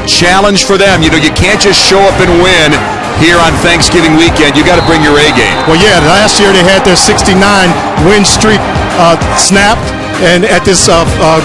challenge for them. You know, you can't just show up and win here on Thanksgiving weekend. You got to bring your A game. Well, yeah, last year they had their 69 win streak snapped, and at this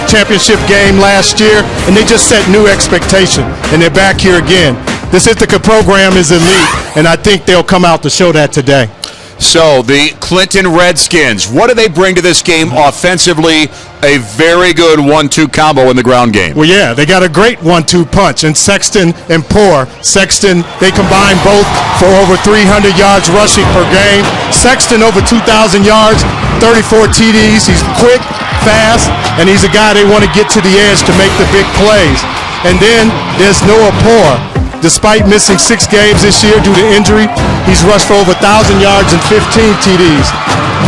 championship game last year, and they just set new expectation, and they're back here again. This Ithaca program is elite, and I think they'll come out to show that today. So the Clinton Redskins, what do they bring to this game offensively? A very good 1-2 combo in the ground game. Well, yeah, they got a great 1-2 punch, and Sexton and Poor. Sexton, they combine both for over 300 yards rushing per game. Sexton over 2,000 yards, 34 TDs. He's quick, fast, and he's a guy they want to get to the edge to make the big plays. And then there's Noah Poor. Despite missing 6 games this year due to injury, he's rushed for over 1,000 yards and 15 TDs.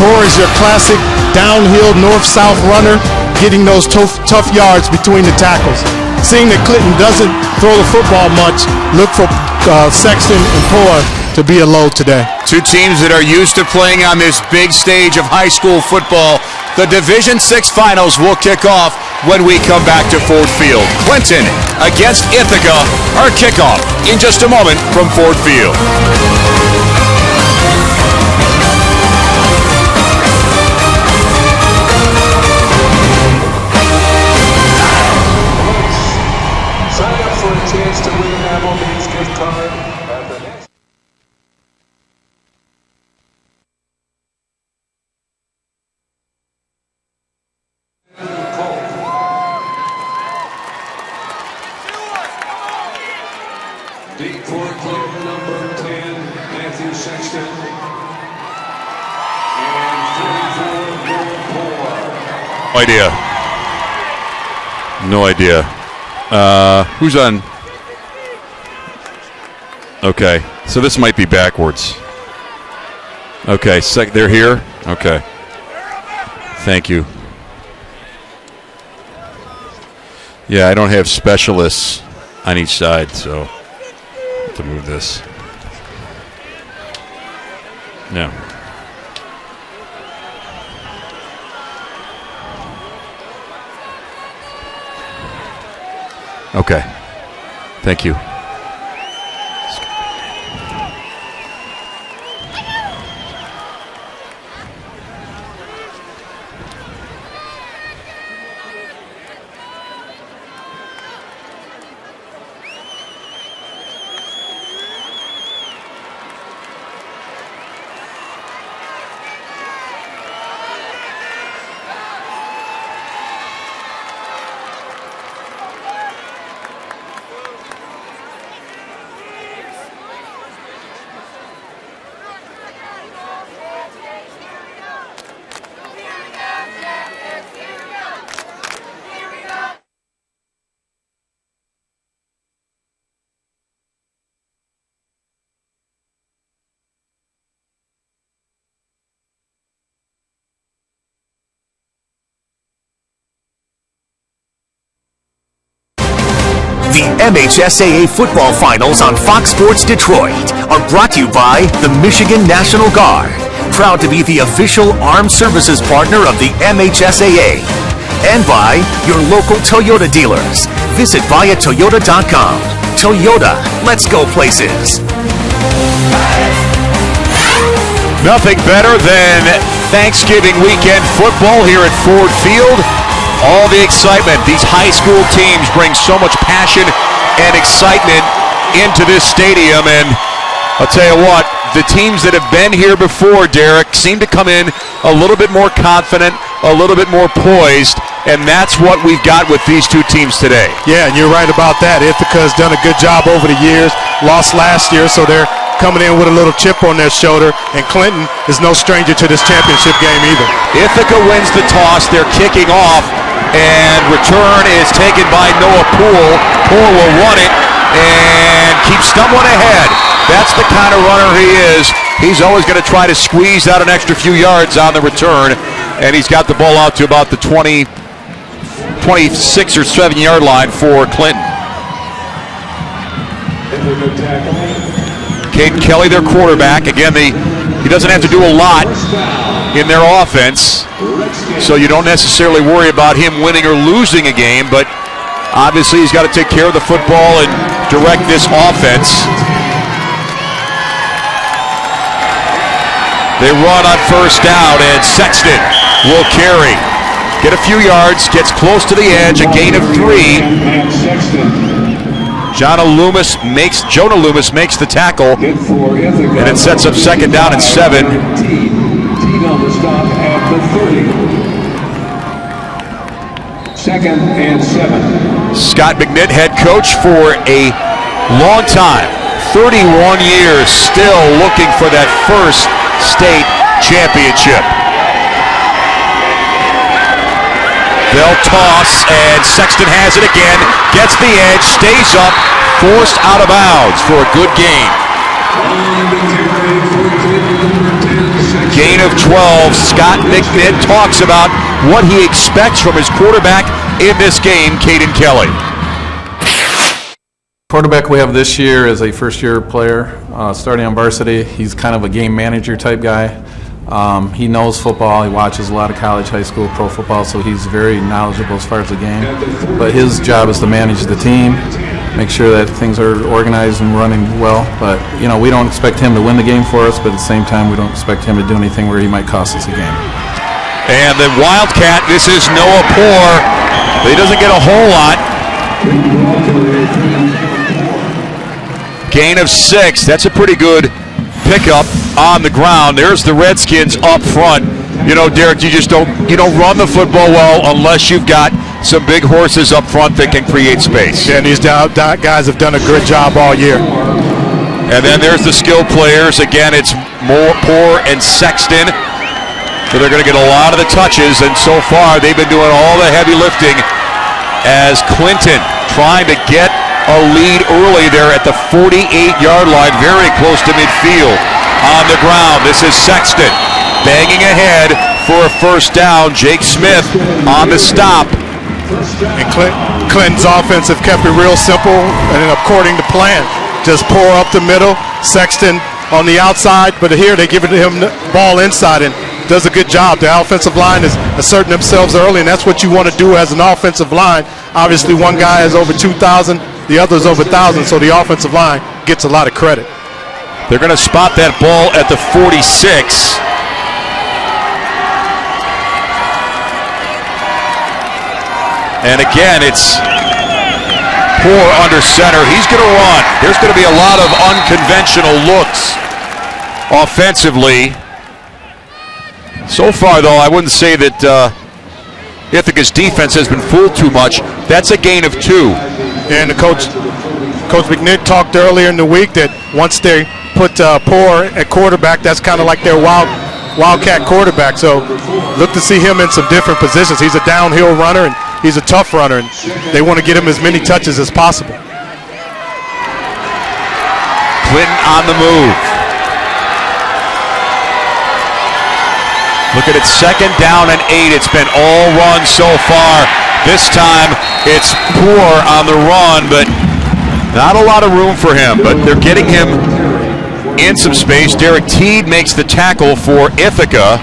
Poor is your classic downhill north-south runner, getting those tough yards between the tackles. Seeing that Clinton doesn't throw the football much, look for Sexton and Poor to be a load today. Two teams that are used to playing on this big stage of high school football. The Division VI Finals will kick off when we come back to Ford Field. Clinton against Ithaca. Our kickoff in just a moment from Ford Field. Sign up for a chance to win an Applebee's gift card at the next. Deep for Clinton, number 10, Matthew Sexton. And 34, No idea. Who's on? Okay, so this might be backwards. Okay, they're here? Okay. Thank you. Yeah, I don't have specialists on each side, so I have to move this. No. Okay. Thank you. The MHSAA Football Finals on Fox Sports Detroit are brought to you by the Michigan National Guard, proud to be the official armed services partner of the MHSAA, and by your local Toyota dealers. Visit buyatoyota.com. Toyota, let's go places. Nothing better than Thanksgiving weekend football here at Ford Field. All the excitement. These high school teams bring so much passion and excitement into this stadium. And I'll tell you what, the teams that have been here before, Derek, seem to come in a little bit more confident, a little bit more poised, and that's what we've got with these two teams today. Yeah, and you're right about that. Ithaca's done a good job over the years. Lost last year, so they're coming in with a little chip on their shoulder, and Clinton is no stranger to this championship game either. Ithaca wins the toss. They're kicking off, and return is taken by Noah Poole. Poole will run it and keep stumbling ahead. That's the kind of runner he is. He's always going to try to squeeze out an extra few yards on the return, and he's got the ball out to about the 26 or 7 yard line for Clinton. Caden Kelly, their quarterback. Again, he doesn't have to do a lot in their offense, so you don't necessarily worry about him winning or losing a game, but Obviously, he's got to take care of the football and direct this offense. They run on first down, and Sexton will carry. Get a few yards, gets close to the edge, a gain of 3. Jonah Loomis makes the tackle, and it sets up second down and 7. Second and 7. Scott McNitt, head coach for a long time, 31 years, still looking for that first state championship. They'll toss, and Sexton has it again, gets the edge, stays up, forced out of bounds for a good gain. Gain of 12. Scott McNitt talks about what he expects from his quarterback in this game, Caden Kelly. Quarterback we have this year is a first-year player, starting on varsity. He's kind of a game manager type guy. He knows football. He watches a lot of college, high school, pro football, so he's very knowledgeable as far as the game. But his job is to manage the team, make sure that things are organized and running well. But, you know, we don't expect him to win the game for us, but at the same time, we don't expect him to do anything where he might cost us a game. And the Wildcat, this is Noah Poore. He doesn't get a whole lot. Gain of 6. That's a pretty good pickup on the ground. There's the Redskins up front. You know, Derek, you don't run the football well unless you've got some big horses up front that can create space. Yeah, and these guys have done a good job all year. And then there's the skill players. Again, it's Poore and Sexton. So they're going to get a lot of the touches, and so far they've been doing all the heavy lifting as Clinton trying to get a lead early there at the 48-yard line, very close to midfield. On the ground, this is Sexton banging ahead for a first down. Jake Smith on the stop. And Clinton's offense have kept it real simple and according to plan. Just pour up the middle, Sexton on the outside, but here they give it to him the ball inside and does a good job. The offensive line is asserting themselves early, and that's what you want to do as an offensive line. Obviously, one guy has over 2,000, the other's over 1,000, so the offensive line gets a lot of credit. They're going to spot that ball at the 46. And again, it's Poore under center. He's going to run. There's going to be a lot of unconventional looks offensively. So far, though, I wouldn't say that Ithaca's defense has been fooled too much. That's a gain of 2. And the Coach McNitt talked earlier in the week that once they put Poore at quarterback, that's kind of like their wildcat quarterback. So look to see him in some different positions. He's a downhill runner, and he's a tough runner, and they want to get him as many touches as possible. Clinton on the move. Look at it, second down and 8. It's been all run so far. This time it's Poore on the run, but not a lot of room for him. But they're getting him in some space. Derek Teed makes the tackle for Ithaca.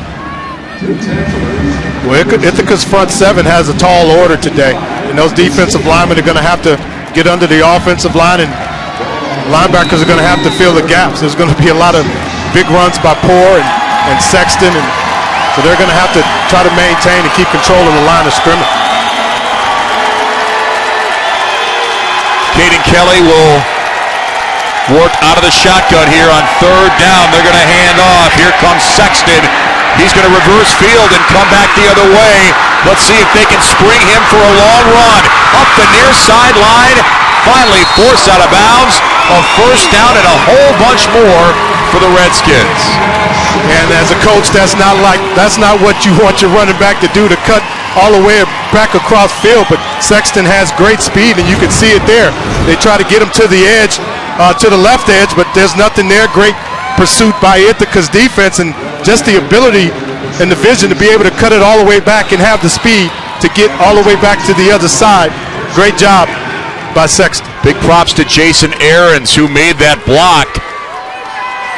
Well, Ithaca's front 7 has a tall order today, and those defensive linemen are going to have to get under the offensive line, and linebackers are going to have to fill the gaps. There's going to be a lot of big runs by Poore and Sexton, and so they're going to have to try to maintain and keep control of the line of scrimmage. Caden Kelly will work out of the shotgun here on third down. They're going to hand off. Here comes Sexton. He's going to reverse field and come back the other way. Let's see if they can spring him for a long run. Up the near sideline. Finally forced out of bounds. A first down and a whole bunch more for the Redskins. And as a coach, that's not what you want your running back to do, to cut all the way back across field. But Sexton has great speed, and you can see it there. They try to get him to the edge, to the left edge, but there's nothing there. Great pursuit by Ithaca's defense, and just the ability and the vision to be able to cut it all the way back and have the speed to get all the way back to the other side. Great job by Sexton. Big props to Jason Ahrens, who made that block.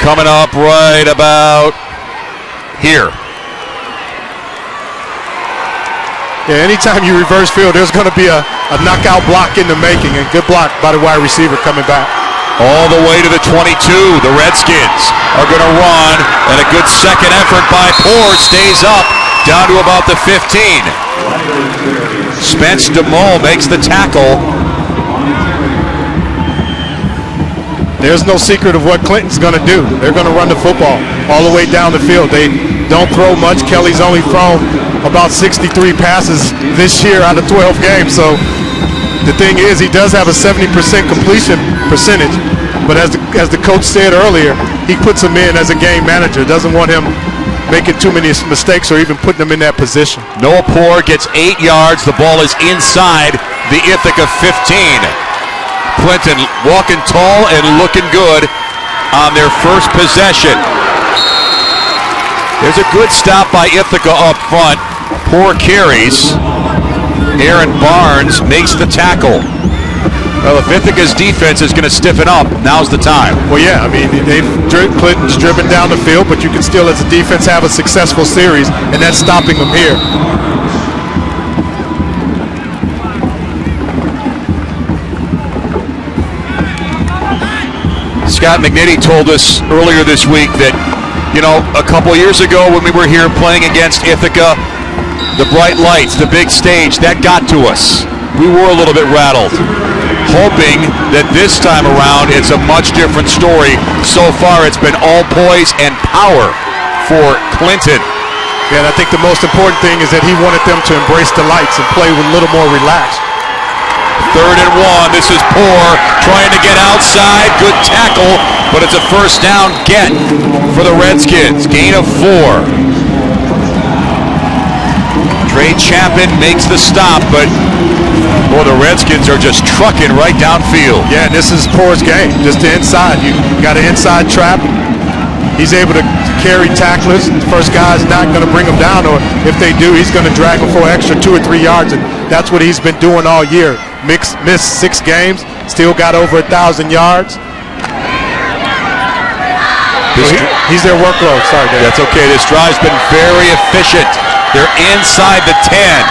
Coming up right about here. Yeah, anytime you reverse field, there's going to be a knockout block in the making, and good block by the wide receiver coming back. All the way to the 22. The Redskins are going to run, and a good second effort by Poor stays up down to about the 15. Spence DeMol makes the tackle. There's no secret of what Clinton's going to do. They're going to run the football all the way down the field. They don't throw much. Kelly's only thrown about 63 passes this year out of 12 games. So the thing is, he does have a 70% completion percentage. But as the coach said earlier, he puts him in as a game manager. Doesn't want him making too many mistakes or even putting him in that position. Noah Poor gets 8 yards. The ball is inside the Ithaca 15. Clinton walking tall and looking good on their first possession. There's a good stop by Ithaca up front. Poor carries. Aaron Barnes makes the tackle. Well, if Ithaca's defense is going to stiffen up, now's the time. Well, yeah, I mean, Clinton's driven down the field, but you can still, as a defense, have a successful series, and that's stopping them here. Scott McNitty told us earlier this week that, a couple years ago when we were here playing against Ithaca, the bright lights, the big stage, that got to us. We were a little bit rattled, hoping that this time around it's a much different story. So far it's been all poise and power for Clinton. Yeah, and I think the most important thing is that he wanted them to embrace the lights and play with a little more relaxed. 3rd and 1. This is Poor trying to get outside. Good tackle, but it's a first down get for the Redskins. Gain of 4. Trey Chapman makes the stop, but the Redskins are just trucking right downfield. Yeah, and this is Poor's game, just the inside. You got an inside trap. He's able to carry tacklers. The first guy's not going to bring him down, or if they do, he's going to drag him for an extra 2 or 3 yards, and that's what he's been doing all year. Missed 6 games, still got over 1,000 yards. He's their workload. Sorry, Dave. That's okay. This drive's been very efficient. They're inside the 10.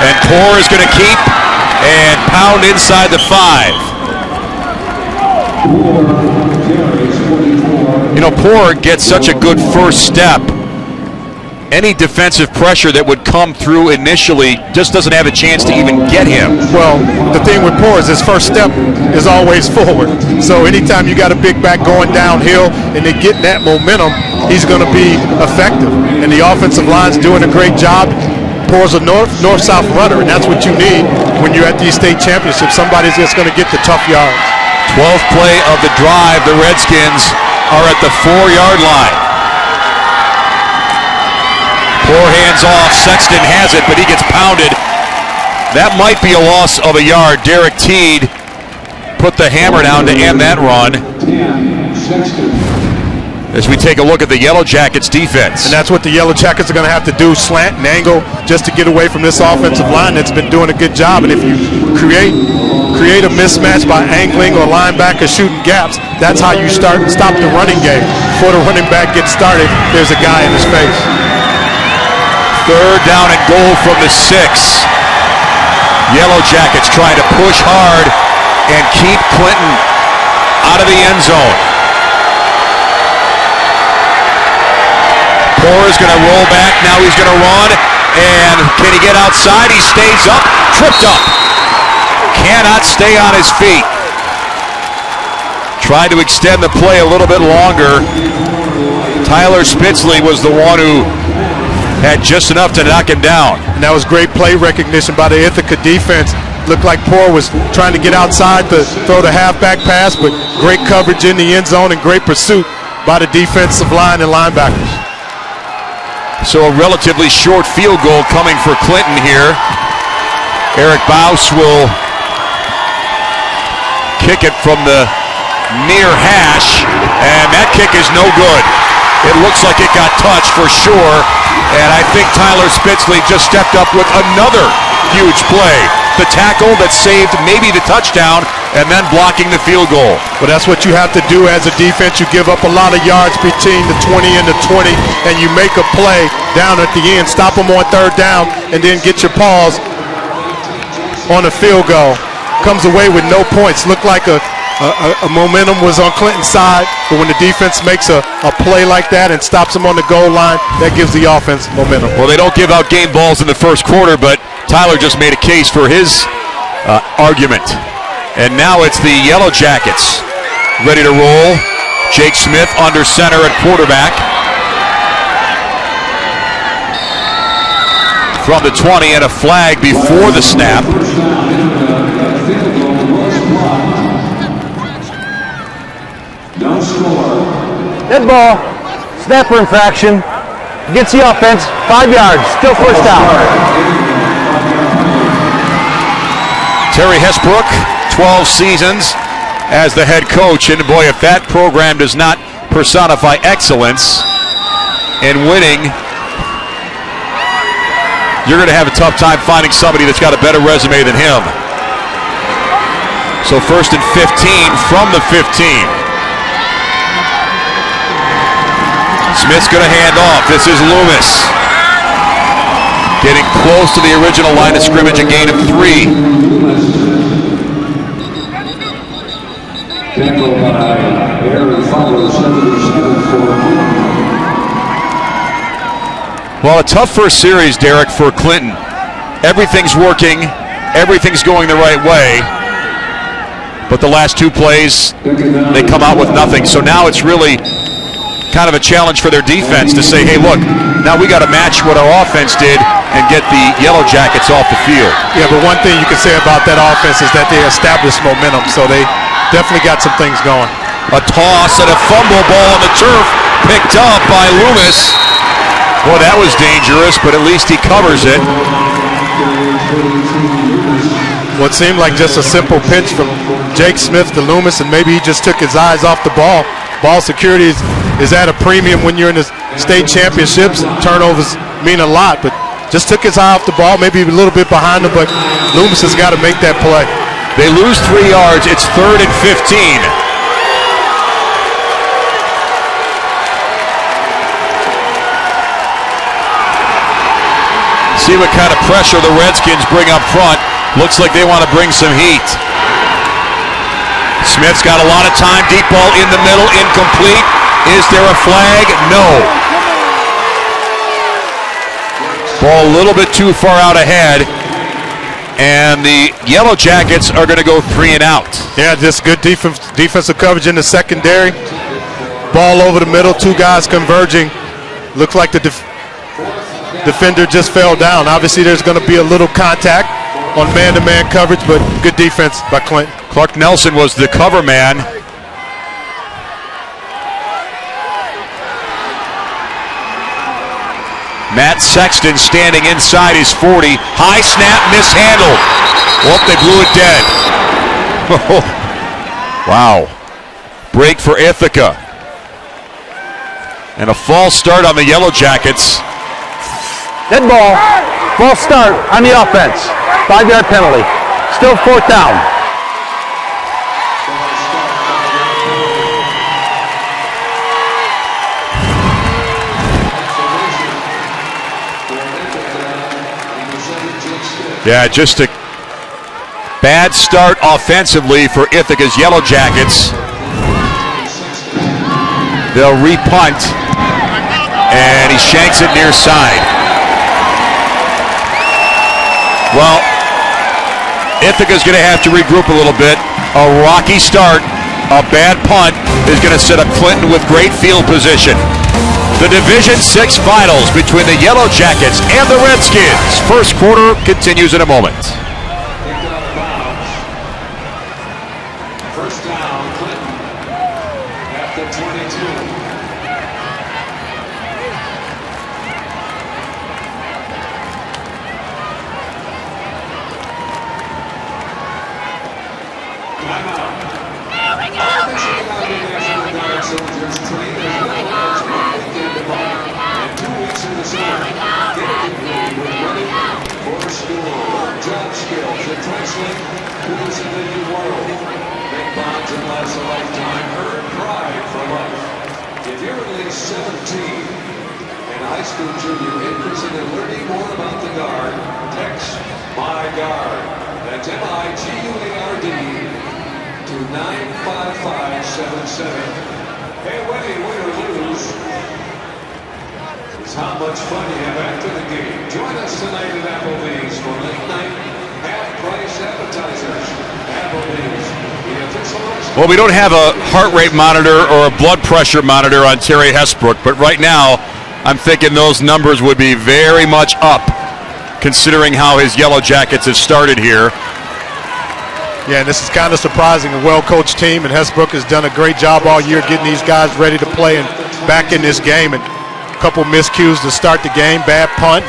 And Poor is going to keep and pound inside the 5. Poor gets such a good first step. Any defensive pressure that would come through initially just doesn't have a chance to even get him. Well, the thing with Poor is his first step is always forward. So anytime you got a big back going downhill and they get that momentum, he's going to be effective. And the offensive line's doing a great job. Poor's a north-south runner, and that's what you need when you're at these state championships. Somebody's just going to get the tough yards. 12th play of the drive. The Redskins are at the 4-yard line. Poor hands off. Sexton has it, but he gets pounded. That might be a loss of a yard. Derek Teed put the hammer down to end that run. As we take a look at the Yellow Jackets defense. And that's what the Yellow Jackets are going to have to do, slant and angle, just to get away from this offensive line that's been doing a good job. And if you create a mismatch by angling or linebacker shooting gaps, that's how you stop the running game. Before the running back gets started, there's a guy in his face. 3rd down and goal from the 6. Yellow Jackets trying to push hard and keep Clinton out of the end zone. Poor is going to roll back. Now he's going to run. And can he get outside? He stays up. Tripped up. Cannot stay on his feet. Tried to extend the play a little bit longer. Tyler Spitzley was the one who had just enough to knock him down. And that was great play recognition by the Ithaca defense. Looked like Poor was trying to get outside to throw the halfback pass, but great coverage in the end zone and great pursuit by the defensive line and linebackers. So a relatively short field goal coming for Clinton here. Eric Baus will kick it from the near hash, and that kick is no good. It looks like it got touched for sure, and I think Tyler Spitzley just stepped up with another huge play. The tackle that saved maybe the touchdown and then blocking the field goal. But that's what you have to do as a defense. You give up a lot of yards between the 20 and the 20, and you make a play down at the end, stop them on third down, and then get your paws on a field goal. Comes away with no points. Looked like a momentum was on Clinton's side, but when the defense makes a play like that and stops them on the goal line, that gives the offense momentum. Well, they don't give out game balls in the first quarter, but Tyler just made a case for his argument. And now it's the Yellow Jackets ready to roll. Jake Smith under center at quarterback. From the 20 and a flag before the snap. Dead ball, snapper infraction, gets the offense, 5 yards, still first down. Terry Hesbrook, 12 seasons as the head coach, and boy, if that program does not personify excellence in winning, you're going to have a tough time finding somebody that's got a better resume than him. So 1st and 15 from the 15. Smith's going to hand off. This is Loomis. Getting close to the original line of scrimmage, a gain of 3. Well, a tough first series, Derek, for Clinton. Everything's working. Everything's going the right way. But the last 2 plays, they come out with nothing. So now it's really kind of a challenge for their defense to say, hey, look, now we got to match what our offense did and get the Yellow Jackets off the field. Yeah, but one thing you can say about that offense is that they established momentum, so they definitely got some things going. A toss and a fumble ball on the turf picked up by Loomis. Boy, that was dangerous, but at least he covers it. What seemed like just a simple pitch from Jake Smith to Loomis, and maybe he just took his eyes off the ball. Ball security is at a premium when you're in the state championships. Turnovers mean a lot, but just took his eye off the ball, maybe a little bit behind him, but Loomis has got to make that play. They lose 3 yards. It's 3rd and 15. See what kind of pressure the Redskins bring up front. Looks like they want to bring some heat. Smith's got a lot of time. Deep ball in the middle, incomplete. Is there a flag? No. Ball a little bit too far out ahead. And the Yellow Jackets are going to go 3 and out. Yeah, just good defensive coverage in the secondary. Ball over the middle, 2 guys converging. Looks like the defender just fell down. Obviously, there's going to be a little contact on man-to-man coverage, but good defense by Clinton. Clark Nelson was the cover man. Matt Sexton standing inside his 40. High snap, mishandled. Oh, they blew it dead. Wow. Break for Ithaca. And a false start on the Yellow Jackets. Dead ball, false start on the offense. 5-yard penalty. Still 4th down. Yeah, just a bad start offensively for Ithaca's Yellow Jackets. They'll repunt, and he shanks it near side. Well, Ithaca's going to have to regroup a little bit. A rocky start, a bad punt is going to set up Clinton with great field position. The Division VI Finals between the Yellow Jackets and the Redskins. First quarter continues in a moment. First down, Clinton at the 22. Job skills, intensely, who is in the new world. doesn't last a lifetime. Earn pride for life. If you're at least 17 and high school junior interested in learning more about the Guard, text My Guard. That's MIGUARD to 95577. Hey, win or lose is how much fun you have after the game. Join us tonight at Applebee's for late night half-price appetizers. Applebee's, the official restaurant. Well, we don't have a heart rate monitor or a blood pressure monitor on Terry Hesbrook, but right now I'm thinking those numbers would be very much up, considering how his Yellow Jackets have started here. Yeah, and this is kind of surprising. A well-coached team, and Hesbrook has done a great job all year getting these guys ready to play and back in this game. And a couple miscues to start the game, bad punt.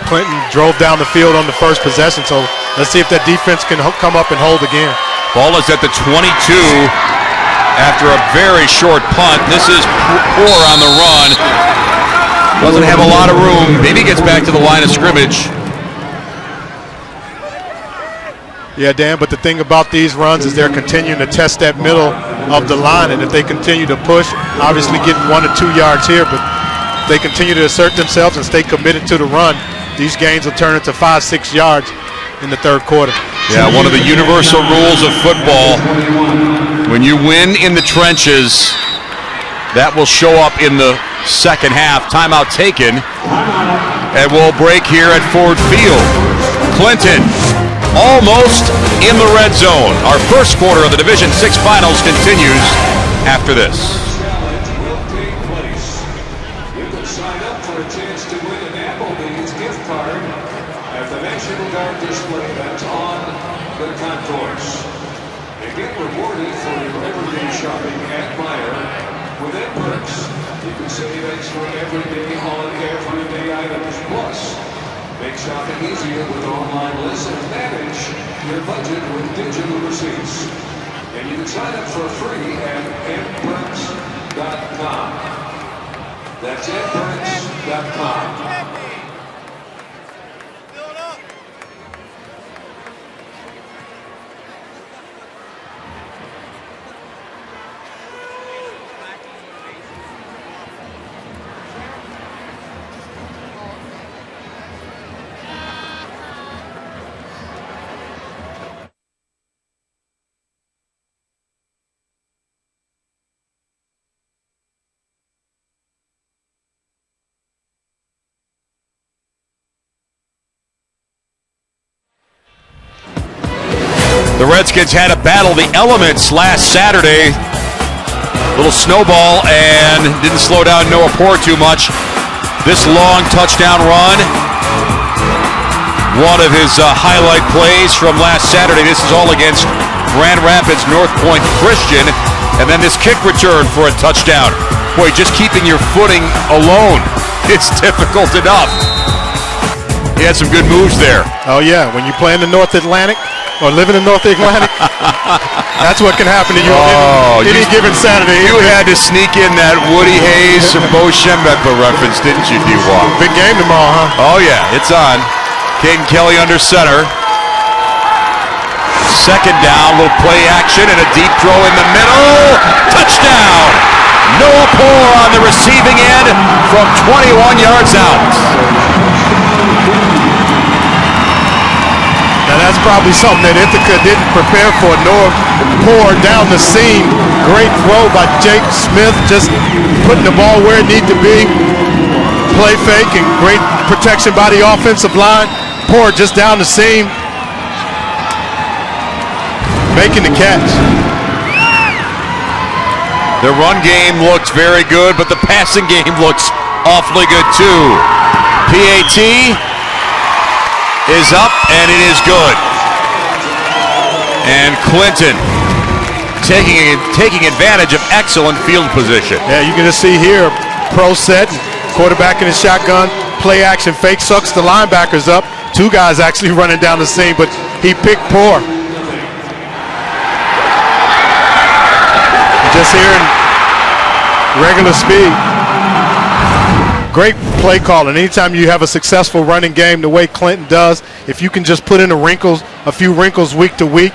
Clinton drove down the field on the first possession, so let's see if that defense can come up and hold again. Ball is at the 22 after a very short punt. This is poor on the run. Doesn't have a lot of room. Maybe gets back to the line of scrimmage. Yeah, Dan, but the thing about these runs is they're continuing to test that middle of the line, and if they continue to push, obviously getting 1 or 2 yards here, but if they continue to assert themselves and stay committed to the run, these gains will turn into 5-6 yards in the third quarter. Yeah, one of the universal rules of football, when you win in the trenches, that will show up in the second half. Timeout taken, and we'll break here at Ford Field. Clinton almost in the red zone. Our first quarter of the Division VI Finals continues after this. Challenge will take place. You can sign up for a chance to win an Applebee's gift card at the National Guard display that's on the concourse. And get rewarded for your everyday shopping at Meijer with perks. You can save extra every day on everyday items. Plus, make shopping easier with online lists and manage your budget with digital receipts. And you can sign up for free at mperks.com. That's mperks.com. The Redskins had to battle the elements last Saturday. Little snowball and didn't slow down Noah Poor too much. This long touchdown run, one of his highlight plays from last Saturday. This is all against Grand Rapids North Point Christian. And then this kick return for a touchdown. Boy, just keeping your footing alone, it's difficult enough. He had some good moves there. Oh, yeah, when you play in the North Atlantic, or live in the North Atlantic, that's what can happen to you any given Saturday. You had to sneak in that Woody Hayes and Bo Schembechler reference, didn't you, D-Walk? Big game tomorrow, huh? Oh, yeah, it's on. Caden Kelly under center. Second down, little play action and a deep throw in the middle. Touchdown! Noah Poor on the receiving end from 21 yards out. Now that's probably something that Ithaca didn't prepare for. Noah Poor down the seam. Great throw by Jake Smith, just putting the ball where it needed to be. Play fake and great protection by the offensive line. Poor just down the seam, making the catch. The run game looked very good, but the passing game looks awfully good too. PAT is up, and it is good. And Clinton taking advantage of excellent field position. Yeah, you can just see here, pro set, quarterback in his shotgun, play action, fake sucks the linebackers up. Two guys actually running down the seam, but he picked Poor. Just here in regular speed. Great play calling. Anytime you have a successful running game the way Clinton does, if you can just put in a few wrinkles week to week,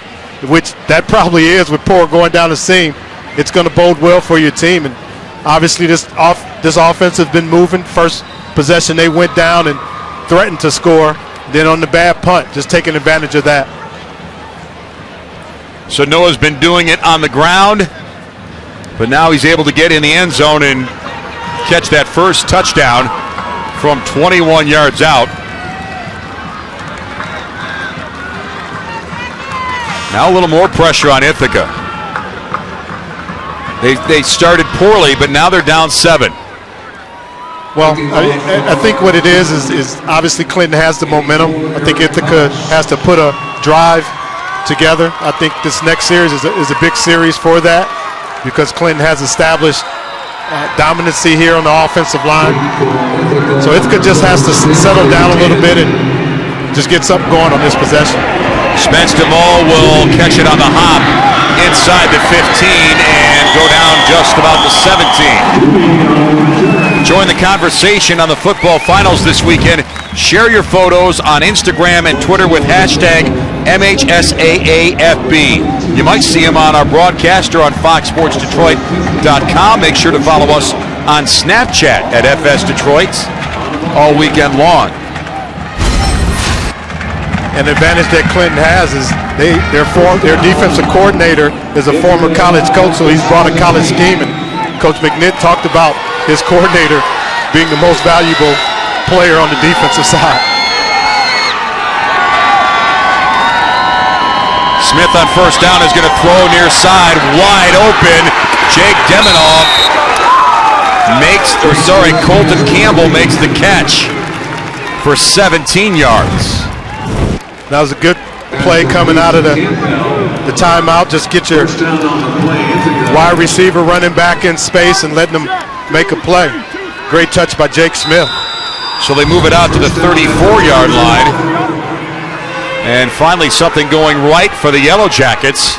which that probably is with Poor going down the seam, it's going to bode well for your team. And obviously this offense has been moving. First possession, they went down and threatened to score. Then on the bad punt, just taking advantage of that. So Noah's been doing it on the ground, but now he's able to get in the end zone and catch that first touchdown from 21 yards out. Now a little more pressure on Ithaca. They started poorly, but now they're down 7. Well, I think what it is obviously Clinton has the momentum. I think Ithaca has to put a drive together. I think this next series is a big series for that because Clinton has established dominancy here on the offensive line. So Ithaca just has to settle down a little bit and just get something going on this possession. Spence DeMol will catch it on the hop inside the 15 and go down just about the 17. Join the conversation on the football finals this weekend. Share your photos on Instagram and Twitter with hashtag MHSAAFB. You might see them on our broadcaster on FoxSportsDetroit.com. Make sure to follow us on Snapchat at FS Detroit all weekend long. An advantage that Clinton has is their defensive coordinator is a former college coach, so he's brought a college scheme, and Coach McNitt talked about his coordinator being the most valuable player on the defensive side. Smith on first down is going to throw near side, wide open. Jake Deminoff Colton Campbell makes the catch for 17 yards. That was a good play coming out of the timeout. Just get your wide receiver running back in space and letting them make a play. Great touch by Jake Smith. So they move it out to the 34-yard line. And finally something going right for the Yellow Jackets.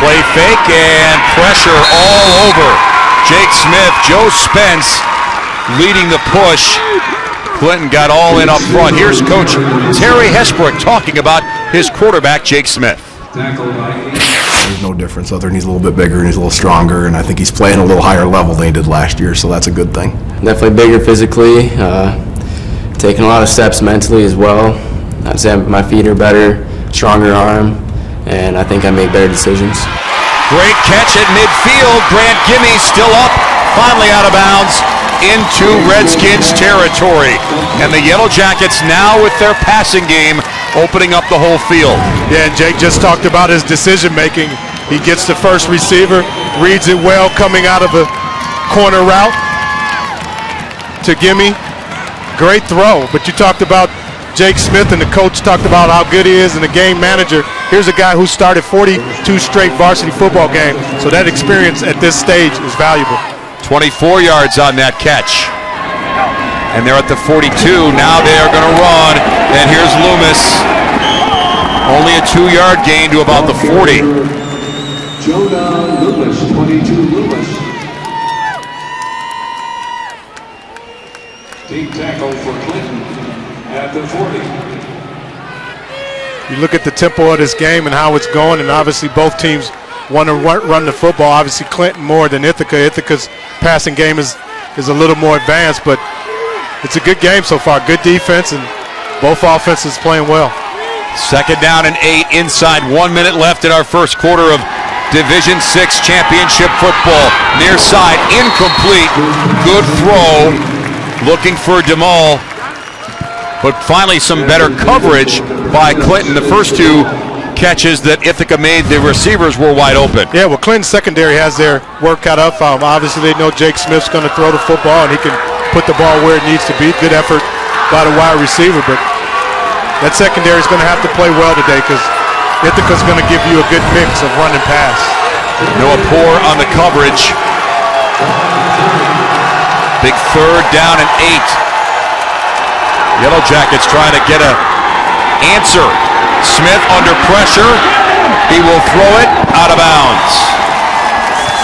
Play fake and pressure all over Jake Smith. Joe Spence leading the push. Clinton got all in up front. Here's Coach Terry Hesbrook talking about his quarterback, Jake Smith. There's no difference other than he's a little bit bigger and he's a little stronger, and I think he's playing a little higher level than he did last year, so that's a good thing. Definitely bigger physically, taking a lot of steps mentally as well. I'd say my feet are better, stronger arm, and I think I make better decisions. Great catch at midfield. Grant Gimme still up, finally out of bounds into Redskins territory. And the Yellow Jackets now with their passing game opening up the whole field. Yeah, and Jake just talked about his decision making. He gets the first receiver, reads it well coming out of a corner route to Gimme. Great throw, but you talked about Jake Smith, and the coach talked about how good he is and the game manager. Here's a guy who started 42 straight varsity football games, so that experience at this stage is valuable. 24 yards on that catch. And they're at the 42. Now they are going to run. And here's Loomis. Only a 2-yard gain to about the 40. Jonah Loomis, 22 Loomis. Deep tackle for Clinton at the 40. You look at the tempo of this game and how it's going, and obviously both teams want to run the football. Obviously Clinton more than Ithaca. Ithaca's passing game is a little more advanced, but it's a good game so far. Good defense, and both offenses playing well. Second down and 8 inside 1 minute left in our first quarter of Division VI championship football. Near side, incomplete. Good throw. Looking for DeMol. But finally some better coverage by Clinton. The first two catches that Ithaca made, the receivers were wide open. Yeah, well, Clinton's secondary has their work cut out for them. Obviously, they know Jake Smith's going to throw the football, and he can put the ball where it needs to be. Good effort by the wide receiver, but that secondary is going to have to play well today because Ithaca's going to give you a good mix of run and pass. Noah Poor on the coverage. Big third down and 8. Yellow Jackets trying to get an answer. Smith under pressure. He will throw it out of bounds.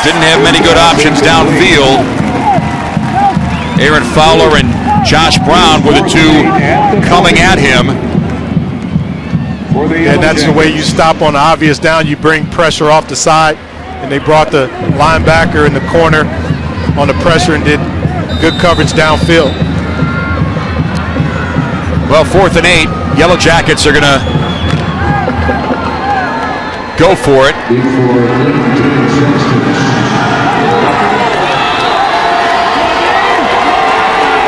Didn't have many good options downfield. Aaron Fowler and Josh Brown were the two coming at him. And that's the way you stop on the obvious down. You bring pressure off the side. And they brought the linebacker in the corner on the pressure and did good coverage downfield. Well, 4th and 8. Yellow Jackets are going to go for it.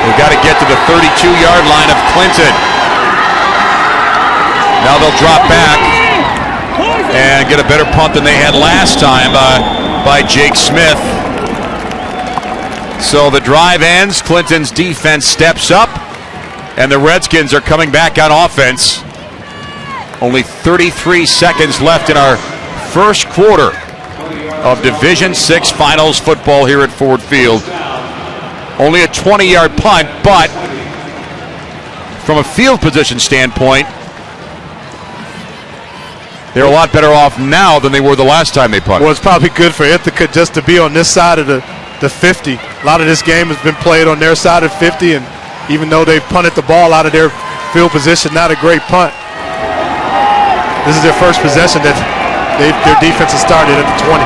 They've got to get to the 32-yard line of Clinton. Now they'll drop back and get a better punt than they had last time by Jake Smith. So the drive ends. Clinton's defense steps up, and the Redskins are coming back on offense. Only 33 seconds left in our first quarter of Division VI Finals football here at Ford Field. Only a 20-yard punt, but from a field position standpoint, they're a lot better off now than they were the last time they punted. Well, it's probably good for Ithaca just to be on this side of the 50. A lot of this game has been played on their side of 50, and even though they've punted the ball out of their field position, not a great punt. This is their first possession that their defense has started at the 20.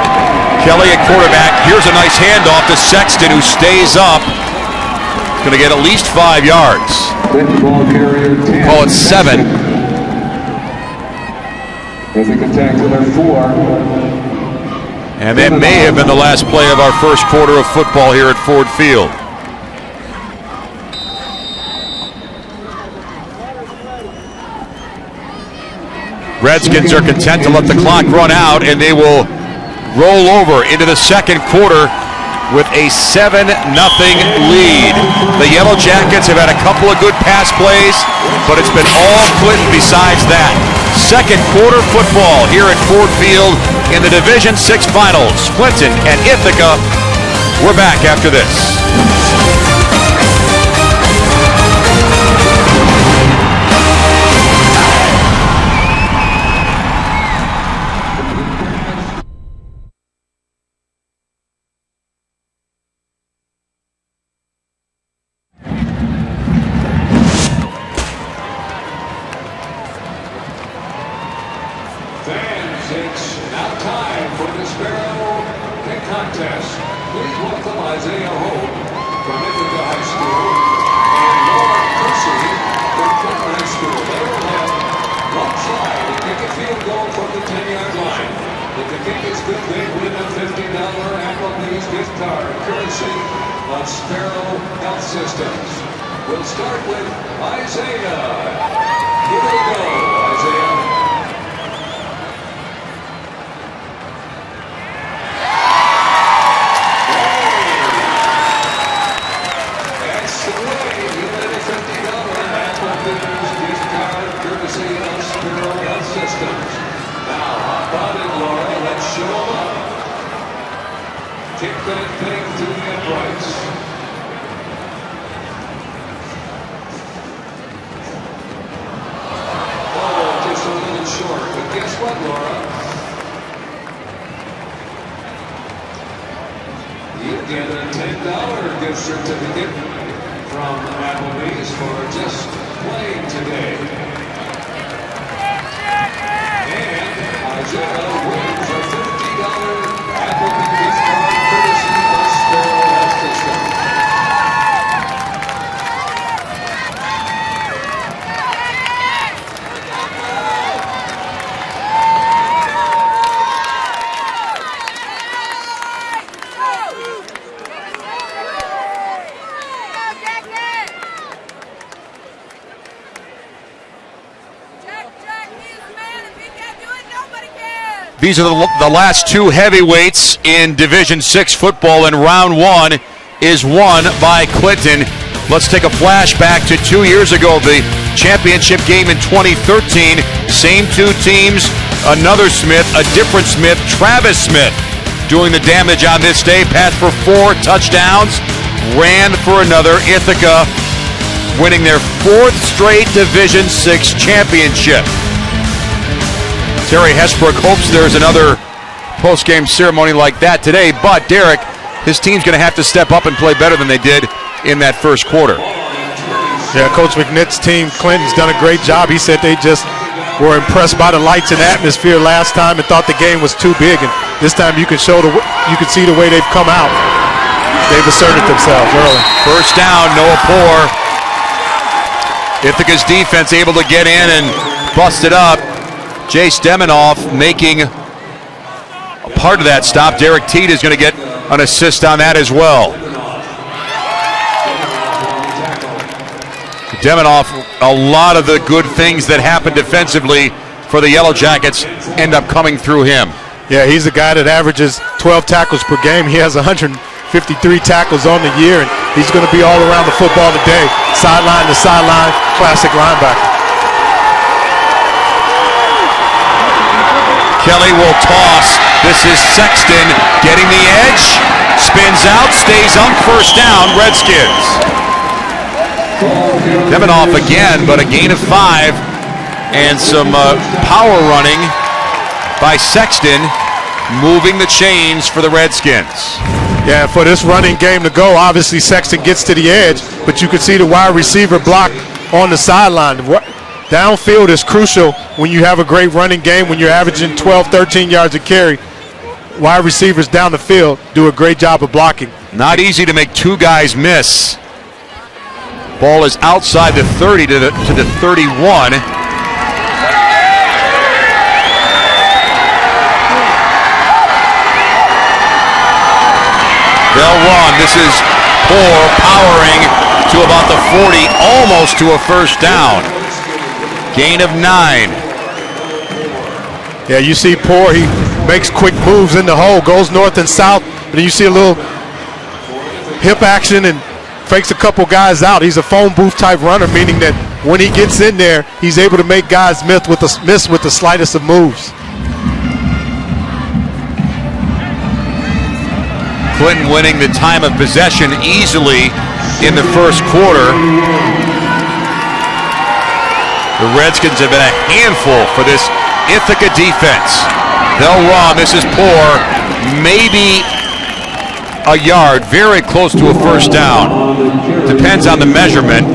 Kelly at quarterback. Here's a nice handoff to Sexton, who stays up. Going to get at least 5 yards. Call it 7. Ithaca tacked to their 4. And that may have been the last play of our first quarter of football here at Ford Field. Redskins are content to let the clock run out, and they will roll over into the second quarter with a 7-0 lead. The Yellow Jackets have had a couple of good pass plays, but it's been all Clinton besides that. Second quarter football here at Ford Field in the Division VI Finals. Clinton and Ithaca. We're back after this. These are the last two heavyweights in Division VI football, and round one is won by Clinton. Let's take a flashback to 2 years ago, the championship game in 2013. Same two teams, another Smith, a different Smith, Travis Smith, doing the damage on this day. Passed for 4 touchdowns, ran for another. Ithaca winning their 4th straight Division VI championship. Terry Hesbrook hopes there's another post-game ceremony like that today, but Derek, his team's going to have to step up and play better than they did in that first quarter. Yeah, Coach McNitt's team, Clinton's done a great job. He said they just were impressed by the lights and atmosphere last time and thought the game was too big. And this time you can see the way they've come out. They've asserted themselves early. First down, Noah Poor. Ithaca's defense able to get in and bust it up. Jace Deminoff making a part of that stop. Derek Teed is going to get an assist on that as well. Deminoff, a lot of the good things that happen defensively for the Yellow Jackets end up coming through him. Yeah, he's a guy that averages 12 tackles per game. He has 153 tackles on the year, and he's going to be all around the football today. Sideline to sideline, classic linebacker. Kelly will toss. This is Sexton getting the edge. Spins out, stays up, first down, Redskins. Deminoff again, but a gain of 5. And some power running by Sexton, moving the chains for the Redskins. Yeah, for this running game to go, obviously Sexton gets to the edge, but you can see the wide receiver block on the sideline. Downfield is crucial when you have a great running game, when you're averaging 12, 13 yards a carry. Wide receivers down the field do a great job of blocking. Not easy to make two guys miss. Ball is outside the 30 to the 31. They'll run. This is Poor powering to about the 40, almost to a first down. Gain of 9. Yeah, you see Poor, he makes quick moves in the hole, goes north and south, but then you see a little hip action and fakes a couple guys out. He's a phone booth type runner, meaning that when he gets in there, he's able to make guys miss with the slightest of moves. Clinton winning the time of possession easily in the first quarter. The Redskins have been a handful for this Ithaca defense. They'll run. This is Poor. Maybe a yard, very close to a first down. Depends on the measurement.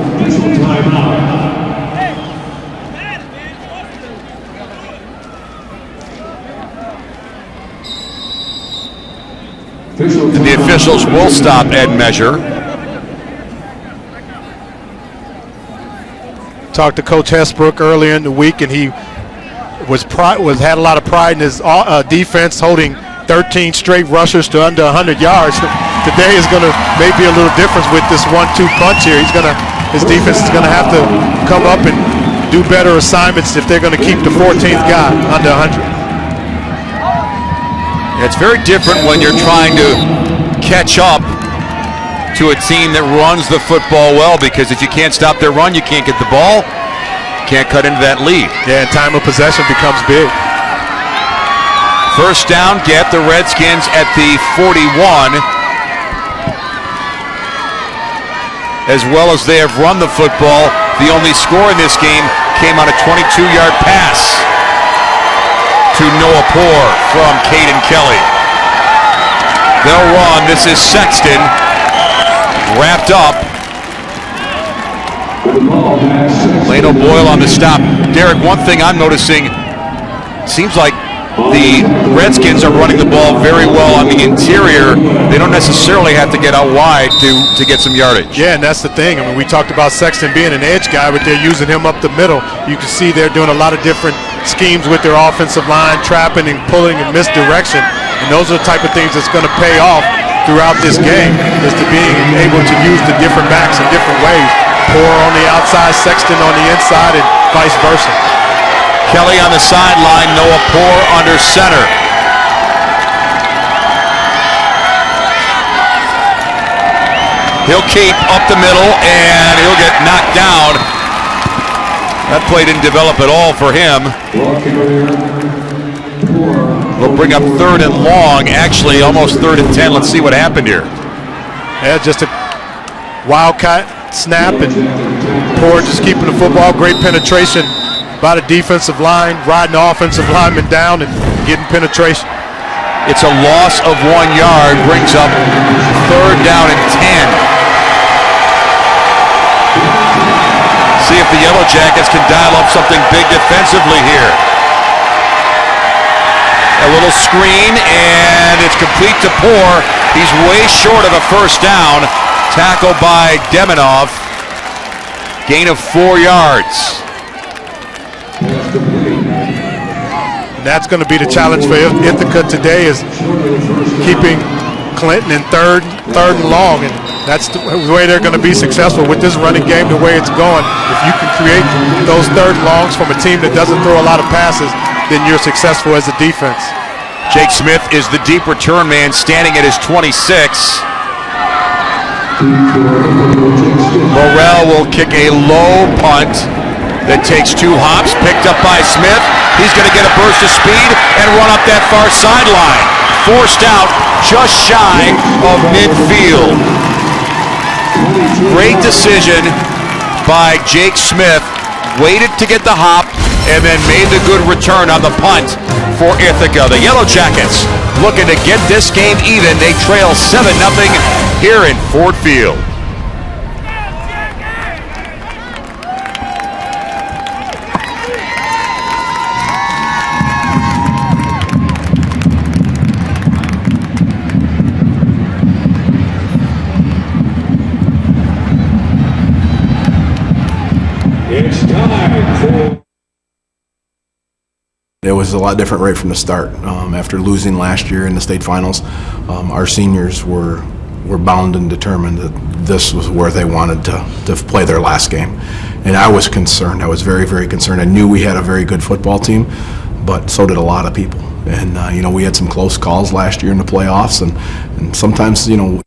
And the officials will stop and measure. Talked to Coach Hesbrook earlier in the week, and he had a lot of pride in his defense, holding 13 straight rushers to under 100 yards. Today is going to maybe a little difference with this 1-2 punch here. His defense is going to have to come up and do better assignments if they're going to keep the 14th guy under 100. It's very different when you're trying to catch up to a team that runs the football well, because if you can't stop their run, you can't get the ball, can't cut into that lead. Yeah, and time of possession becomes big. First down, get the Redskins at the 41. As well as they have run the football, the only score in this game came on a 22-yard pass to Noah Poor from Caden Kelly. They'll run. This is Sexton. Wrapped up. Lano Boyle on the stop. Derek, one thing I'm noticing, seems like the Redskins are running the ball very well on the interior. They don't necessarily have to get out wide to get some yardage. Yeah, and that's the thing. I mean, we talked about Sexton being an edge guy, but they're using him up the middle. You can see they're doing a lot of different schemes with their offensive line, trapping and pulling and misdirection. And those are the type of things that's going to pay off throughout this game, is to being able to use the different backs in different ways. Poor on the outside, Sexton on the inside, and vice versa. Kelly on the sideline, Noah Poor under center. He'll keep up the middle, and he'll get knocked down. That play didn't develop at all for him. We'll bring up 3rd and long, actually almost 3rd and 10. Let's see what happened here. Yeah, just a wildcat snap, and Poor just keeping the football. Great penetration by the defensive line, riding the offensive lineman down and getting penetration. It's a loss of 1 yard, brings up 3rd down and 10. See if the Yellow Jackets can dial up something big defensively here. A little screen, and it's complete to Poor. He's way short of a first down. Tackle by Demonov. Gain of 4 yards. And that's going to be the challenge for Ithaca today, is keeping Clinton in third and long. And that's the way they're going to be successful with this running game, the way it's going. If you can create those third and longs from a team that doesn't throw a lot of passes, then you're successful as a defense. Jake Smith is the deep return man, standing at his 26. Morrell will kick a low punt that takes 2 hops, picked up by Smith. He's going to get a burst of speed and run up that far sideline. Forced out just shy of midfield. Great decision by Jake Smith. Waited to get the hop and then made the good return on the punt for Ithaca. The Yellow Jackets looking to get this game even. They trail 7-0 here in Ford Field. It's time for... It was a lot different right from the start. After losing last year in the state finals, our seniors were bound and determined that this was where they wanted to play their last game. And I was concerned. I was very, very concerned. I knew we had a very good football team, but so did a lot of people. And, you know, we had some close calls last year in the playoffs, and sometimes, you know,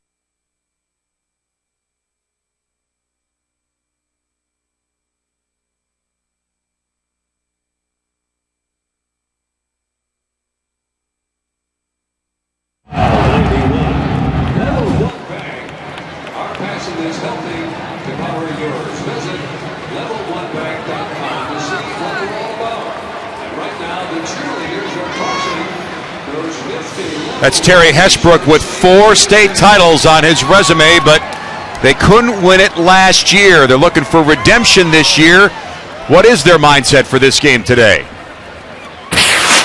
That's Terry Hesbrook with 4 state titles on his resume, but they couldn't win it last year. They're looking for redemption this year. What is their mindset for this game today?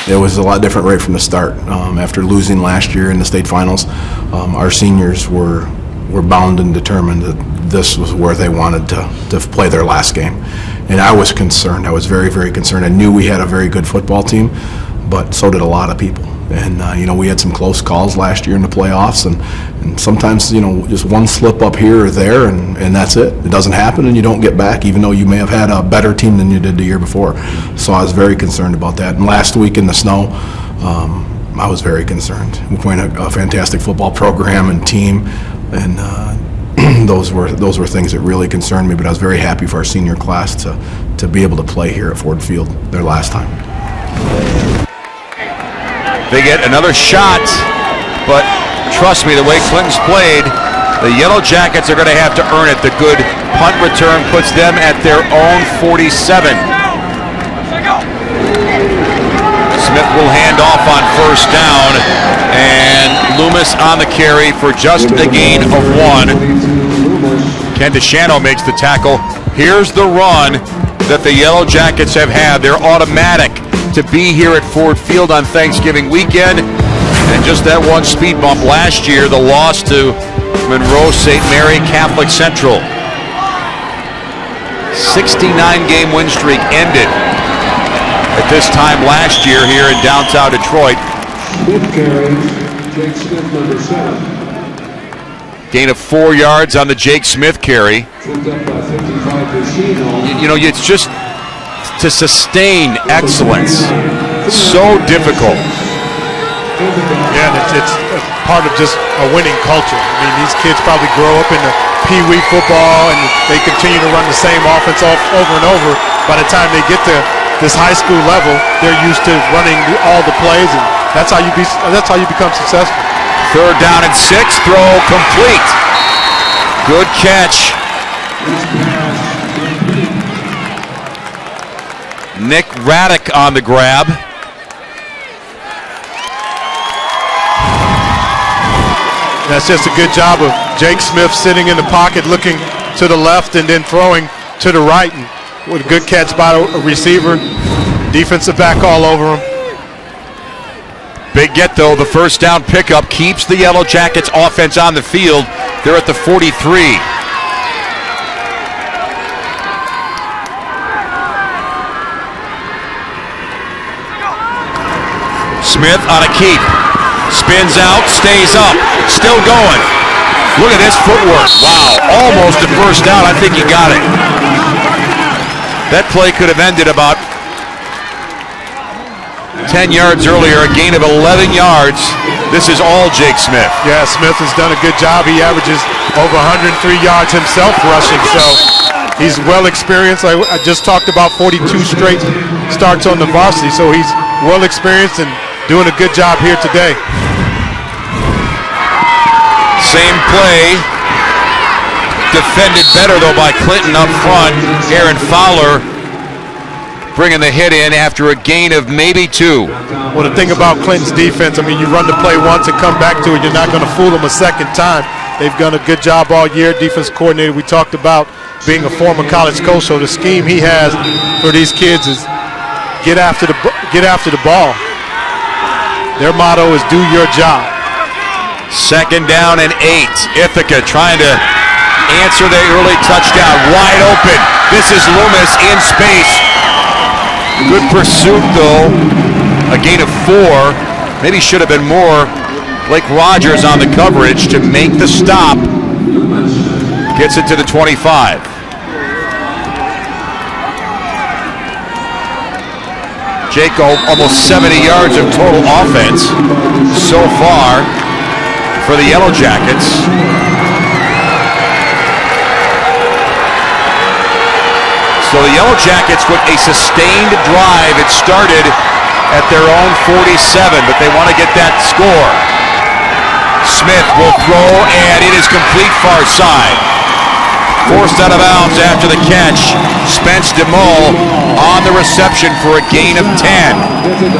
It was a lot different right from the start. After losing last year in the state finals, our seniors were bound and determined that this was where they wanted to play their last game. And I was concerned. I was very, very concerned. I knew we had a very good football team, but so did a lot of people. And, you know, we had some close calls last year in the playoffs, and sometimes, you know, just one slip up here or there, and that's it. It doesn't happen, and you don't get back, even though you may have had a better team than you did the year before. So I was very concerned about that. And last week in the snow, I was very concerned. We're playing a fantastic football program and team, and those were things that really concerned me. But I was very happy for our senior class to be able to play here at Ford Field their last time. They get another shot, but trust me, the way Clinton's played, the Yellow Jackets are going to have to earn it. The good punt return puts them at their own 47. Smith will hand off on first down, and Loomis on the carry for just a gain of 1. Ken DeShano makes the tackle. Here's the run that the Yellow Jackets have had. They're automatic to be here at Ford Field on Thanksgiving weekend, and just that one speed bump last year, the loss to Monroe St. Mary Catholic Central. 69-game win streak ended at this time last year here in downtown Detroit. Smith carries Jake Smith, number 7. Gain of 4 yards on the Jake Smith carry. Tripped up by 55 Bashino. You know, it's just to sustain excellence, so difficult. Yeah, and it's part of just a winning culture. I mean, these kids probably grow up in the pee-wee football, and they continue to run the same offense over and over. By the time they get to this high school level, they're used to running all the plays, and that's how you become successful. 3rd down and 6, throw complete. Good catch. Nick Raddick on the grab. That's just a good job of Jake Smith sitting in the pocket, looking to the left and then throwing to the right. And with a good catch by a receiver. Defensive back all over him. Big get, though. The first down pickup keeps the Yellow Jackets offense on the field. They're at the 43. Smith on a keep. Spins out, stays up, still going. Look at this footwork. Wow, almost a first down. I think he got it. That play could have ended about 10 yards earlier, a gain of 11 yards. This is all Jake Smith. Yeah, Smith has done a good job. He averages over 103 yards himself rushing, so he's well experienced. I just talked about 42 straight starts on the varsity, so he's well experienced and doing a good job here today. Same play. Defended better, though, by Clinton up front. Aaron Fowler bringing the hit in after a gain of maybe 2. Well, the thing about Clinton's defense, I mean, you run the play once and come back to it, you're not going to fool them a second time. They've done a good job all year. Defense coordinator, we talked about being a former college coach, so the scheme he has for these kids is get after the ball. Their motto is do your job. Second down and 8. Ithaca trying to answer the early touchdown. Wide open. This is Loomis in space. Good pursuit, though. A gain of 4. Maybe should have been more. Blake Rogers on the coverage to make the stop. Gets it to the 25. Jake, almost 70 yards of total offense so far for the Yellow Jackets. So the Yellow Jackets with a sustained drive. It started at their own 47, but they want to get that score. Smith will throw, and it is complete far side. Forced out of bounds after the catch. Spence DeMol on the reception for a gain of 10.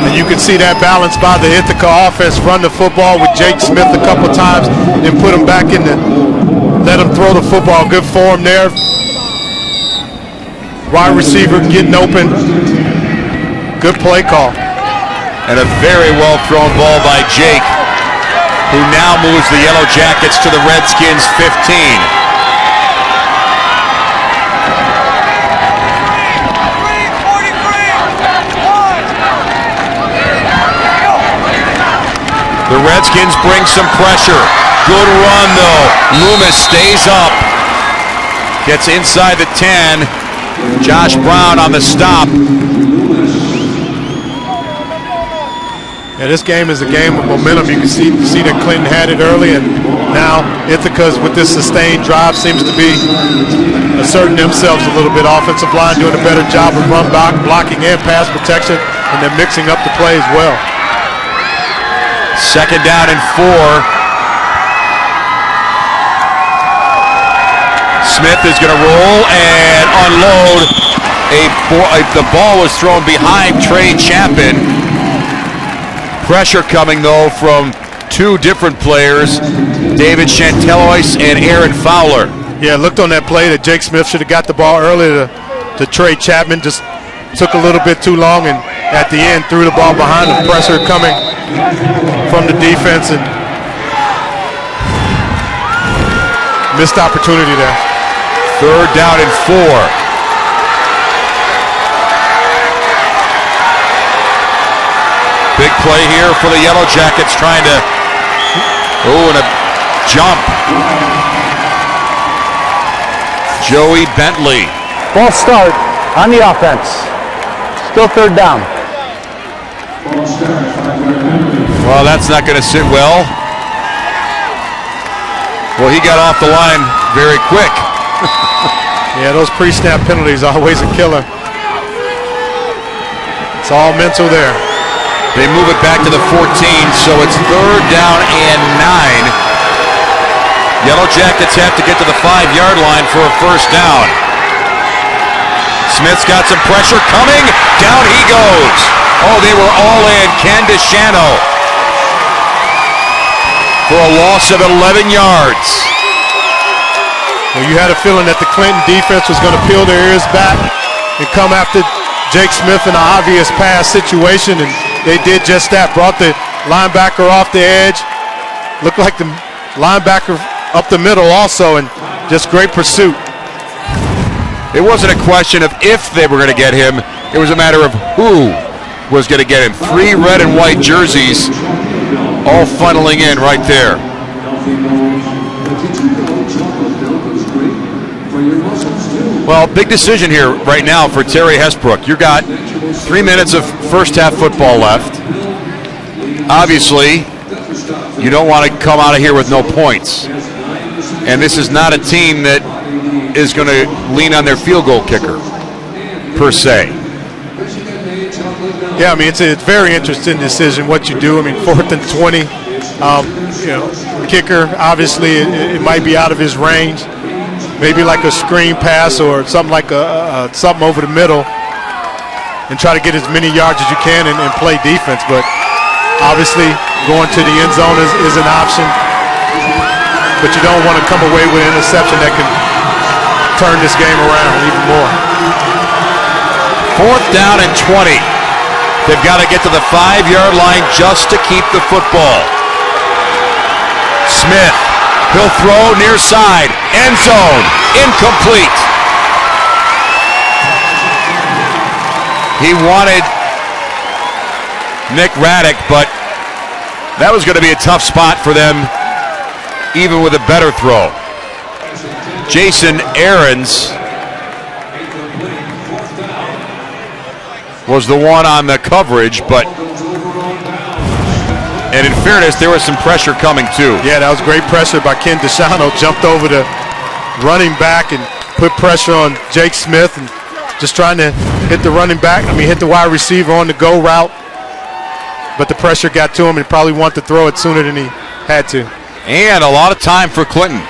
And you can see that balance by the Ithaca offense. Run the football with Jake Smith a couple times and put him back in let him throw the football. Good form there. Wide receiver getting open. Good play call. And a very well thrown ball by Jake, who now moves the Yellow Jackets to the Redskins' 15. The Redskins bring some pressure. Good run, though. Loomis stays up. Gets inside the 10. Josh Brown on the stop. Yeah, this game is a game of momentum. You can see that Clinton had it early, and now Ithaca's with this sustained drive seems to be asserting themselves a little bit. Offensive line doing a better job of run blocking and pass protection, and they're mixing up the play as well. Second down and 4. Smith is going to roll and unload. The ball was thrown behind Trey Chapman. Pressure coming, though, from 2 different players, David Chantelois and Aaron Fowler. Yeah, looked on that play that Jake Smith should have got the ball earlier to Trey Chapman. Just took a little bit too long, and at the end threw the ball behind him. Pressure coming from the defense, and missed opportunity there. Third down and 4. Big play here for the Yellow Jackets, trying to, and a jump. Joey Bentley. False start on the offense. Still third down. Well, that's not going to sit well. Well, he got off the line very quick. Yeah, those pre-snap penalties are always a killer. It's all mental there. They move it back to the 14, so it's third down and 9. Yellow Jackets have to get to the 5-yard line for a first down. Smith's got some pressure coming. Down he goes. Oh, they were all in. Ken DeShano for a loss of 11 yards. Well, you had a feeling that the Clinton defense was going to peel their ears back and come after Jake Smith in an obvious pass situation, and they did just that. Brought the linebacker off the edge. Looked like the linebacker up the middle also, and just great pursuit. It wasn't a question of if they were going to get him. It was a matter of who was going to get him. 3 red and white jerseys all funneling in right there. Well, big decision here right now for Terry Hesbrook. You got 3 minutes of first half football left. Obviously, you don't want to come out of here with no points. And this is not a team that is going to lean on their field goal kicker, per se. Yeah, I mean, it's a very interesting decision what you do. I mean, 4th and 20. Kicker, obviously, it might be out of his range. Maybe like a screen pass or something like something over the middle, and try to get as many yards as you can and play defense. But obviously, going to the end zone is an option. But you don't want to come away with an interception that can turn this game around even more. 4th down and 20. They've got to get to the 5-yard line just to keep the football. Smith, he'll throw near side, end zone, incomplete. He wanted Nick Raddick, but that was going to be a tough spot for them, even with a better throw. Jason Aarons was the one on the coverage, but, and in fairness, there was some pressure coming too. Yeah, that was great pressure by Ken Deshano. Jumped over the running back and put pressure on Jake Smith, and just trying to hit the running back. Hit the wide receiver on the go route, but the pressure got to him, and he probably wanted to throw it sooner than he had to. And a lot of time for Clinton.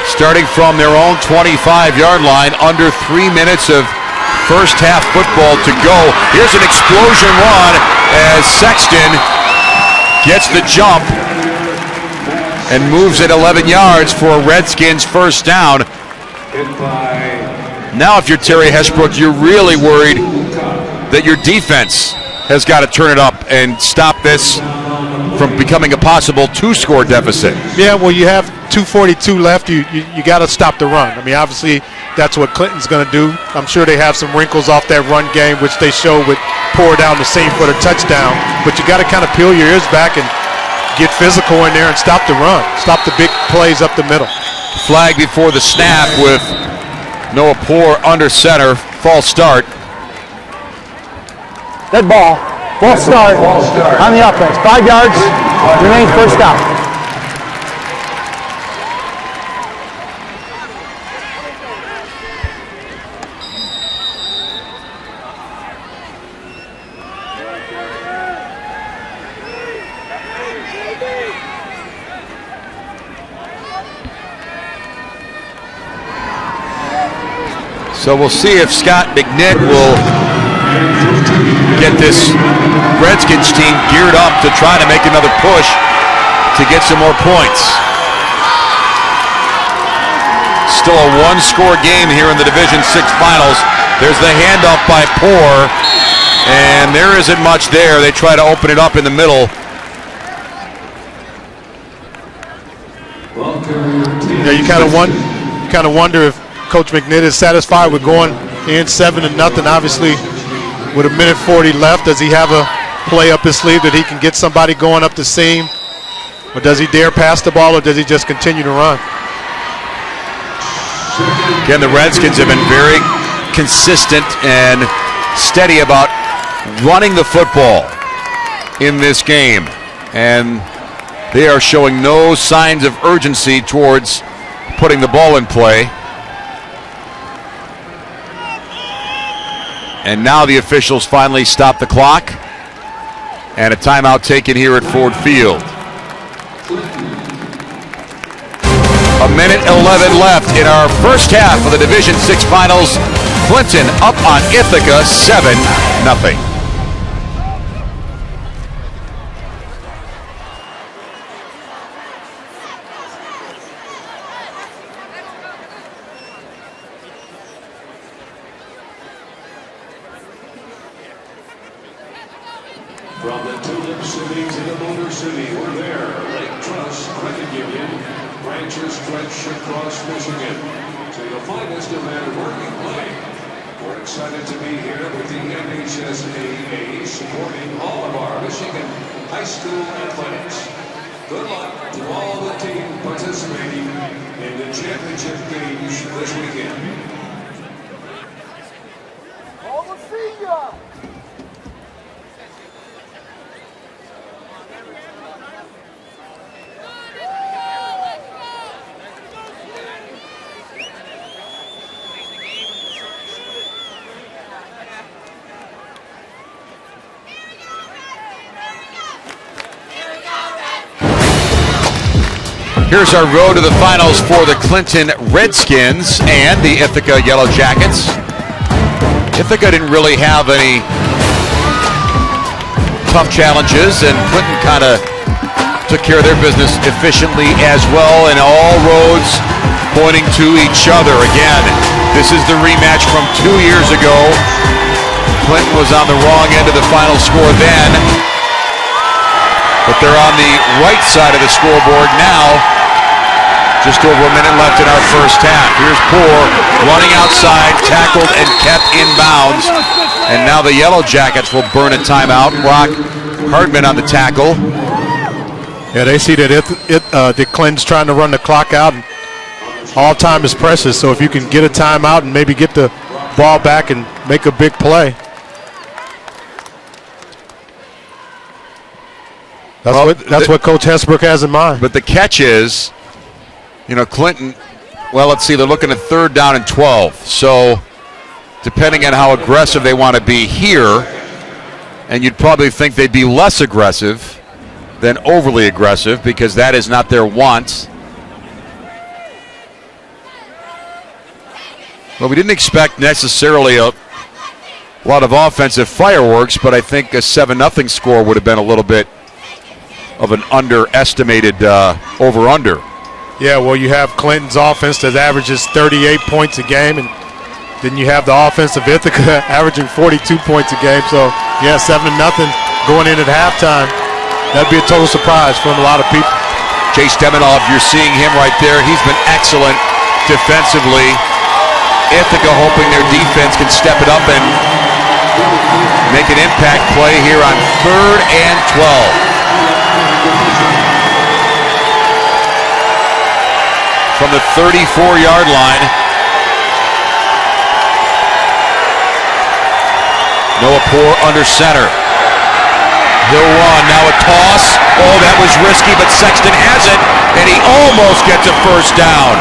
Starting from their own 25-yard line, under 3 minutes of first half football to go. Here's an explosion run as Sexton gets the jump and moves it 11 yards for a Redskins first down. Now if you're Terry Hesbrook, you're really worried that your defense has got to turn it up and stop this from becoming a possible 2-score deficit. Yeah, well, you have 2:42 left. You got to stop the run. Obviously, that's what Clinton's going to do. I'm sure they have some wrinkles off that run game, which they showed with pour down the seam for the touchdown. But you got to kind of peel your ears back and get physical in there and stop the run. Stop the big plays up the middle. Flag before the snap with Noah Poore under center. False start. Dead ball. False start on the offense. 5 yards. Remains first down. So we'll see if Scott McNitt will get this Redskins team geared up to try to make another push to get some more points. Still a 1-score game here in the Division 6 finals. There's the handoff by Poore, and there isn't much there. They try to open it up in the middle. Yeah, you kind of wonder if Coach McNitt is satisfied with going in 7-0. Obviously, with 1:40 left, does he have a play up his sleeve that he can get somebody going up the seam? Or does he dare pass the ball, or does he just continue to run? Again, the Redskins have been very consistent and steady about running the football in this game. And they are showing no signs of urgency towards putting the ball in play. And now the officials finally stop the clock, and a timeout taken here at Ford Field. 1:11 left in our first half of the Division 6 finals. Clinton up on Ithaca 7-0. From the Tulip City to the Motor City, we're there. Lake Trust Credit Union. Branches stretch across Michigan. To the finest of their working play. We're excited to be here with the MHSAA supporting all of our Michigan high school athletics. Good luck to all the teams participating in the championship games this weekend. Here's our road to the finals for the Clinton Redskins and the Ithaca Yellow Jackets. Ithaca didn't really have any tough challenges, and Clinton kind of took care of their business efficiently as well, and all roads pointing to each other. Again, this is the rematch from 2 years ago. Clinton was on the wrong end of the final score then, but they're on the right side of the scoreboard now. Just over a minute left in our first half. Here's Poor running outside, tackled and kept in bounds. And now the Yellow Jackets will burn a timeout. Brock Hardman on the tackle. Yeah, they see that the Clinton's trying to run the clock out. And all time is precious, so if you can get a timeout and maybe get the ball back and make a big play. That's what Coach Hesbrook has in mind. But the catch is, Clinton, well, let's see, they're looking at 3rd down and 12. So depending on how aggressive they want to be here, and you'd probably think they'd be less aggressive than overly aggressive because that is not their want. Well, we didn't expect necessarily a lot of offensive fireworks, but I think a 7-0 score would have been a little bit of an underestimated over-under. Yeah, well, you have Clinton's offense that averages 38 points a game, and then you have the offense of Ithaca averaging 42 points a game. So, yeah, 7-0 going in at halftime. That'd be a total surprise from a lot of people. Chase Deminov, you're seeing him right there. He's been excellent defensively. Ithaca hoping their defense can step it up and make an impact play here on 3rd and 12. From the 34-yard line. Noah Poor under center. He'll run. Now a toss. Oh, that was risky, but Sexton has it, and he almost gets a first down.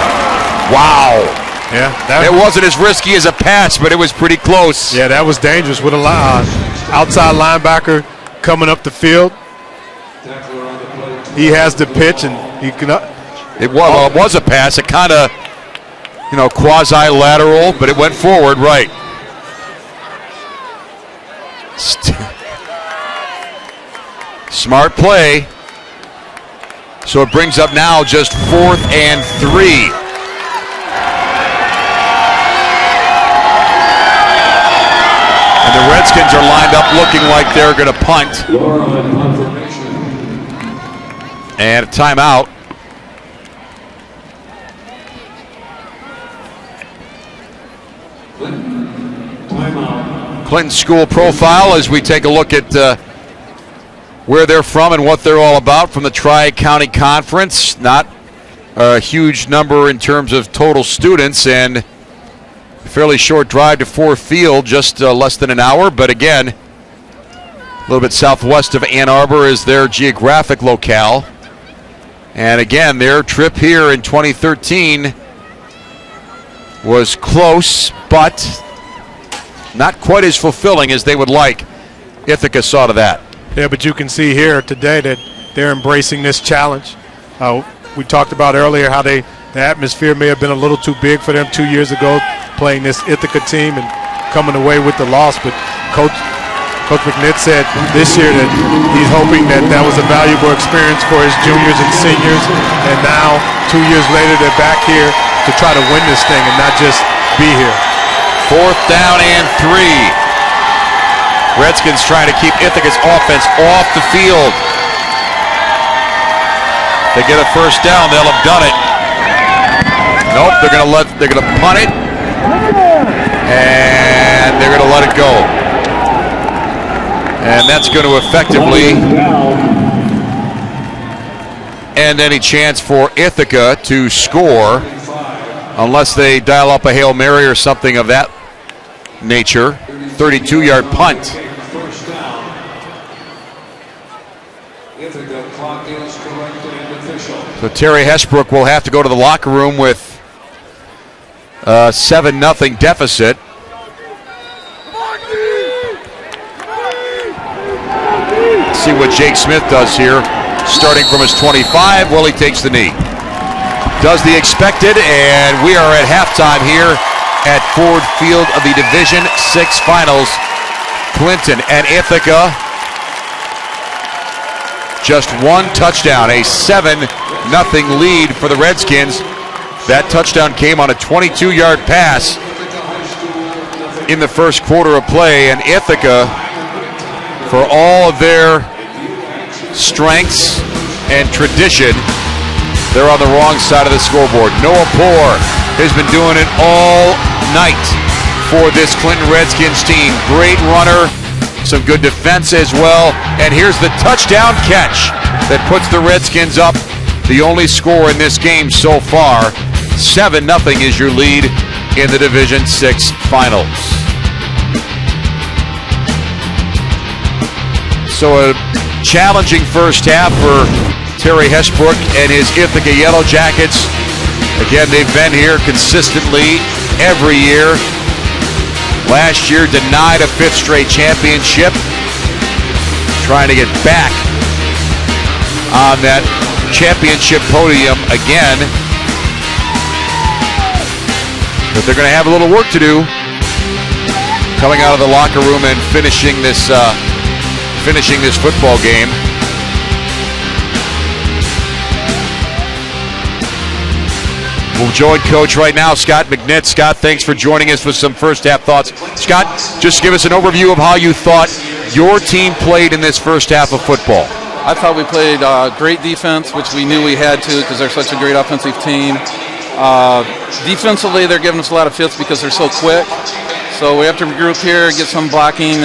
Wow. Yeah. It wasn't as risky as a pass, but it was pretty close. Yeah, that was dangerous with a outside linebacker coming up the field. He has the pitch, and he can. It was a pass. It kind of, quasi-lateral, but it went forward, right. Smart play. So it brings up now just 4th and 3. And the Redskins are lined up looking like they're going to punt. And a timeout. Clinton school profile as we take a look at where they're from and what they're all about from the Tri-County Conference. Not a huge number in terms of total students, and a fairly short drive to Ford Field, just less than an hour. But again, a little bit southwest of Ann Arbor is their geographic locale. And again, their trip here in 2013 was close, but not quite as fulfilling as they would like. Ithaca saw to that. Yeah, but you can see here today that they're embracing this challenge. We talked about earlier how the atmosphere may have been a little too big for them 2 years ago, playing this Ithaca team and coming away with the loss. But Coach McNitt said this year that he's hoping that was a valuable experience for his juniors and seniors. And now, 2 years later, they're back here to try to win this thing and not just be here. 4th down and 3. Redskins trying to keep Ithaca's offense off the field. If they get a first down, they'll have done it. Nope, they're gonna punt it, and they're gonna let it go. And that's going to effectively end any chance for Ithaca to score, unless they dial up a Hail Mary or something of that nature. 32-yard punt. So Terry Hesbrook will have to go to the locker room with a 7-0 deficit. See what Jake Smith does here. Starting from his 25, well, he takes the knee. Does the expected, and we are at halftime here at Ford Field of the Division VI Finals. Clinton and Ithaca, just one touchdown, a 7-0 lead for the Redskins. That touchdown came on a 22-yard pass in the first quarter of play, and Ithaca, for all of their strengths and tradition, they're on the wrong side of the scoreboard. Noah Poore has been doing it all night for this Clinton Redskins team. Great runner, some good defense as well, and here's the touchdown catch that puts the Redskins up. The only score in this game so far. 7-0 is your lead in the Division VI Finals. So a challenging first half for Terry Hesbrook and his Ithaca Yellow Jackets. Again, they've been here consistently every year. Last year denied a 5th straight championship. Trying to get back on that championship podium again. But they're going to have a little work to do coming out of the locker room and finishing this football game. We'll join Coach right now, Scott McNitt. Scott, thanks for joining us with some first half thoughts. Scott, just give us an overview of how you thought your team played in this first half of football. I thought we played great defense, which we knew we had to because they're such a great offensive team. Defensively, they're giving us a lot of fits because they're so quick. So we have to regroup here, get some blocking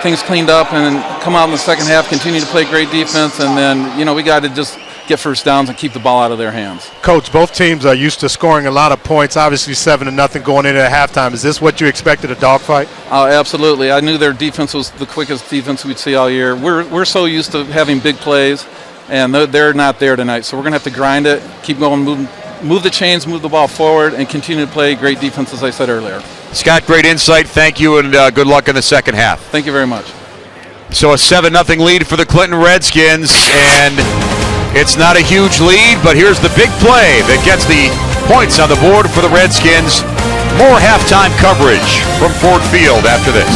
things cleaned up, and come out in the second half, continue to play great defense, and then, we got to just get first downs and keep the ball out of their hands. Coach, both teams are used to scoring a lot of points, obviously 7-0 going into halftime. Is this what you expected, a dogfight? Absolutely. I knew their defense was the quickest defense we'd see all year. We're so used to having big plays, and they're not there tonight. So we're going to have to grind it, keep going, move the chains, move the ball forward, and continue to play great defense, as I said earlier. Scott, great insight. Thank you, and good luck in the second half. Thank you very much. So a 7-0 lead for the Clinton Redskins, and it's not a huge lead, but here's the big play that gets the points on the board for the Redskins. More halftime coverage from Ford Field after this.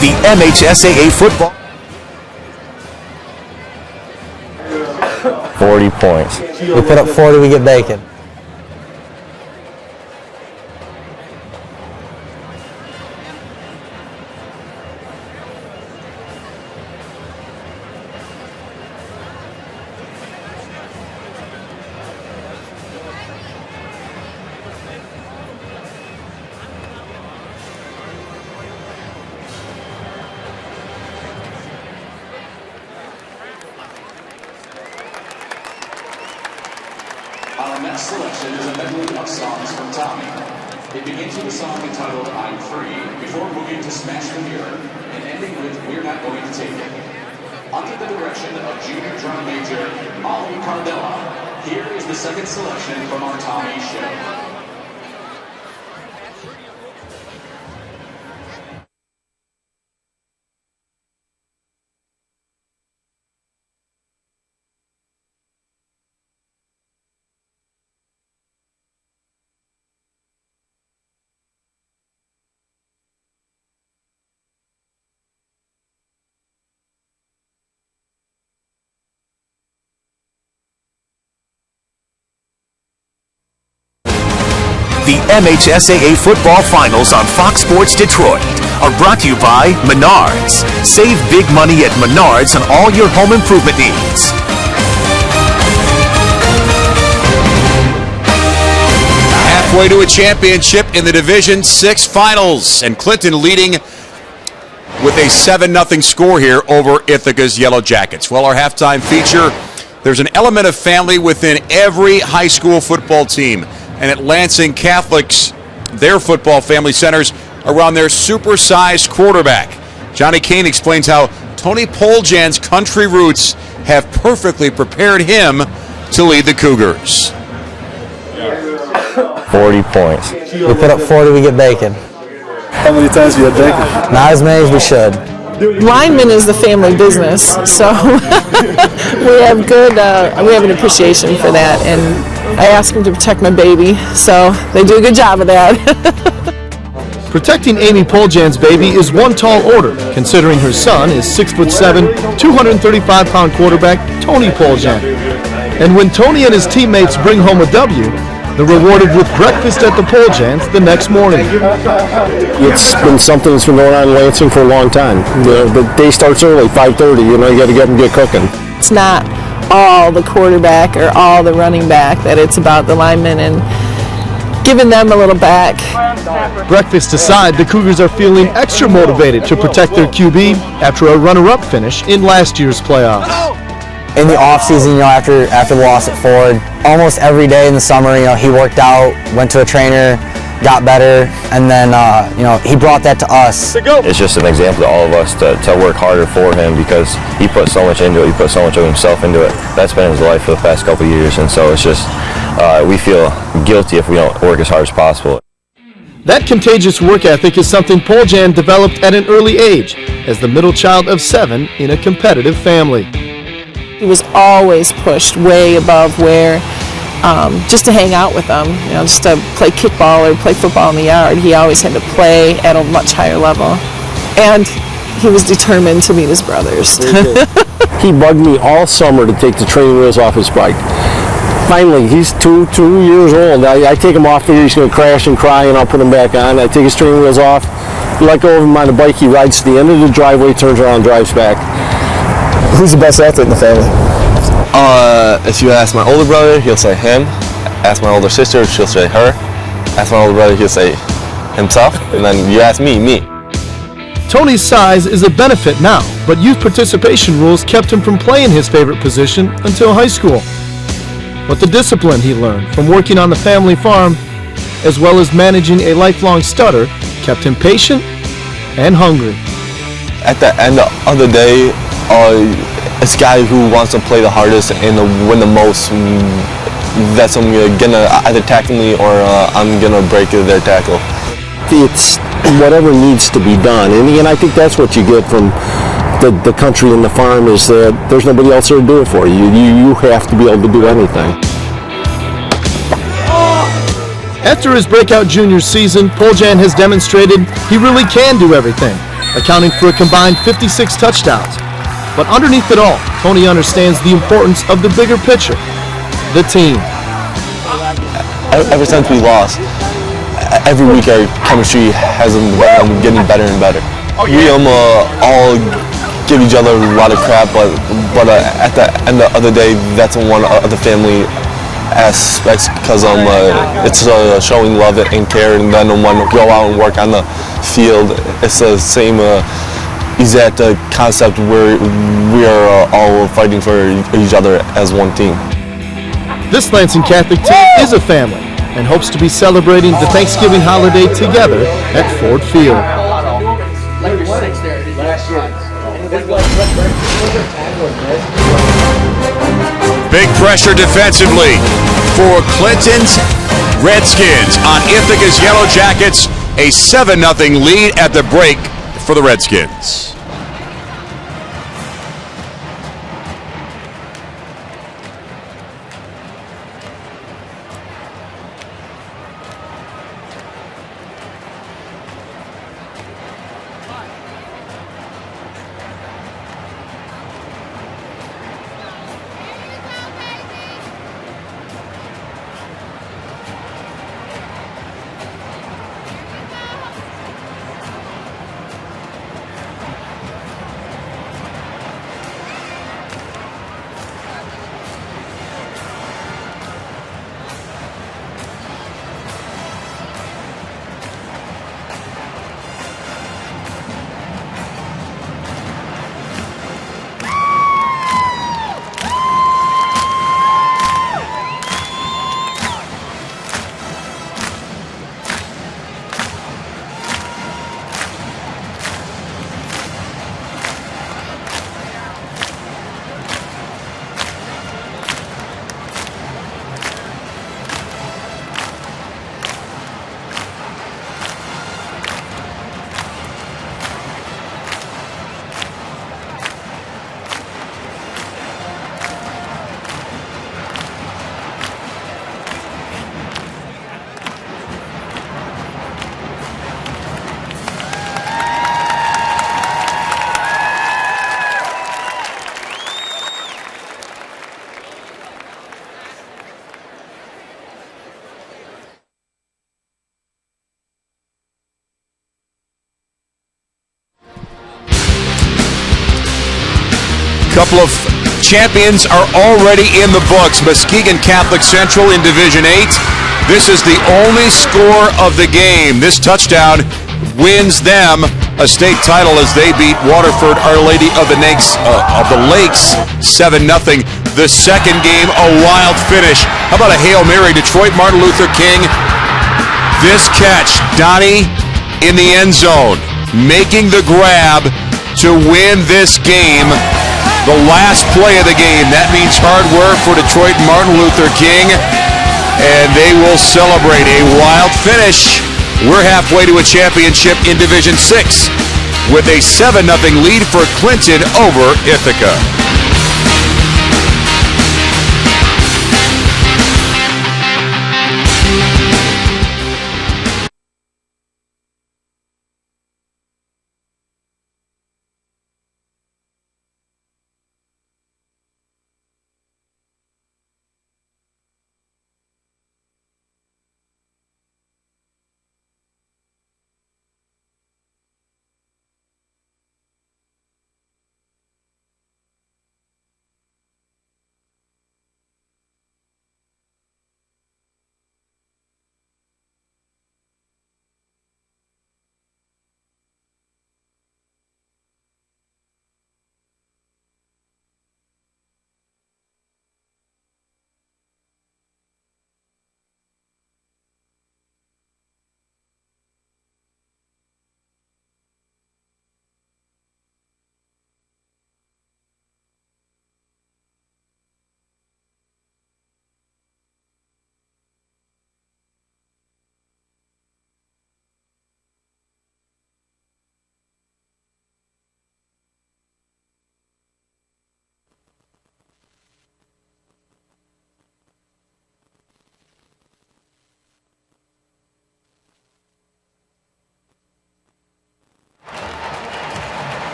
The MHSAA football. 40 points. We put up 40, we get bacon. Our next selection is a medley of songs from Tommy. It begins with a song entitled I'm Free, before moving to Smash the Mirror, and ending with We're Not Going to Take It. Under the direction of junior drum major Ollie Cardella, here is the second selection from our Tommy show. The MHSAA Football Finals on Fox Sports Detroit are brought to you by Menards. Save big money at Menards on all your home improvement needs. Halfway to a championship in the Division 6 Finals, and Clinton leading with a 7-0 score here over Ithaca's Yellow Jackets. Well, our halftime feature, there's an element of family within every high school football team. And at Lansing Catholic's, their football family centers around their supersized quarterback. Johnny Kane explains how Tony Poljan's country roots have perfectly prepared him to lead the Cougars. 40 points. We put up 40, we get bacon. How many times have you had bacon? Not as many as we should. Lineman is the family business, so we have an appreciation for that, and I ask them to protect my baby, so they do a good job of that. Protecting Amy Poljan's baby is one tall order, considering her son is 6'7", 235-pound quarterback Tony Poljan. And when Tony and his teammates bring home a W, they're rewarded with breakfast at the Poljans the next morning. It's been something that's been going on in Lansing for a long time. The day starts early, 5:30. You got to get them get cooking. It's not all the quarterback or all the running back, that it's about the linemen and giving them a little back. Breakfast aside, the Cougars are feeling extra motivated to protect their QB after a runner-up finish in last year's playoffs. In the off-season, after the loss at Ford, almost every day in the summer, he worked out, went to a trainer, got better, and then, he brought that to us. It's just an example to all of us to work harder for him, because he put so much into it. He put so much of himself into it. That's been his life for the past couple of years, and so it's just, we feel guilty if we don't work as hard as possible. That contagious work ethic is something Poljan developed at an early age, as the middle child of 7 in a competitive family. He was always pushed way above where, just to hang out with them, just to play kickball or play football in the yard. He always had to play at a much higher level. And he was determined to beat his brothers. He bugged me all summer to take the training wheels off his bike. Finally, he's two years old. I take him off there, he's going to crash and cry, and I'll put him back on. I take his training wheels off, let go of him on the bike, he rides to the end of the driveway, turns around, drives back. Who's the best athlete in the family? If you ask my older brother, he'll say him. Ask my older sister, she'll say her. Ask my older brother, he'll say himself. And then you ask me. Tony's size is a benefit now, but youth participation rules kept him from playing his favorite position until high school. But the discipline he learned from working on the family farm, as well as managing a lifelong stutter, kept him patient and hungry. At the end of the day, it's a guy who wants to play the hardest and win the most. That's I'm gonna either tackle me or I'm gonna break their tackle. It's whatever needs to be done, and I think that's what you get from the country and the farm, is that there's nobody else there to do it for you. You have to be able to do anything. After his breakout junior season, Poljan has demonstrated he really can do everything, accounting for a combined 56 touchdowns. But underneath it all, Tony understands the importance of the bigger picture, the team. Ever since we lost, every week our chemistry has been getting better and better. We all give each other a lot of crap, but at the end of the day, that's one of the family aspects, because it's showing love and care, and then when we go out and work on the field, it's the same exact concept where we are all fighting for each other as one team. This Lansing Catholic team is a family, and hopes to be celebrating the Thanksgiving holiday together at Ford Field. Big pressure defensively for Clinton's Redskins on Ithaca's Yellow Jackets. A 7-0 lead at the break for the Redskins. Couple of champions are already in the books. Muskegon Catholic Central in Division 8. This is the only score of the game. This touchdown wins them a state title as they beat Waterford Our Lady of the Lakes 7-0. The second game, a wild finish. How about a Hail Mary? Detroit Martin Luther King. This catch, Donnie in the end zone, making the grab to win this game. The last play of the game. That means hard work for Detroit Martin Luther King, and they will celebrate a wild finish. We're halfway to a championship in Division 6 with a 7-0 lead for Clinton over Ithaca.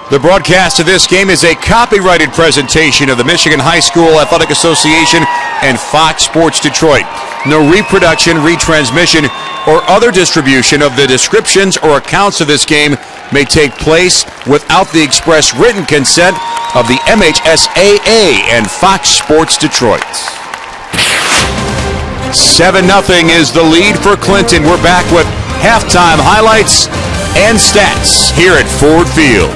The broadcast of this game is a copyrighted presentation of the Michigan High School Athletic Association and Fox Sports Detroit. No reproduction, retransmission, or other distribution of the descriptions or accounts of this game may take place without the express written consent of the MHSAA and Fox Sports Detroit. 7-0 is the lead for Clinton. We're back with halftime highlights and stats here at Ford Field.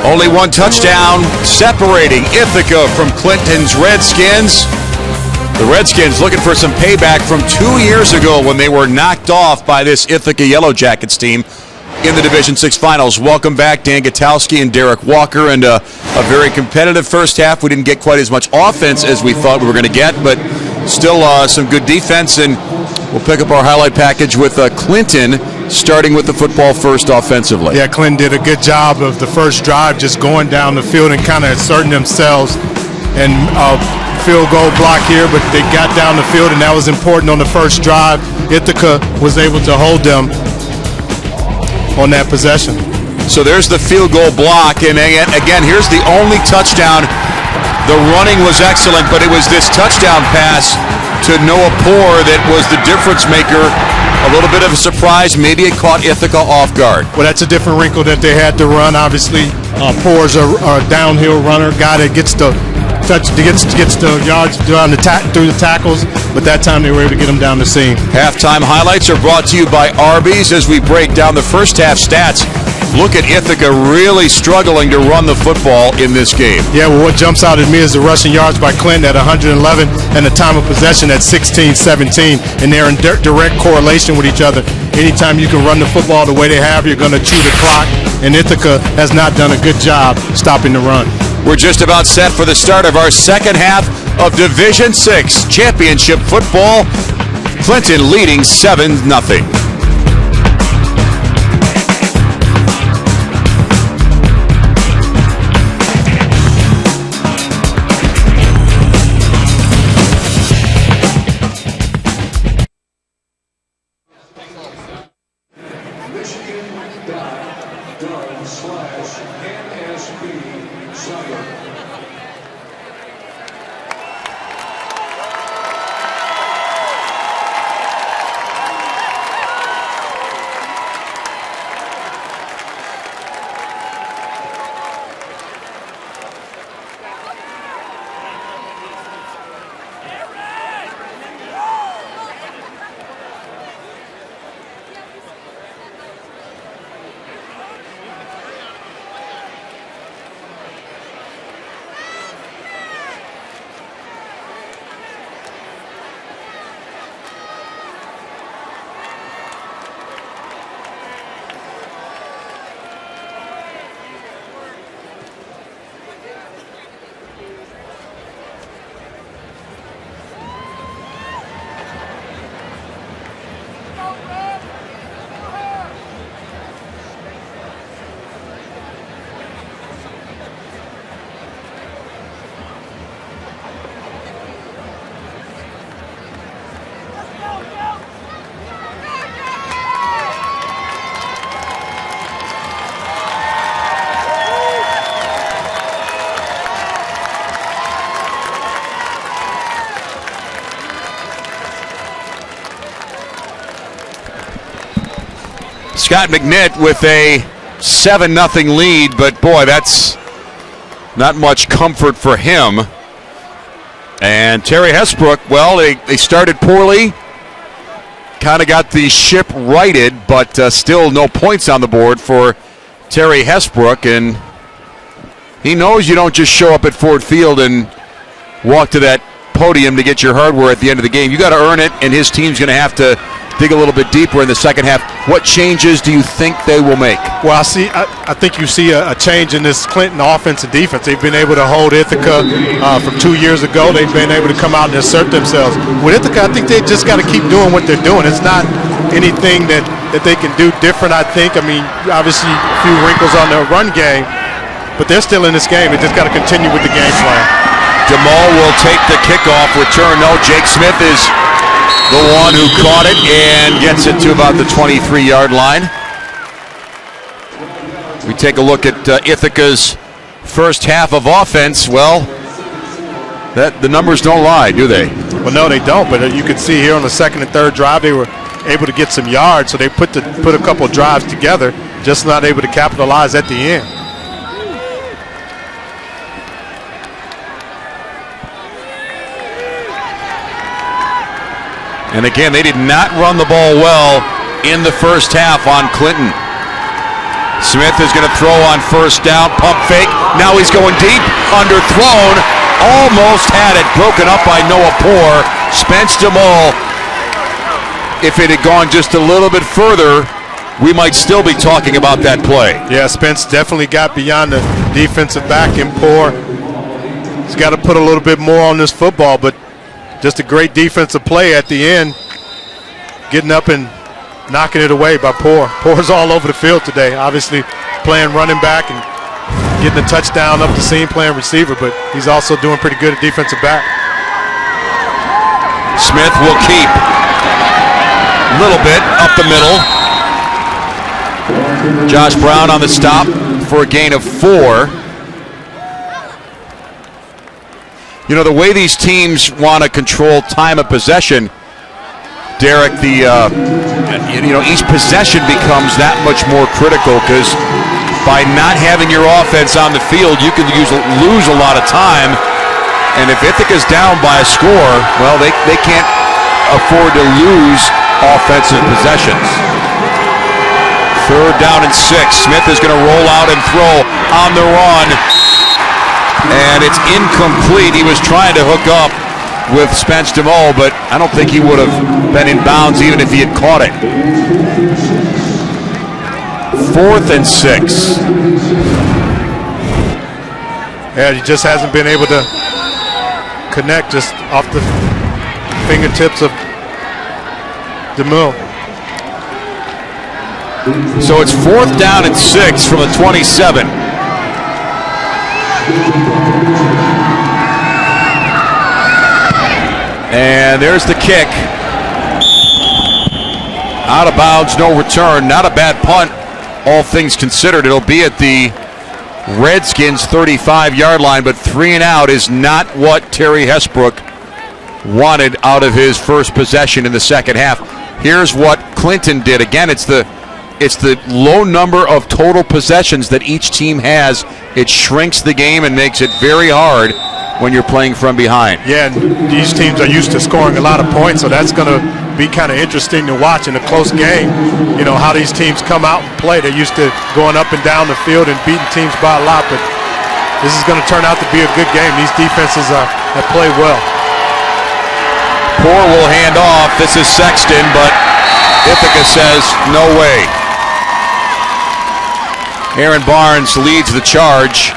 Only one touchdown separating Ithaca from Clinton's Redskins. The Redskins looking for some payback from 2 years ago when they were knocked off by this Ithaca Yellow Jackets team in the Division VI Finals. Welcome back, Dan Gutowski and Derek Walker, and a very competitive first half. We didn't get quite as much offense as we thought we were going to get, but still some good defense, and we'll pick up our highlight package with Clinton starting with the football first offensively. Yeah, Clinton did a good job of the first drive, just going down the field and kind of asserting themselves, and field goal block here, but they got down the field, and that was important on the first drive. Ithaca was able to hold them on that possession. So there's the field goal block, and again, here's the only touchdown. The running was excellent, but it was this touchdown pass to Noah Poore that was the difference maker. A little bit of a surprise. Maybe it caught Ithaca off guard. Well, that's a different wrinkle that they had to run. Obviously, Poore's a downhill runner, guy that gets the yards through the tackles, but that time they were able to get him down the seam. Halftime highlights are brought to you by Arby's as we break down the first half stats. Look at Ithaca really struggling to run the football in this game. Yeah, well, what jumps out at me is the rushing yards by Clinton at 111 and the time of possession at 16-17, and they're in direct correlation with each other. Anytime you can run the football the way they have, you're going to chew the clock, and Ithaca has not done a good job stopping the run. We're just about set for the start of our second half of Division VI Championship football. Clinton leading 7-0. Scott McNitt with a 7-0 lead, but boy, that's not much comfort for him. And Terry Hesbrook, well, they started poorly, kind of got the ship righted, but still no points on the board for Terry Hesbrook, and he knows you don't just show up at Ford Field and walk to that podium to get your hardware at the end of the game. You got to earn it, and his team's going to have to dig a little bit deeper in the second half. What changes do you think they will make? Well, I think you see a change in this Clinton offense and defense. They've been able to hold Ithaca from 2 years ago. They've been able to come out and assert themselves. With Ithaca, I think they just got to keep doing what they're doing. It's not anything that they can do different, I think. I mean, obviously a few wrinkles on their run game, but they're still in this game. They just got to continue with the game plan. DeMol will take the kickoff return. No, Jake Smith is the one who caught it and gets it to about the 23-yard line. We take a look at Ithaca's first half of offense. Well, the numbers don't lie, do they? Well, no, they don't. But you can see here on the second and third drive, they were able to get some yards. So they put a couple of drives together, just not able to capitalize at the end. And again, they did not run the ball well in the first half on Clinton. Smith is going to throw on first down, pump fake. Now he's going deep, underthrown. Almost had it, broken up by Noah Poore. Spence DeMol, if it had gone just a little bit further, we might still be talking about that play. Yeah, Spence definitely got beyond the defensive back in Poore. He's got to put a little bit more on this football, but just a great defensive play at the end, getting up and knocking it away by Poore. Poore's all over the field today, obviously playing running back and getting a touchdown up the seam, playing receiver, but he's also doing pretty good at defensive back. Smith will keep a little bit up the middle. Josh Brown on the stop for a gain of 4. You know, the way these teams want to control time of possession, Derek, each possession becomes that much more critical because by not having your offense on the field, you can lose a lot of time. And if Ithaca's down by a score, well, they can't afford to lose offensive possessions. Third down and 6. Smith is going to roll out and throw on the run. And it's incomplete. He was trying to hook up with Spence DeMol, but I don't think he would have been in bounds even if he had caught it. 4th and 6. Yeah, he just hasn't been able to connect just off the fingertips of DeMol. So it's 4th down and 6 from the 27. And there's the kick. Out of bounds, no return. Not a bad punt, all things considered. It'll be at the Redskins' 35-yard line, but 3 and out is not what Terry Hesbrook wanted out of his first possession in the second half. Here's what Clinton did. Again, it's the low number of total possessions that each team has. It shrinks the game and makes it very hard when you're playing from behind. Yeah, and these teams are used to scoring a lot of points, so that's going to be kind of interesting to watch in a close game. You know, how these teams come out and play. They're used to going up and down the field and beating teams by a lot, but this is going to turn out to be a good game. These defenses have played well. Poore will hand off. This is Sexton, but Ithaca says no way. Aaron Barnes leads the charge.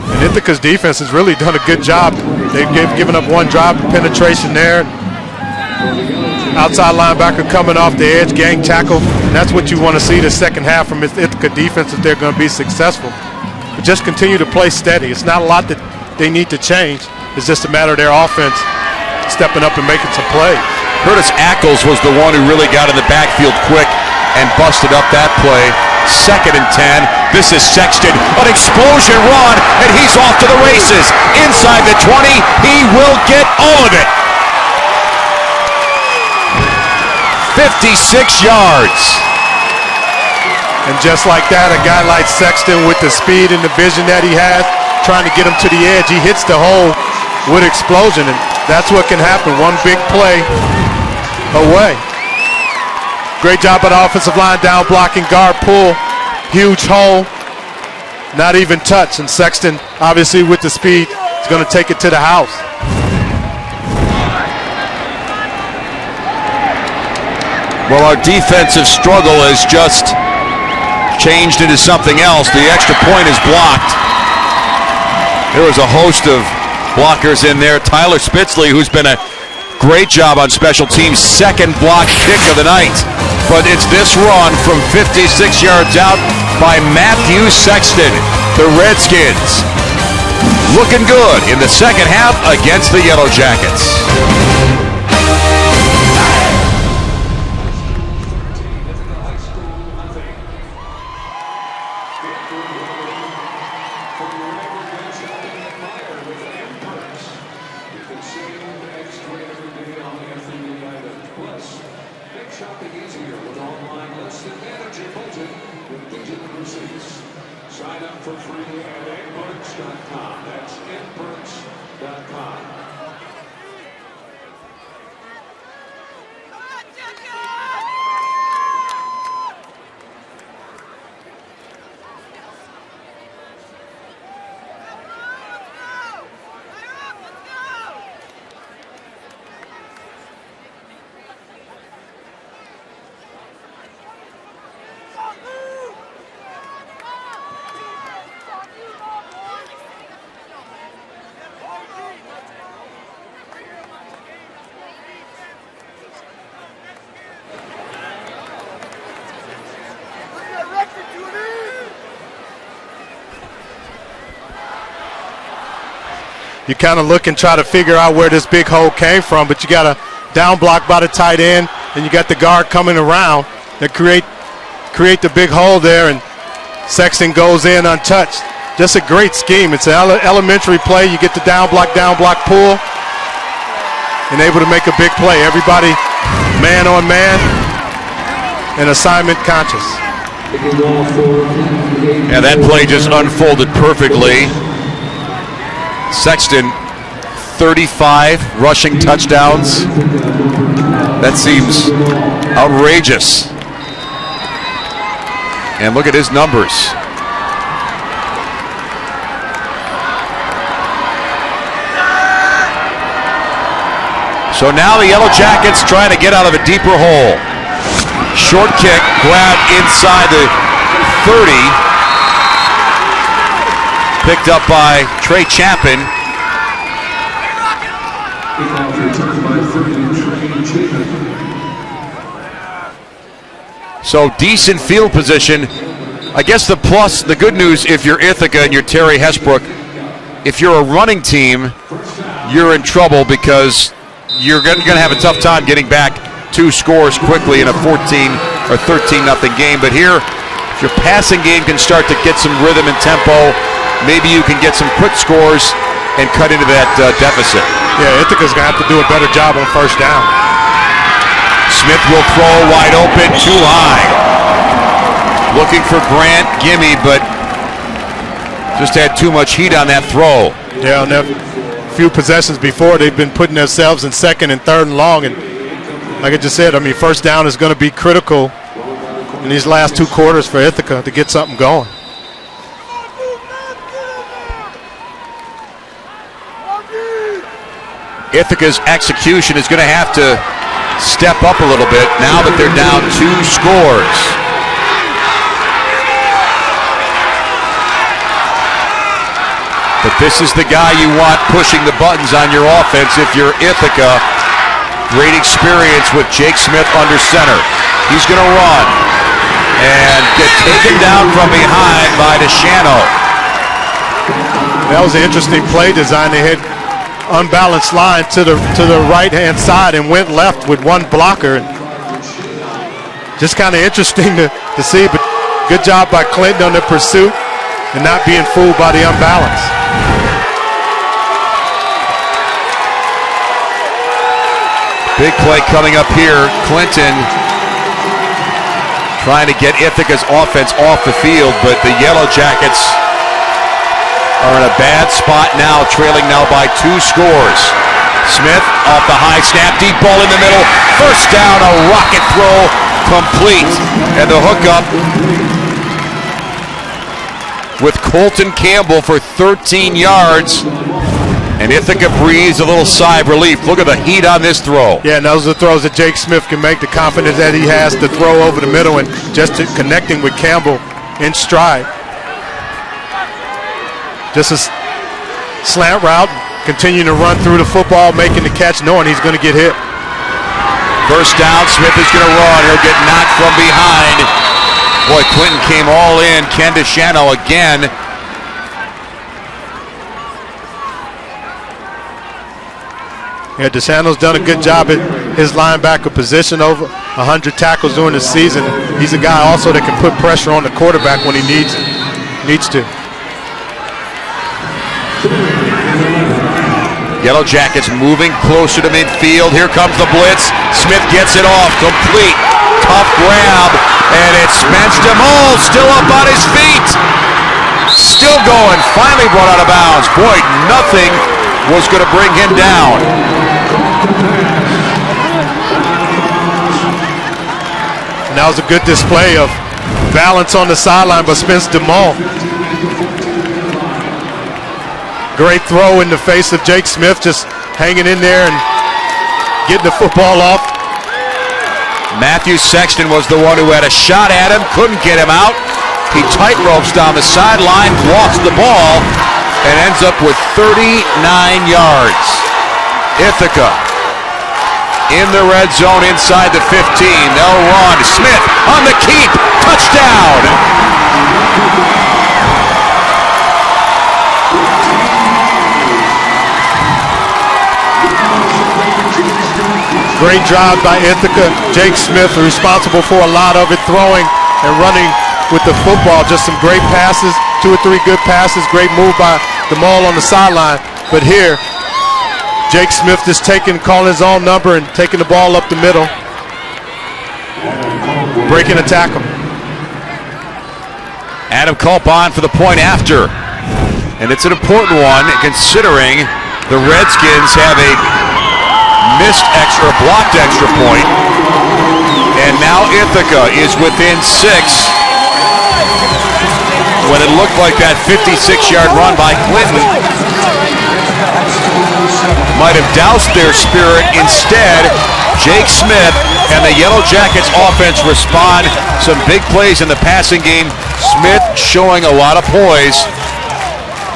And Ithaca's defense has really done a good job. They've given up one drop penetration there. Outside linebacker coming off the edge, gang tackle. And that's what you want to see the second half from Ithaca defense if they're going to be successful. But just continue to play steady. It's not a lot that they need to change. It's just a matter of their offense stepping up and making some plays. Curtis Ackles was the one who really got in the backfield quick and busted up that play. 2nd and 10. This is Sexton. An explosion run, and he's off to the races. Inside the 20, he will get all of it. 56 yards. And just like that, a guy like Sexton with the speed and the vision that he has, trying to get him to the edge, he hits the hole with explosion, and that's what can happen. One big play away. Great job by the offensive line, down blocking, guard pull, huge hole, not even touch. And Sexton, obviously with the speed, is going to take it to the house. Well, our defensive struggle has just changed into something else. The extra point is blocked. There was a host of blockers in there. Tyler Spitzley, who's been a great job on special teams, second block kick of the night. But it's this run from 56 yards out by Matthew Sexton. The Redskins looking good in the second half against the Yellow Jackets. Sign up for free at edperks.com. That's edperks.com. You kind of look and try to figure out where this big hole came from, but you got a down block by the tight end, and you got the guard coming around that create the big hole there, and Sexton goes in untouched. Just a great scheme. It's an elementary play. You get the down block pull, and able to make a big play. Everybody man on man and assignment conscious. Yeah, that play just unfolded perfectly. Sexton, 35 rushing touchdowns. That seems outrageous. And look at his numbers. So now the Yellow Jackets trying to get out of a deeper hole. Short kick, grab inside the 30. Picked up by Trey Chapman. So decent field position. I guess the good news if you're Ithaca and you're Terry Hesbrook, if you're a running team, you're in trouble because you're going to have a tough time getting back 2 scores quickly in a 14 or 13-0 game. But here, if your passing game can start to get some rhythm and tempo, maybe you can get some quick scores and cut into that deficit. Yeah, Ithaca's going to have to do a better job on first down. Smith will throw wide open, too high. Looking for Grant Gimme, but just had too much heat on that throw. Yeah, on that few possessions before, they've been putting themselves in second and third and long. And like I just said, I mean, first down is going to be critical in these last 2 quarters for Ithaca to get something going. Ithaca's execution is going to have to step up a little bit now that they're down 2 scores. But this is the guy you want pushing the buttons on your offense if you're Ithaca. Great experience with Jake Smith under center. He's going to run and get taken down from behind by DeShano. That was an interesting play design. They had unbalanced line to the right-hand side and went left with one blocker. Just kind of interesting to see, but good job by Clinton on the pursuit and not being fooled by the unbalance. Big play coming up here. Clinton trying to get Ithaca's offense off the field, but the Yellow Jackets are in a bad spot now, trailing now by 2 scores. Smith off the high snap, deep ball in the middle, first down, a rocket throw, complete, and the hookup with Colton Campbell for 13 yards. And Ithaca breathes a little sigh of relief. Look at the heat on this throw. Yeah, and those are the throws that Jake Smith can make, the confidence that he has to throw over the middle and just connecting with Campbell in stride. Just a slant route, continuing to run through the football, making the catch, knowing he's going to get hit. First down, Smith is going to run. He'll get knocked from behind. Boy, Clinton came all in. Ken DeShano again. Yeah, DeShano's done a good job at his linebacker position, over 100 tackles during the season. He's a guy also that can put pressure on the quarterback when he needs to. Yellow Jackets moving closer to midfield. Here comes the blitz. Smith gets it off, complete. Tough grab, and it's Spence DeMol still up on his feet. Still going, finally brought out of bounds. Boy, nothing was going to bring him down. And that was a good display of balance on the sideline by Spence DeMol. Great throw in the face of Jake Smith, just hanging in there and getting the football off. Matthew Sexton was the one who had a shot at him, couldn't get him out. He tight ropes down the sideline, walks the ball, and ends up with 39 yards. Ithaca in the red zone inside the 15. They'll run. Smith on the keep. Touchdown. Great drive by Ithaca. Jake Smith responsible for a lot of it, throwing and running with the football. Just some great passes, 2 or 3 good passes. Great move by DeMol on the sideline. But here, Jake Smith just calling his own number and taking the ball up the middle, breaking a tackle. Adam Culp on for the point after. And it's an important one considering the Redskins have a blocked extra point. And now Ithaca is within 6. When it looked like that 56-yard run by Clinton might have doused their spirit. Instead, Jake Smith and the Yellow Jackets offense respond. Some big plays in the passing game. Smith showing a lot of poise.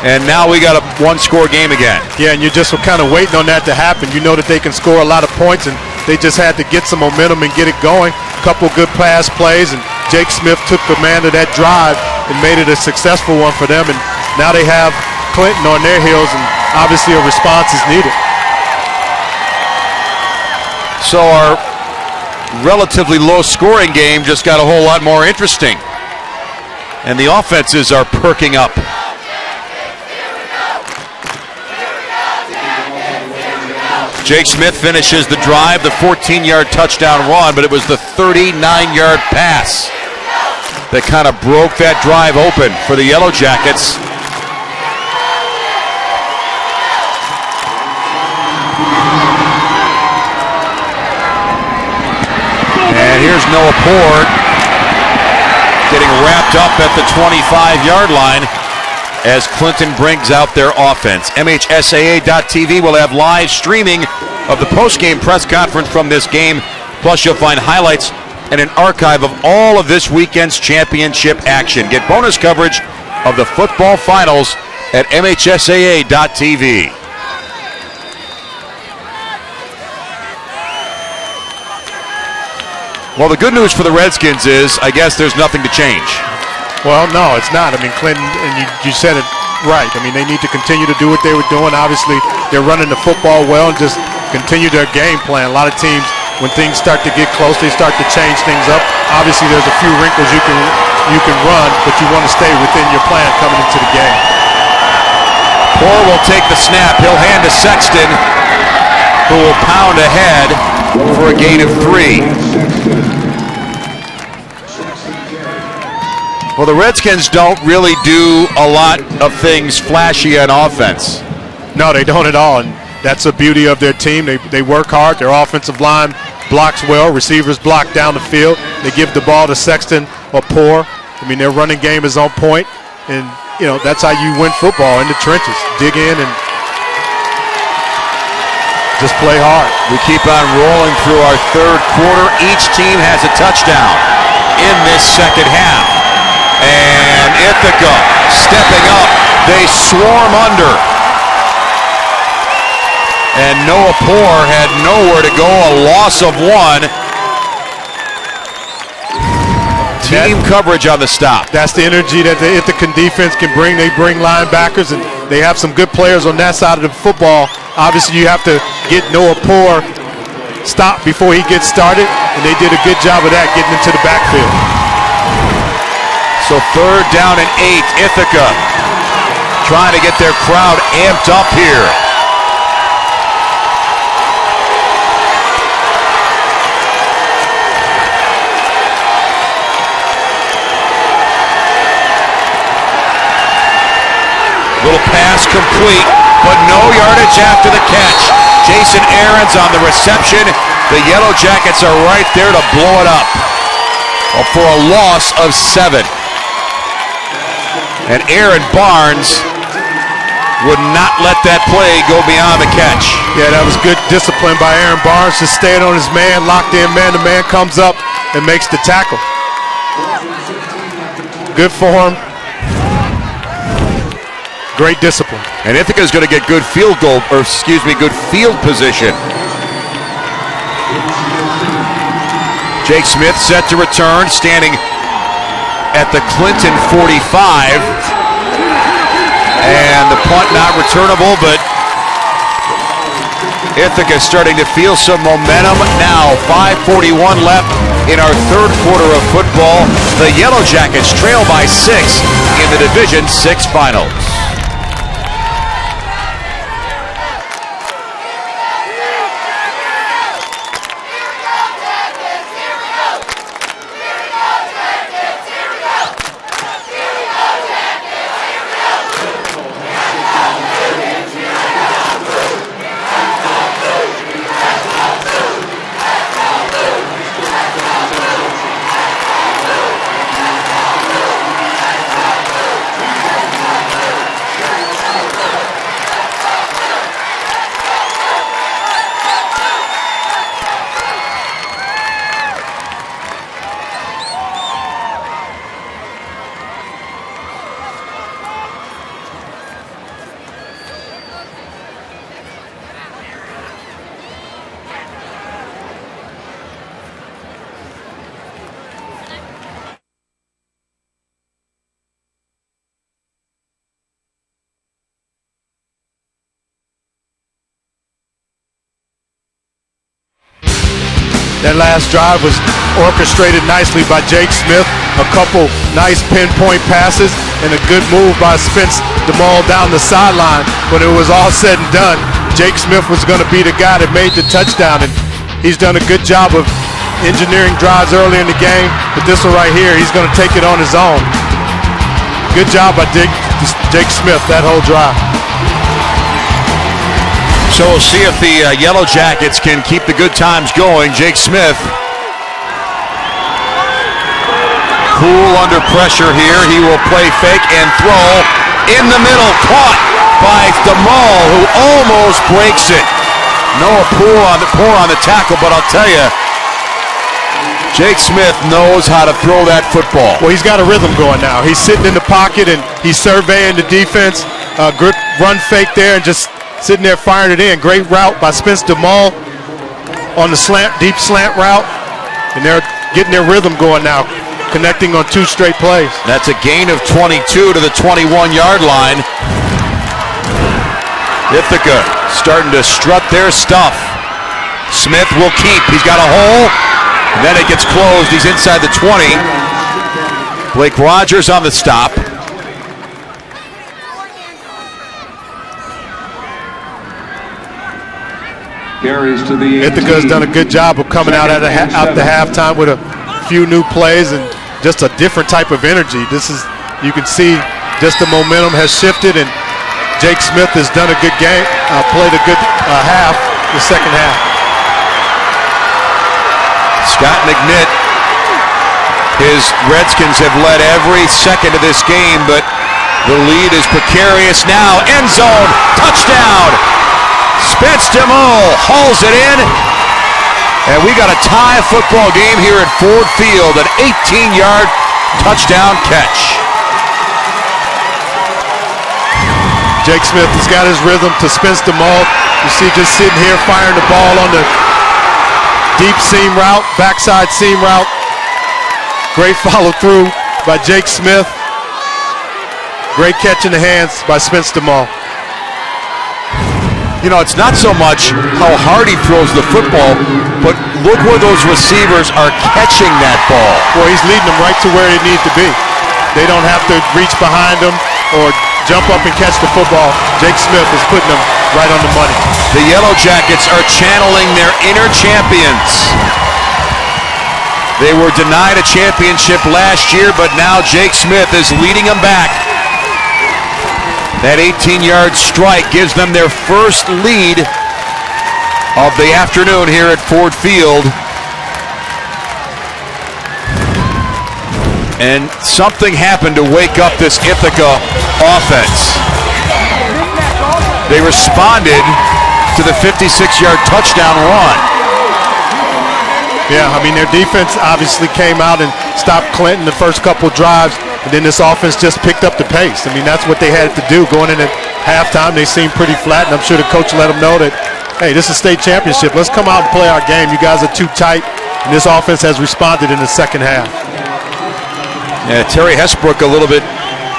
And now we got a 1-score game again. Yeah, and you just were kind of waiting on that to happen. You know that they can score a lot of points, and they just had to get some momentum and get it going. A couple good pass plays, and Jake Smith took command of that drive and made it a successful one for them. And now they have Clinton on their heels, and obviously a response is needed. So our relatively low-scoring game just got a whole lot more interesting. And the offenses are perking up. Jake Smith finishes the drive, the 14-yard touchdown run, but it was the 39-yard pass that kind of broke that drive open for the Yellow Jackets. And here's Noah Port getting wrapped up at the 25-yard line as Clinton brings out their offense. MHSAA.tv will have live streaming of the post-game press conference from this game. Plus, you'll find highlights and an archive of all of this weekend's championship action. Get bonus coverage of the football finals at MHSAA.tv. Well, the good news for the Redskins is, I guess there's nothing to change. Well, no, it's not. I mean, Clinton, and you said it right. I mean, they need to continue to do what they were doing. Obviously, they're running the football well and just continue their game plan. A lot of teams, when things start to get close, they start to change things up. Obviously, there's a few wrinkles you can run, but you want to stay within your plan coming into the game. Poor will take the snap. He'll hand to Sexton, who will pound ahead for a gain of 3. Well, the Redskins don't really do a lot of things flashy on offense. No, they don't at all, and that's the beauty of their team. They work hard. Their offensive line blocks well. Receivers block down the field. They give the ball to Sexton or Poor. I mean, their running game is on point, and, you know, that's how you win football, in the trenches. Dig in and just play hard. We keep on rolling through our third quarter. Each team has a touchdown in this second half. And Ithaca stepping up. They swarm under. And Noah Poor had nowhere to go, a loss of one. Team coverage on the stop. That's the energy that the Ithacan defense can bring. They bring linebackers, and they have some good players on that side of the football. Obviously, you have to get Noah Poor stopped before he gets started, and they did a good job of that, getting into the backfield. So third down and 8. Ithaca trying to get their crowd amped up here. Little pass complete, but no yardage after the catch. Jason Aarons on the reception. The Yellow Jackets are right there to blow it up for a loss of 7. And Aaron Barnes would not let that play go beyond the catch. Yeah, that was good discipline by Aaron Barnes to stay on his man, locked in man. The man comes up and makes the tackle. Good for him. Great discipline. And Ithaca's going to get good good field position. Jake Smith set to return, standing at the Clinton 45. And the punt not returnable, but Ithaca starting to feel some momentum now. 5:41 left in our third quarter of football. The Yellow Jackets trail by 6 in the Division 6 finals. That last drive was orchestrated nicely by Jake Smith. A couple nice pinpoint passes and a good move by Spence DeMall down the sideline. When it was all said and done, Jake Smith was going to be the guy that made the touchdown, and he's done a good job of engineering drives early in the game. But this one right here, he's going to take it on his own. Good job by Jake Smith that whole drive. So we'll see if the Yellow Jackets can keep the good times going. Jake Smith, cool under pressure here. He will play fake and throw in the middle. Caught by DeMall, who almost breaks it. Noah Poor on the tackle, but I'll tell you, Jake Smith knows how to throw that football. Well, he's got a rhythm going now. He's sitting in the pocket and he's surveying the defense. Good run fake there and just sitting there firing it in. Great route by Spence DeMall on the deep slant route. And they're getting their rhythm going now, connecting on 2 straight plays. That's a gain of 22 to the 21-yard line. Ithaca starting to strut their stuff. Smith will keep. He's got a hole. And then it gets closed. He's inside the 20. Blake Rogers on the stop. Carries to the 18. Ithaca's done a good job of coming out at the halftime with a few new plays and just a different type of energy. You can see just the momentum has shifted, and Jake Smith has done a good game, played a good half, the second half. Scott McNitt, his Redskins have led every second of this game, but the lead is precarious now. End zone, touchdown. Spence DeMol hauls it in, and we got a tie football game here at Ford Field, an 18-yard touchdown catch. Jake Smith has got his rhythm to Spence DeMol. You see just sitting here firing the ball on the deep seam route, backside seam route. Great follow through by Jake Smith. Great catch in the hands by Spence DeMol. You know, it's not so much how hard he throws the football, but look where those receivers are catching that ball. Well, he's leading them right to where they need to be. They don't have to reach behind them or jump up and catch the football. Jake Smith is putting them right on the money. The Yellow Jackets are channeling their inner champions. They were denied a championship last year, but now Jake Smith is leading them back. That 18-yard strike gives them their first lead of the afternoon here at Ford Field. And something happened to wake up this Ithaca offense. They responded to the 56-yard touchdown run. Yeah, I mean, their defense obviously came out and stopped Clinton the first couple drives, and then this offense just picked up the pace. I mean, that's what they had to do. Going in at halftime, they seemed pretty flat, and I'm sure the coach let them know that, hey, this is state championship. Let's come out and play our game. You guys are too tight, and this offense has responded in the second half. Yeah, Terry Hesbrook a little bit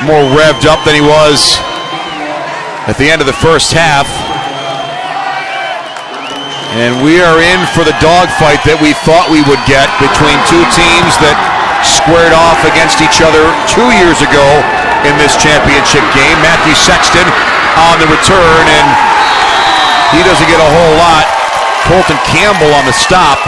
more revved up than he was at the end of the first half. And we are in for the dogfight that we thought we would get between two teams that squared off against each other 2 years ago in this championship game. Matthew Sexton on the return, and he doesn't get a whole lot. Colton Campbell on the stop.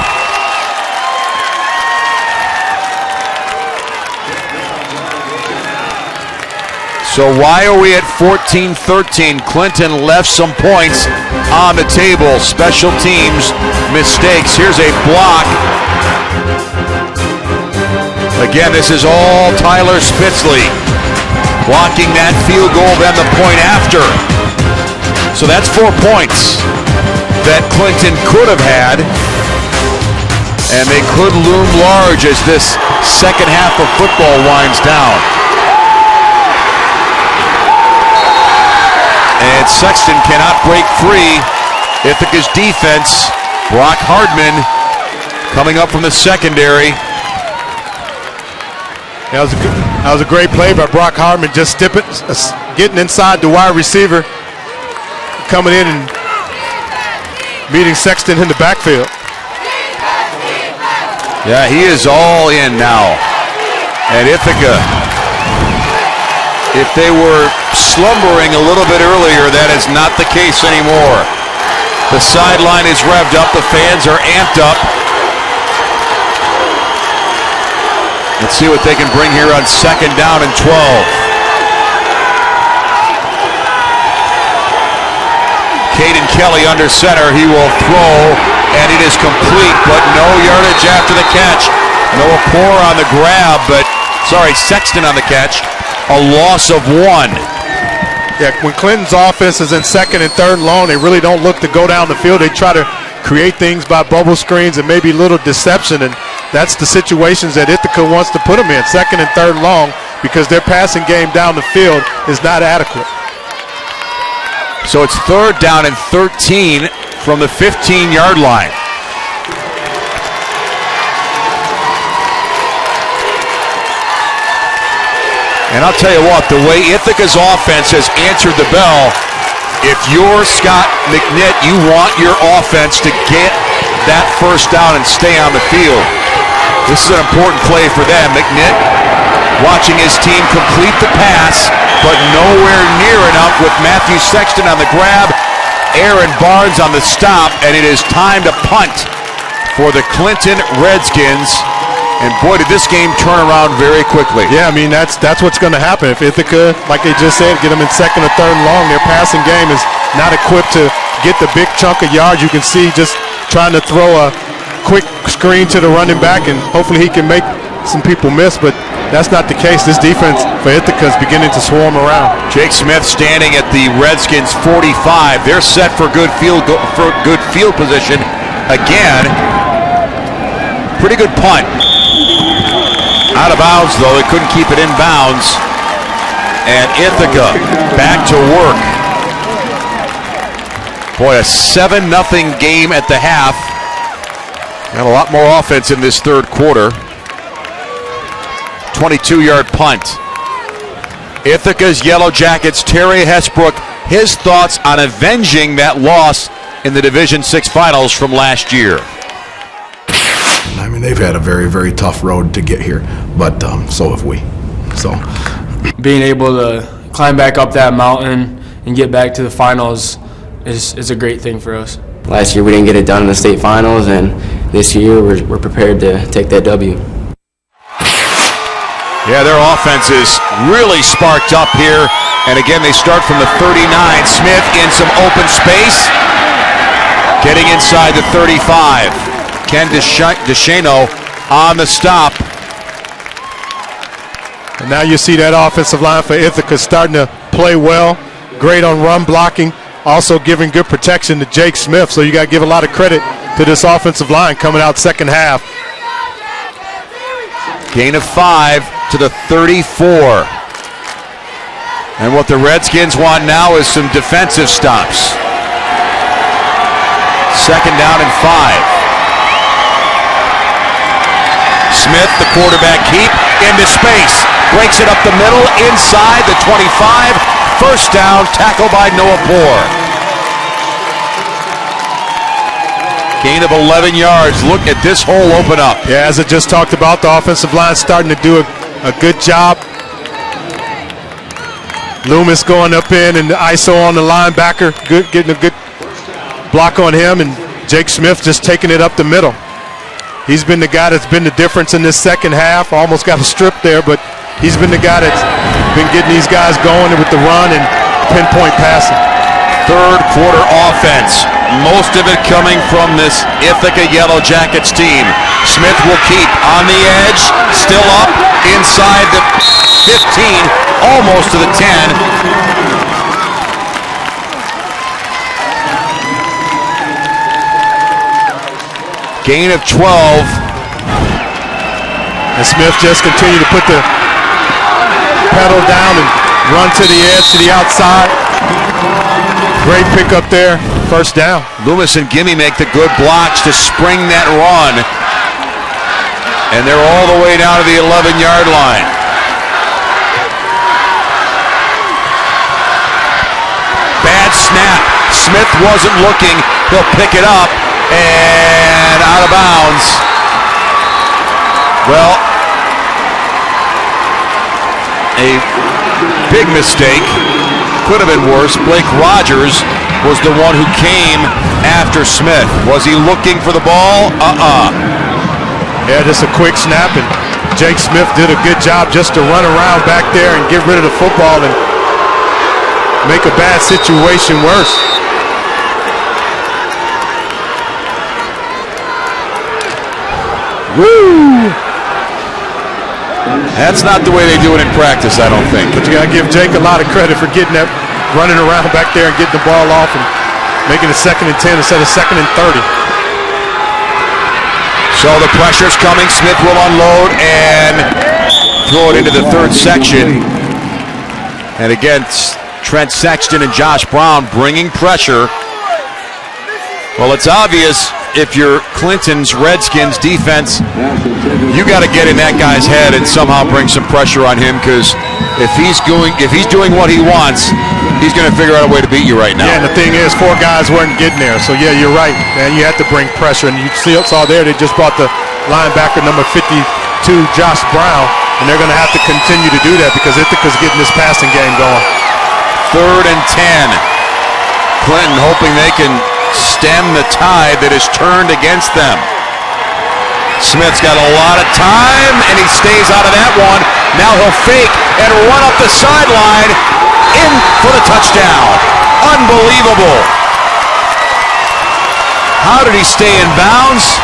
So why are we at 14-13? Clinton left some points on the table. Special teams mistakes. Here's a block. Again, this is all Tyler Spitzley blocking that field goal, then the point after. So that's 4 points that Clinton could have had, and they could loom large as this second half of football winds down. And Sexton cannot break free. Ithaca's defense, Brock Hardman coming up from the secondary. That was a great play by Brock Hardman, just getting inside the wide receiver, coming in and meeting Sexton in the backfield. Yeah, he is all in now. And Ithaca, if they were slumbering a little bit earlier, that is not the case anymore. The sideline is revved up. The fans are amped up. Let's see what they can bring here on 2nd down and 12. Caden Kelly under center. He will throw, and it is complete, but no yardage after the catch. Noah Poore on the grab, Sexton on the catch. A loss of 1. Yeah, when Clinton's offense is in 2nd and 3rd and long, they really don't look to go down the field. They try to create things by bubble screens and maybe little deception, and that's the situations that Ithaca wants to put them in, 2nd and 3rd and long, because their passing game down the field is not adequate. So it's 3rd down and 13 from the 15-yard line. And I'll tell you what, the way Ithaca's offense has answered the bell, if you're Scott McNitt, you want your offense to get that first down and stay on the field. This is an important play for them. McNitt watching his team complete the pass, but nowhere near enough with Matthew Sexton on the grab, Aaron Barnes on the stop, and it is time to punt for the Clinton Redskins. And boy, did this game turn around very quickly. Yeah, I mean, that's what's going to happen. If Ithaca, like they just said, get them in second or third and long, their passing game is not equipped to get the big chunk of yards. You can see just trying to throw a quick screen to the running back, and hopefully he can make some people miss, but that's not the case. This defense for Ithaca is beginning to swarm around. Jake Smith standing at the Redskins 45. They're set for good field position again. Pretty good punt. Out of bounds, though. They couldn't keep it in bounds. And Ithaca back to work. Boy, a 7-0 game at the half. Got a lot more offense in this third quarter. 22-yard punt. Ithaca's Yellow Jackets, Terry Hesbrook, his thoughts on avenging that loss in the Division VI Finals from last year. I mean, they've had a very, very tough road to get here, but so have we. So, being able to climb back up that mountain and get back to the finals is a great thing for us. Last year we didn't get it done in the state finals, and this year we're prepared to take that W. Yeah, their offense is really sparked up here. And again, they start from the 39. Smith in some open space. Getting inside the 35. Ken DeShano on the stop. And now you see that offensive line for Ithaca starting to play well. Great on run blocking. Also giving good protection to Jake Smith. So you got to give a lot of credit to this offensive line coming out second half. Gain of 5 to the 34. And what the Redskins want now is some defensive stops. Second down and 5. Smith, the quarterback keep, into space. Breaks it up the middle, inside the 25. First down, tackle by Noah Poore. Gain of 11 yards. Look at this hole open up. Yeah, as I just talked about, the offensive line starting to do a good job. Loomis going up in and the ISO on the linebacker. Good, getting a good block on him, and Jake Smith just taking it up the middle. He's been the guy that's been the difference in this second half. Almost got a strip there, but he's been the guy that's been getting these guys going with the run and pinpoint passing. Third quarter offense. Most of it coming from this Ithaca Yellow Jackets team. Smith will keep on the edge, still up inside the 15, almost to the 10. Gain of 12. And Smith just continued to put the pedal down and run to the edge, to the outside. Great pick up there, first down. Loomis and Gimme make the good blocks to spring that run. And they're all the way down to the 11-yard line. Bad snap. Smith wasn't looking. He'll pick it up and out of bounds. Well, a big mistake. Could have been worse. Blake Rogers was the one who came after Smith. Was he looking for the ball? Yeah, just a quick snap, and Jake Smith did a good job just to run around back there and get rid of the football and make a bad situation worse. Woo! That's not the way they do it in practice, I don't think. But you got to give Jake a lot of credit for getting that, running around back there and getting the ball off and making it 2nd and 10 instead of 2nd and 30. So the pressure's coming. Smith will unload and throw it into the third section. And again, Trent Sexton and Josh Brown bringing pressure. Well, it's obvious if you're Clinton's Redskins defense, you got to get in that guy's head and somehow bring some pressure on him, because if he's doing what he wants, he's going to figure out a way to beat you right now. Yeah, and the thing is, 4 guys weren't getting there. So, yeah, you're right, man. You have to bring pressure. And you saw there they just brought the linebacker number 52, Josh Brown, and they're going to have to continue to do that because Ithaca's getting this passing game going. 3rd and 10. Clinton hoping they can stem the tide that has turned against them. Smith's got a lot of time, and he stays out of that one. Now he'll fake and run up the sideline in for the touchdown. Unbelievable. How did he stay in bounds?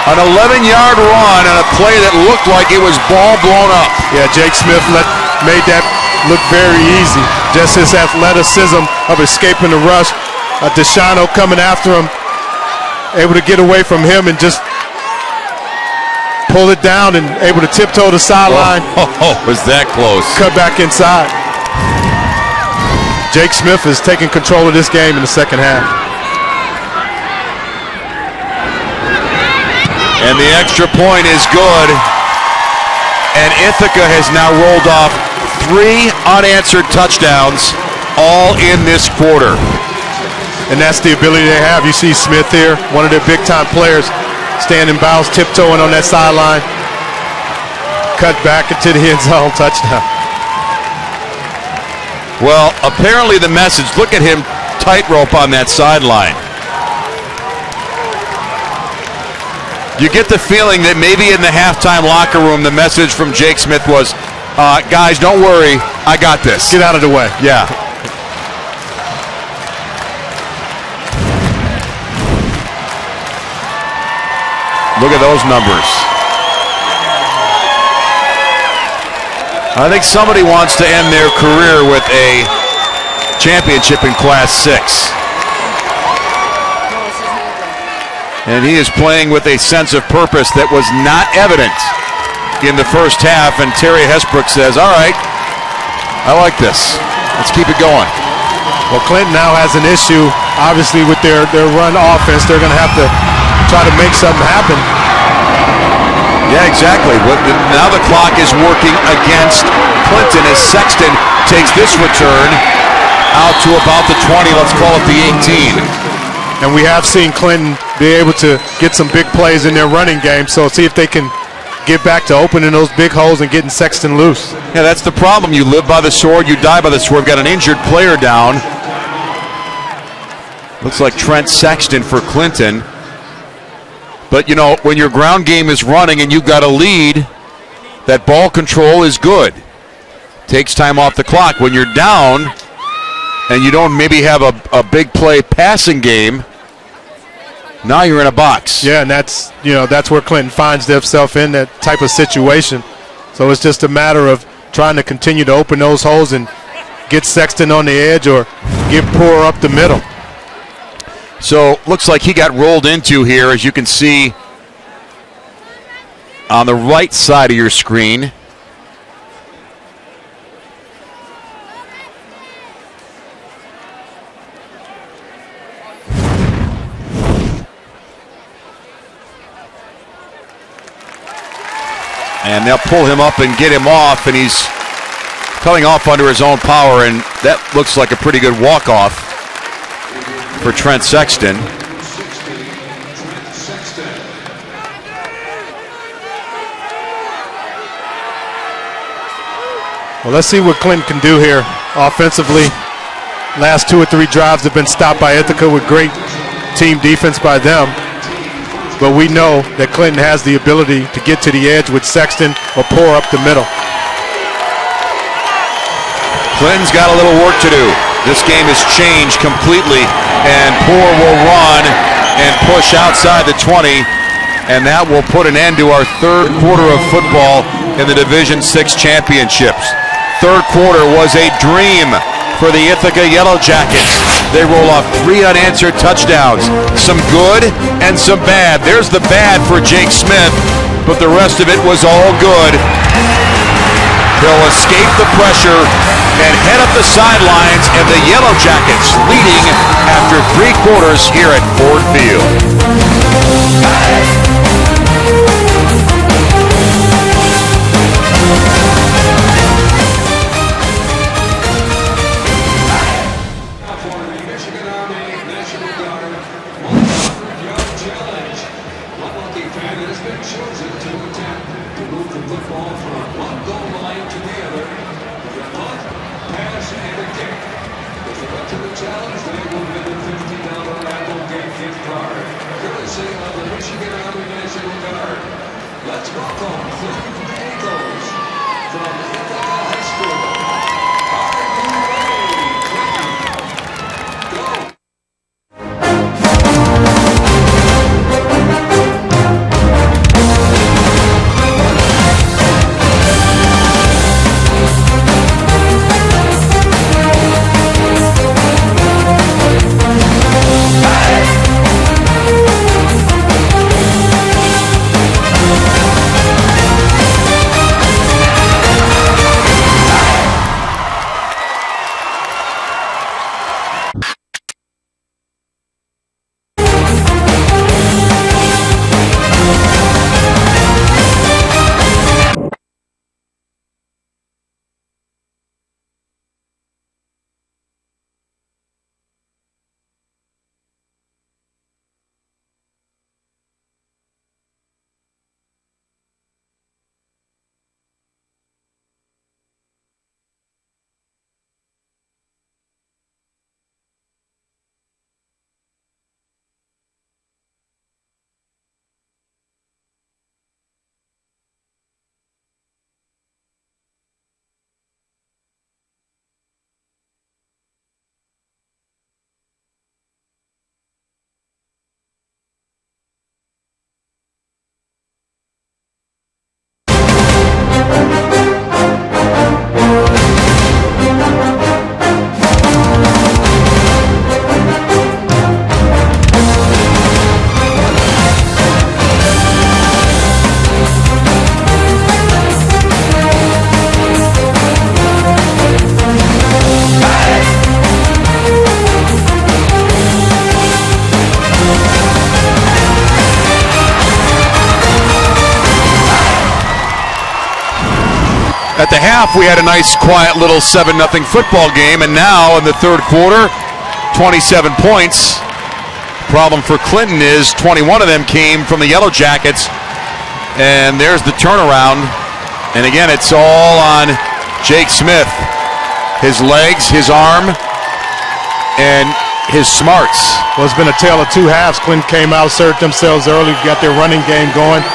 An 11-yard run and a play that looked like it was ball blown up. Yeah, Jake Smith made that look very easy. Just his athleticism of escaping the rush. Deshano coming after him, able to get away from him and just pull it down and able to tiptoe the sideline. Was that close? Cut back inside. Jake Smith is taking control of this game in the second half. And the extra point is good. And Ithaca has now rolled off 3 unanswered touchdowns, all in this quarter. And that's the ability they have. You see Smith here, one of their big-time players, standing in bounds, tiptoeing on that sideline. Cut back into the end zone, touchdown. Well, apparently the message, look at him tightrope on that sideline. You get the feeling that maybe in the halftime locker room, the message from Jake Smith was, guys, don't worry, I got this. Get out of the way. Yeah. Look at those numbers. I think somebody wants to end their career with a championship in Class 6. And he is playing with a sense of purpose that was not evident in the first half. And Terry Hesbrook says, all right, I like this. Let's keep it going. Well, Clinton now has an issue, obviously, with their run offense. They're going to have to try to make something happen. Yeah, exactly. Now the clock is working against Clinton as Sexton takes this return out to about the 20, let's call it the 18. And we have seen Clinton be able to get some big plays in their running game, so see if they can get back to opening those big holes and getting Sexton loose. Yeah, that's the problem. You live by the sword, you die by the sword. We've got an injured player down. Looks like Trent Sexton for Clinton. But, you know, when your ground game is running and you've got a lead, that ball control is good. Takes time off the clock. When you're down and you don't maybe have a big play passing game, now you're in a box. Yeah, and that's where Clinton finds themselves in that type of situation. So it's just a matter of trying to continue to open those holes and get Sexton on the edge or get Poor up the middle. So looks like he got rolled into here, as you can see on the right side of your screen. And they'll pull him up and get him off, and he's coming off under his own power, and that looks like a pretty good walk-off for Trent Sexton. Well, let's see what Clinton can do here offensively. Last 2 or 3 drives have been stopped by Ithaca with great team defense by them. But we know that Clinton has the ability to get to the edge with Sexton or Poor up the middle. Clinton's got a little work to do. This game has changed completely, and Poor will run and push outside the 20, and that will put an end to our third quarter of football in the Division VI championships. Third quarter was a dream for the Ithaca Yellow Jackets. They roll off 3 unanswered touchdowns, some good and some bad. There's the bad for Jake Smith, but the rest of it was all good. They'll escape the pressure and head up the sidelines, and the Yellow Jackets leading after 3 quarters here at Ford Field. Challenge, they will win a $50 Apple Game gift card, courtesy of the Michigan Army National Guard. At the half, we had a nice, quiet little 7-0 football game, and now in the third quarter, 27 points. Problem for Clinton is 21 of them came from the Yellow Jackets, and there's the turnaround. And again, it's all on Jake Smith. His legs, his arm, and his smarts. Well, it's been a tale of two halves. Clinton came out, asserted themselves early, got their running game going.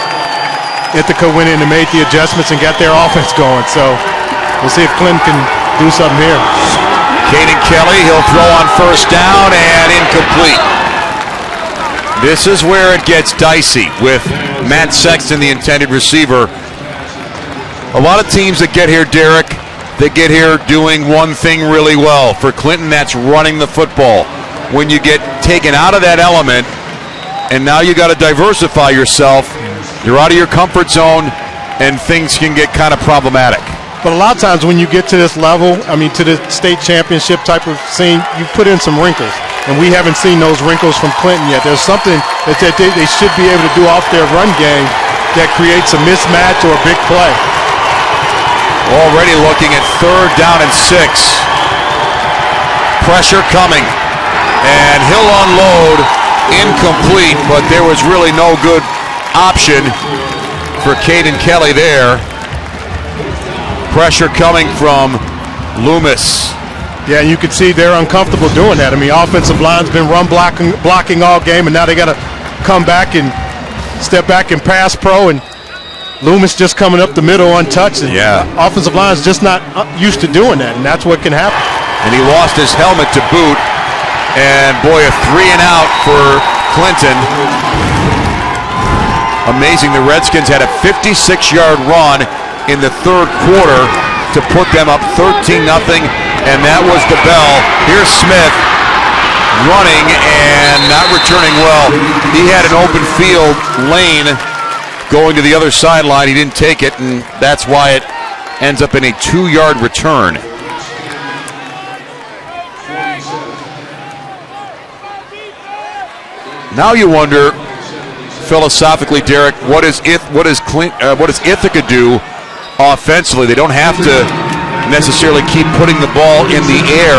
Ithaca went in and made the adjustments and got their offense going. So we'll see if Clinton can do something here. Caden Kelly, he'll throw on first down and incomplete. This is where it gets dicey with Matt Sexton, the intended receiver. A lot of teams that get here, Derek, they get here doing one thing really well. For Clinton, that's running the football. When you get taken out of that element, and now you got to diversify yourself, you're out of your comfort zone, and things can get kind of problematic. But a lot of times when you get to this level, I mean, to the state championship type of scene, you put in some wrinkles. And we haven't seen those wrinkles from Clinton yet. There's something that they should be able to do off their run game that creates a mismatch or a big play. Already looking at third down and 6. Pressure coming. And he'll unload, incomplete, but there was really no good option for Caden Kelly there. Pressure coming from Loomis. Yeah, and you can see they're uncomfortable doing that. I mean, offensive line's been run blocking all game, and now they got to come back and step back and pass pro, and Loomis just coming up the middle untouched. And offensive line's just not used to doing that, and that's what can happen. And he lost his helmet to boot, and boy, a 3 and out for Clinton. Amazing, the Redskins had a 56-yard run in the third quarter to put them up 13-0, and that was the bell. Here's Smith running and not returning well. He had an open field lane going to the other sideline. He didn't take it, and that's why it ends up in a 2-yard return. Now you wonder, philosophically, Derek, what does Ithaca do offensively? They don't have to necessarily keep putting the ball in the air.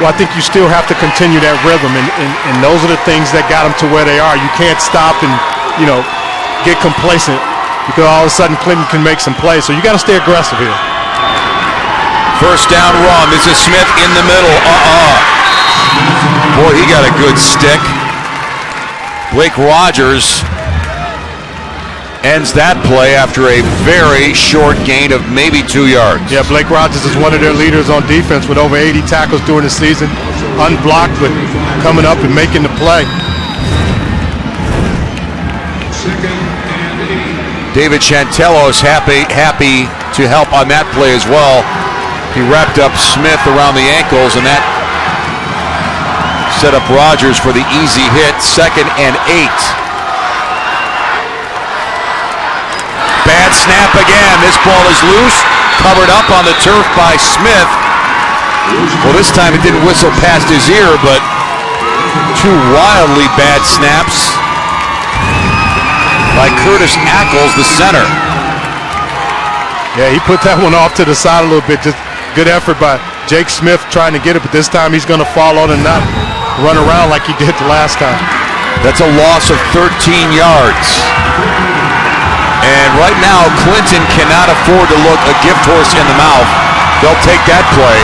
Well, I think you still have to continue that rhythm, and those are the things that got them to where they are. You can't stop and, get complacent, because all of a sudden Clinton can make some plays. So you got to stay aggressive here. First down run. This is Smith in the middle. Boy, he got a good stick. Blake Rogers ends that play after a very short gain of maybe 2 yards. Yeah, Blake Rogers is one of their leaders on defense with over 80 tackles during the season. Unblocked, but coming up and making the play. David Chantello's happy to help on that play as well. He wrapped up Smith around the ankles, and that set up Rogers for the easy hit. 2nd and 8. Bad snap again. This ball is loose, covered up on the turf by Smith. Well, this time it didn't whistle past his ear, but 2 wildly bad snaps by Curtis Ackles, the center. Yeah, he put that one off to the side a little bit. Just good effort by Jake Smith trying to get it, but this time he's going to fall on and not run around like he did the last time. That's a loss of 13 yards. And right now, Clinton cannot afford to look a gift horse in the mouth. They'll take that play.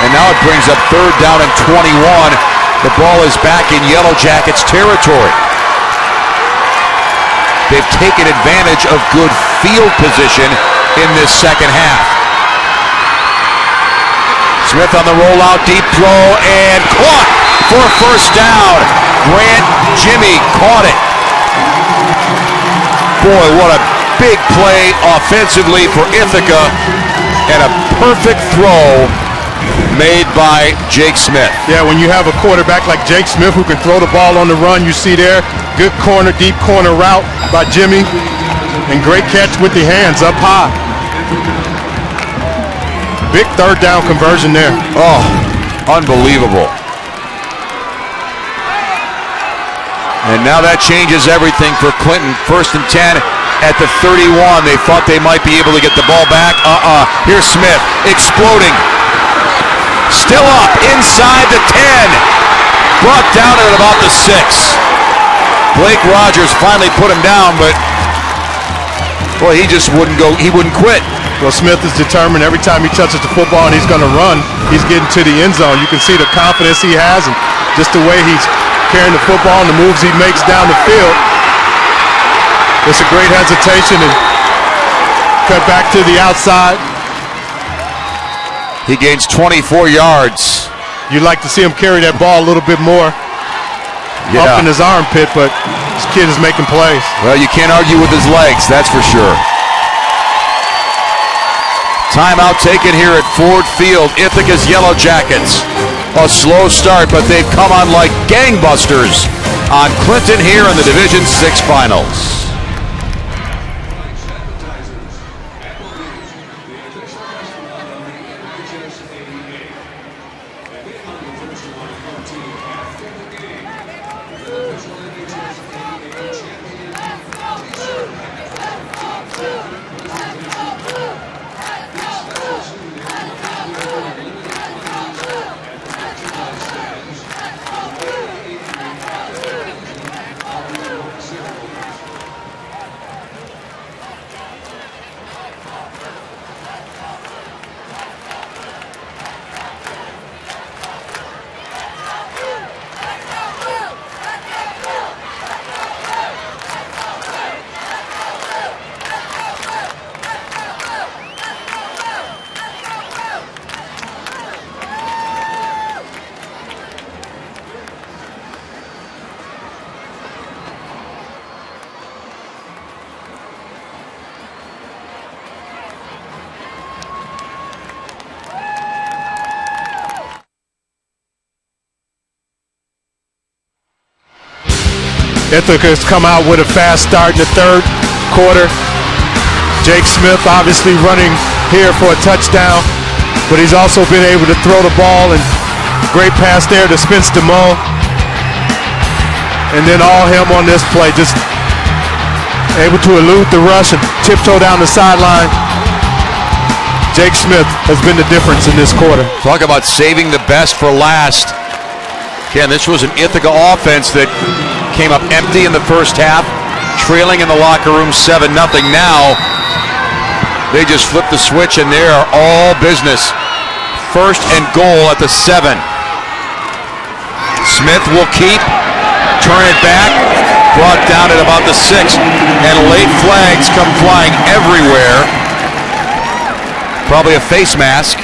And now it brings up 3rd down and 21. The ball is back in Yellow Jackets territory. They've taken advantage of good field position in this second half. Smith on the rollout, deep throw, and caught for a first down. Grant Jimmy caught it. Boy, what a big play offensively for Ithaca, and a perfect throw made by Jake Smith. Yeah, when you have a quarterback like Jake Smith who can throw the ball on the run, you see there, good corner, deep corner route by Jimmy, and great catch with the hands up high. Big 3rd down conversion there. Oh, unbelievable. And now that changes everything for Clinton. 1st and 10 at the 31. They thought they might be able to get the ball back. Here's Smith exploding. Still up inside the 10. Brought down at about the 6. Blake Rogers finally put him down, but well, he just wouldn't go. He wouldn't quit. Well, Smith is determined every time he touches the football and he's going to run, he's getting to the end zone. You can see the confidence he has and just the way he's carrying the football and the moves he makes down the field. It's a great hesitation and cut back to the outside. He gains 24 yards. You'd like to see him carry that ball a little bit more up in his armpit, but this kid is making plays. Well, you can't argue with his legs, that's for sure. Timeout taken here at Ford Field. Ithaca's Yellow Jackets. A slow start, but they've come on like gangbusters on Clinton here in the Division 6 Finals. Ithaca's come out with a fast start in the third quarter. Jake Smith obviously running here for a touchdown, but he's also been able to throw the ball, and great pass there to Spencer Moe. And then all him on this play, just able to elude the rush and tiptoe down the sideline. Jake Smith has been the difference in this quarter. Talk about saving the best for last. Again, this was an Ithaca offense that came up empty in the first half, trailing in the locker room 7-0. Now, they just flipped the switch and they are all business. First and goal at the 7. Smith will keep, turn it back, brought down at about the 6. And late flags come flying everywhere. Probably a face mask.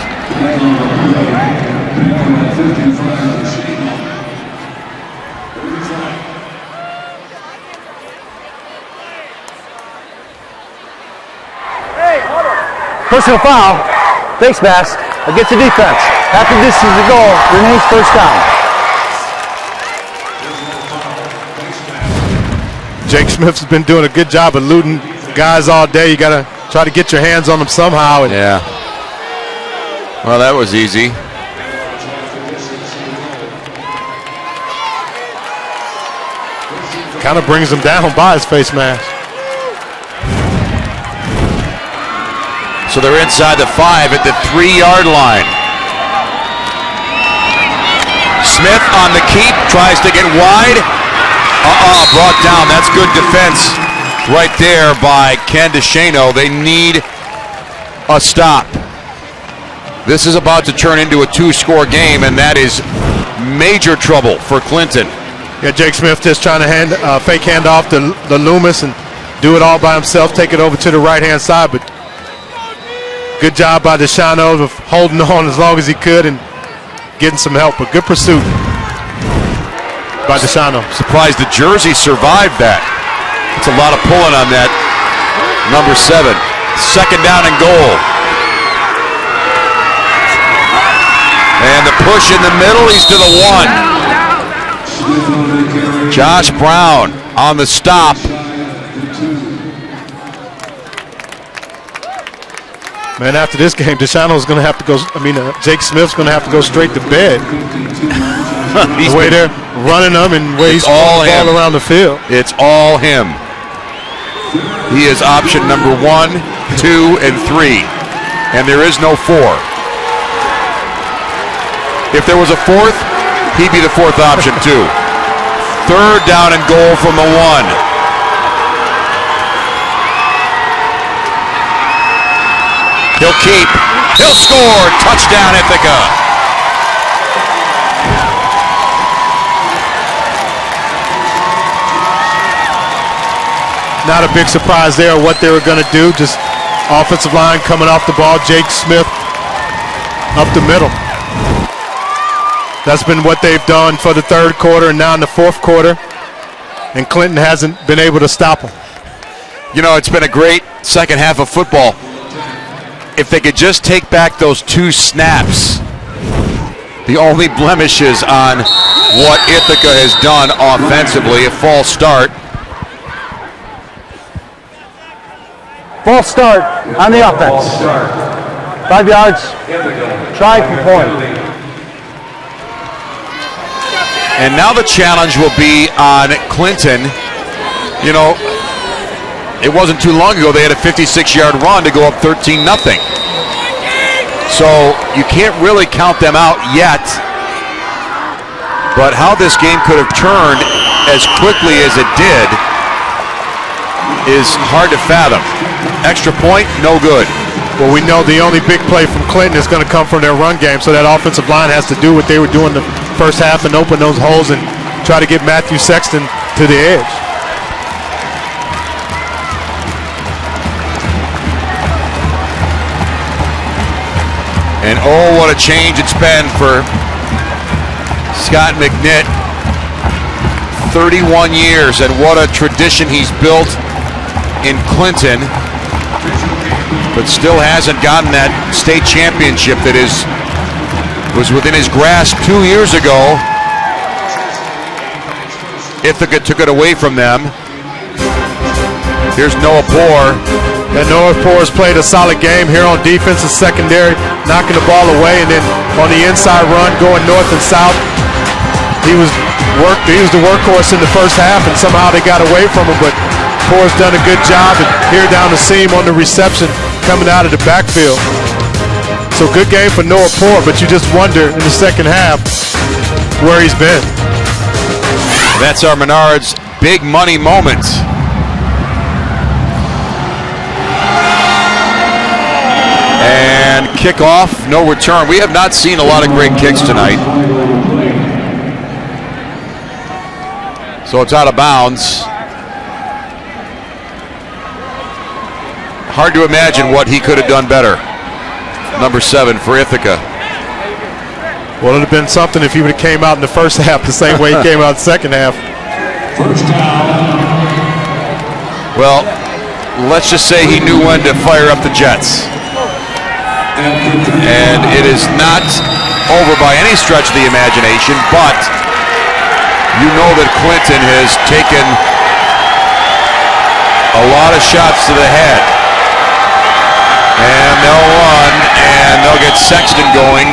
Personal foul, face mask against the defense. After this is the goal, remains first down. Jake Smith's been doing a good job of eluding guys all day. You got to try to get your hands on them somehow. Yeah. Well, that was easy. Kind of brings him down by his face mask. So they're inside the 5 at the 3-yard line. Smith on the keep, tries to get wide. Brought down. That's good defense right there by Ken DeShano. They need a stop. This is about to turn into a 2-score game, and that is major trouble for Clinton. Yeah, Jake Smith just trying to fake handoff to Loomis and do it all by himself, take it over to the right-hand side, but good job by DeShano of holding on as long as he could and getting some help. But good pursuit by DeShano. Surprised the jersey survived that. It's a lot of pulling on that. Number 7. Second down and goal. And the push in the middle. He's to the 1. Josh Brown on the stop. Man, after this game, DeShano's going to have to go. Jake Smith's going to have to go straight to bed. The way they're running them and way he's all around the field. It's all him. He is option number 1, 2, and 3. And there is no 4. If there was a 4th, he'd be the 4th option too. 3rd down and goal from the 1. He'll keep. He'll score. Touchdown, Ithaca. Not a big surprise there what they were going to do. Just offensive line coming off the ball. Jake Smith up the middle. That's been what they've done for the 3rd quarter and now in the 4th quarter. And Clinton hasn't been able to stop them. You know, it's been a great second half of football. If they could just take back those 2 snaps, the only blemishes on what Ithaca has done offensively, a false start. False start on the offense. 5 yards. Try from point. And now the challenge will be on Clinton. You know, it wasn't too long ago they had a 56-yard run to go up 13-0. So you can't really count them out yet. But how this game could have turned as quickly as it did is hard to fathom. Extra point, no good. Well, we know the only big play from Clinton is going to come from their run game, so that offensive line has to do what they were doing the first half and open those holes and try to get Matthew Sexton to the edge. And oh, what a change it's been for Scott McNitt. 31 years, and what a tradition he's built in Clinton, but still hasn't gotten that state championship that was within his grasp 2 years ago. Ithaca took it away from them. Here's Noah Poore. And Noah Poore's played a solid game here on defense and secondary, knocking the ball away, and then on the inside run, going north and south. He was the workhorse in the first half, and somehow they got away from him, but Poore's done a good job, and here down the seam on the reception coming out of the backfield. So good game for Noah Poore, but you just wonder in the second half where he's been. That's our Menards big money moment. And kickoff, no return. We have not seen a lot of great kicks tonight. So it's out of bounds. Hard to imagine what he could have done better. Number 7 for Ithaca. Well, it would have been something if he would have came out in the first half the same way he came out in the second half. Well, let's just say he knew when to fire up the Jets. And it is not over by any stretch of the imagination, but you know that Clinton has taken a lot of shots to the head. And they'll run, and they'll get Sexton going.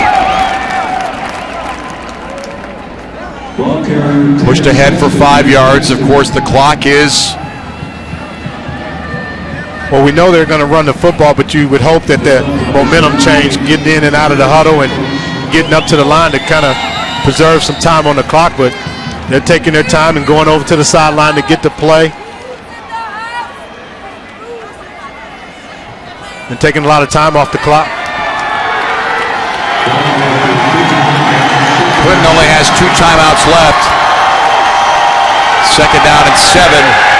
Pushed ahead for 5 yards. Of course, the clock is... Well, we know they're going to run the football, but you would hope that the momentum change, getting in and out of the huddle and getting up to the line to kind of preserve some time on the clock, but they're taking their time and going over to the sideline to get the play. And taking a lot of time off the clock. Clinton only has 2 timeouts left. 2nd down and 7.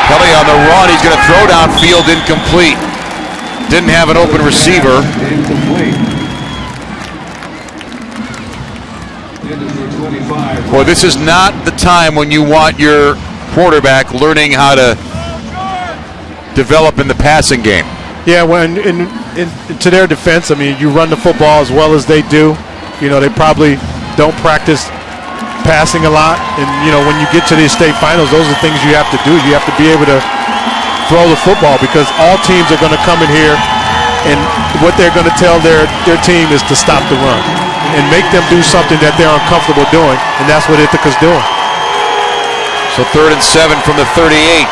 Kelly on the run. He's going to throw downfield, incomplete. Didn't have an open receiver. Boy, this is not the time when you want your quarterback learning how to develop in the passing game. Yeah, well, to their defense, I mean, you run the football as well as they do. You know, they probably don't practice passing a lot, and you know, when you get to these state finals, those are things you have to do. You have to be able to throw the football, because all teams are going to come in here, and what they're going to tell their team is to stop the run and make them do something that they're uncomfortable doing, and that's what Ithaca's doing. So 3rd and 7 from the 38.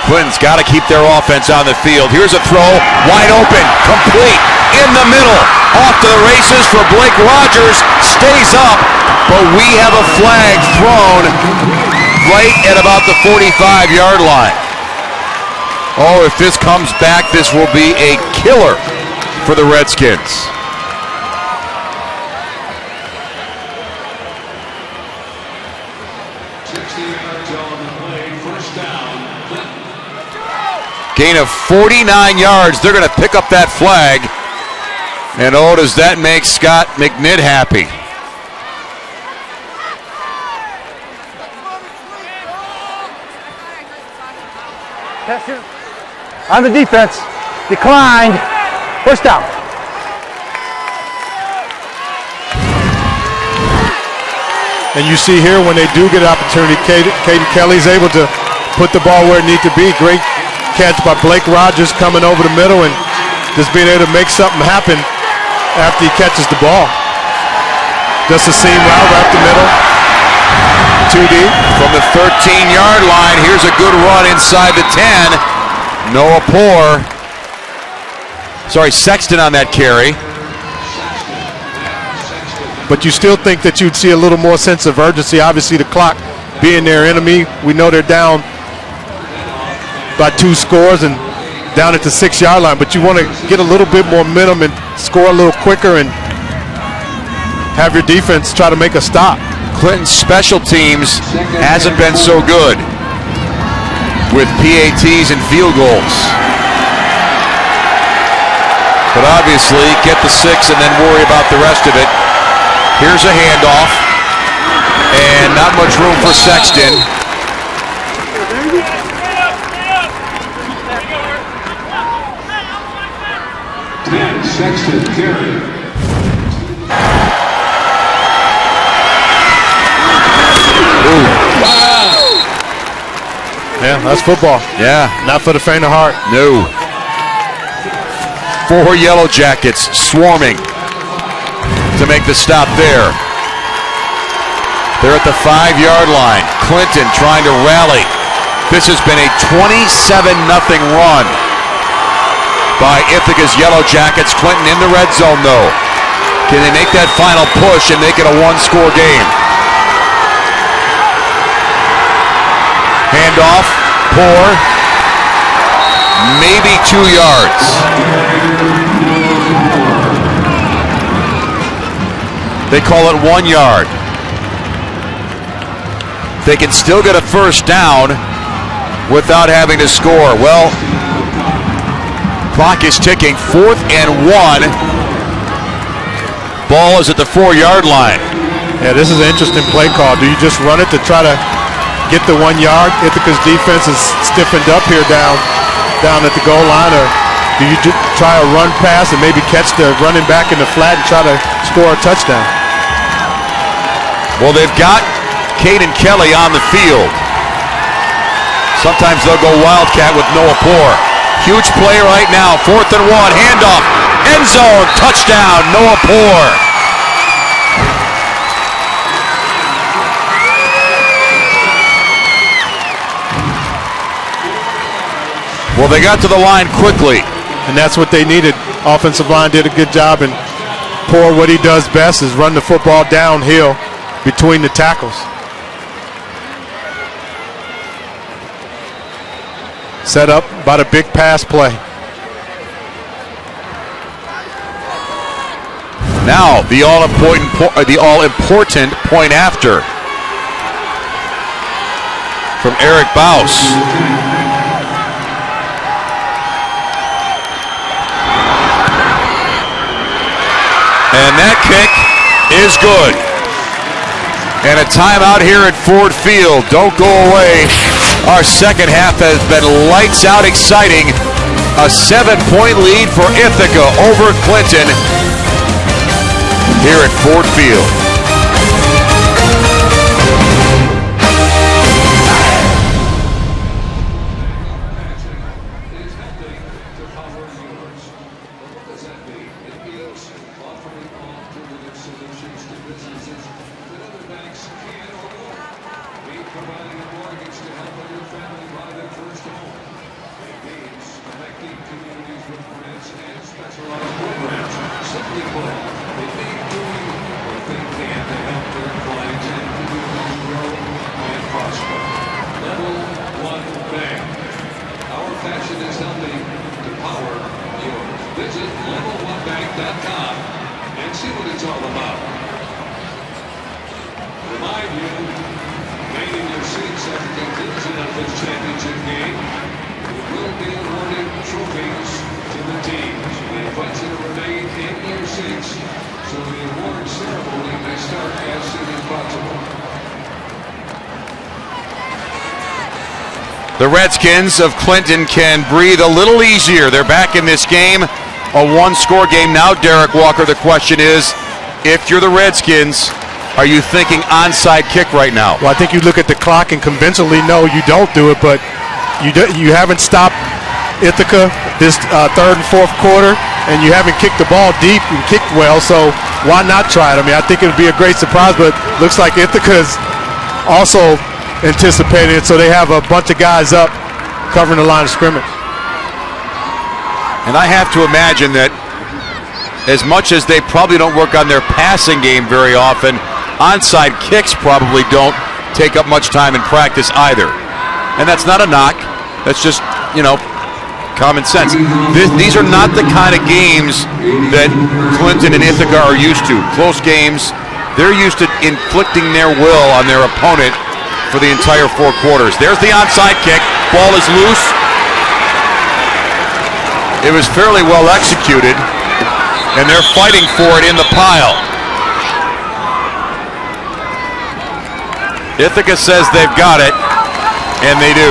Clinton's got to keep their offense on the field. Here's a throw, wide open, complete, in the middle. Off to the races for Blake Rogers, stays up, but we have a flag thrown right at about the 45-yard line. Oh, if this comes back, this will be a killer for the Redskins. Gain of 49 yards. They're going to pick up that flag. And oh, does that make Scott McNitt happy. On the defense, declined, first down. And you see here when they do get an opportunity, Caden Kelly's able to put the ball where it needs to be. Great catch by Blake Rogers coming over the middle and just being able to make something happen after he catches the ball. Just a seam route right up the middle. 2 deep. From the 13-yard line, here's a good run inside the 10. Noah Poore. Sorry, Sexton on that carry. But you still think that you'd see a little more sense of urgency. Obviously, the clock being their enemy. We know they're down by 2 scores and down at the 6-yard line. But you want to get a little bit more momentum and score a little quicker and have your defense try to make a stop. Clinton's special teams hasn't been so good with PATs and field goals. But obviously, get the 6 and then worry about the rest of it. Here's a handoff, and not much room for Sexton. Sexton carry. Yeah, that's football. Yeah. Not for the faint of heart. No. 4 Yellow Jackets swarming to make the stop there. They're at the 5-yard line. Clinton trying to rally. This has been a 27-0 run by Ithaca's Yellow Jackets. Clinton in the red zone, though. Can they make that final push and make it a 1-score game? Handoff, Poore, maybe 2 yards. They call it 1 yard. They can still get a first down without having to score. Well, clock is ticking. 4th and 1. Ball is at the 4-yard line. Yeah, this is an interesting play call. Do you just run it to try to get the 1 yard? Ithaca's defense is stiffened up here down at the goal line, or do you try a run pass and maybe catch the running back in the flat and try to score a touchdown? Well, they've got Caden Kelly on the field. Sometimes they'll go Wildcat with Noah Poore. Huge play right now. 4th and 1, handoff, end zone, touchdown, Noah Poore. Well, they got to the line quickly. And that's what they needed. Offensive line did a good job, and Poore, what he does best is run the football downhill between the tackles. Set up by the big pass play. Now, the all-important point after from Eric Baus. And that kick is good. And a timeout here at Ford Field. Don't go away. Our second half has been lights out exciting. A 7-point lead for Ithaca over Clinton here at Ford Field. Specialized programs. Simply put, they may do what they can to help their clients and communities grow and prosper. Level 1 Bank. Our passion is helping to power yours. Visit level1bank.com and see what it's all about. Remind you, remain in your seats at the conclusion of this championship game. We will be awarding trophies to the teams. We invite you to remain in your seats so the award ceremony may start as soon as possible. The Redskins of Clinton can breathe a little easier. They're back in this game, a one-score game. Now, Derek Walker, the question is, if you're the Redskins, are you thinking onside kick right now? Well, I think you look at the clock and conventionally, no, you don't do it, but you haven't stopped Ithaca this third and fourth quarter, and you haven't kicked the ball deep and kicked well, so why not try it? I mean, I think it would be a great surprise, but looks like Ithaca's also anticipated it, so they have a bunch of guys up covering the line of scrimmage. And I have to imagine that as much as they probably don't work on their passing game very often, onside kicks probably don't take up much time in practice either. And that's not a knock. That's just, common sense. These are not the kind of games that Clinton and Ithaca are used to. Close games. They're used to inflicting their will on their opponent for the entire 4 quarters. There's the onside kick. Ball is loose. It was fairly well executed, and they're fighting for it in the pile. Ithaca says they've got it, and they do.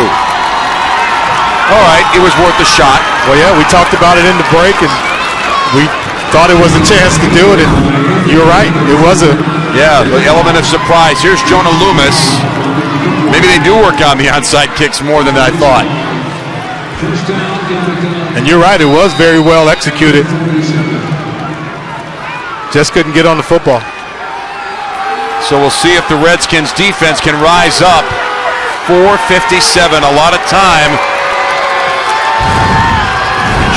All right, it was worth a shot. Well, yeah, we talked about it in the break, and we thought it was a chance to do it, and you're right, it was a... Yeah, the element of surprise. Here's Jonah Loomis. Maybe they do work on the onside kicks more than I thought. And you're right, it was very well executed. Just couldn't get on the football. So we'll see if the Redskins defense can rise up. 4:57, a lot of time.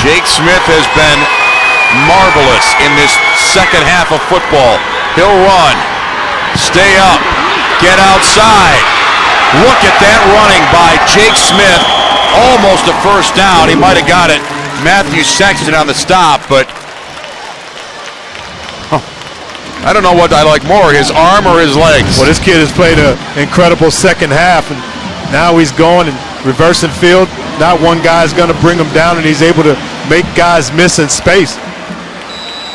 Jake Smith has been marvelous in this second half of football. He'll run, stay up, get outside. Look at that running by Jake Smith. Almost a first down. He might have got it. Matthew Sexton on the stop, but I don't know what I like more, his arm or his legs. Well, this kid has played an incredible second half, and now he's going and reversing field. Not one guy's going to bring him down, and he's able to make guys miss in space.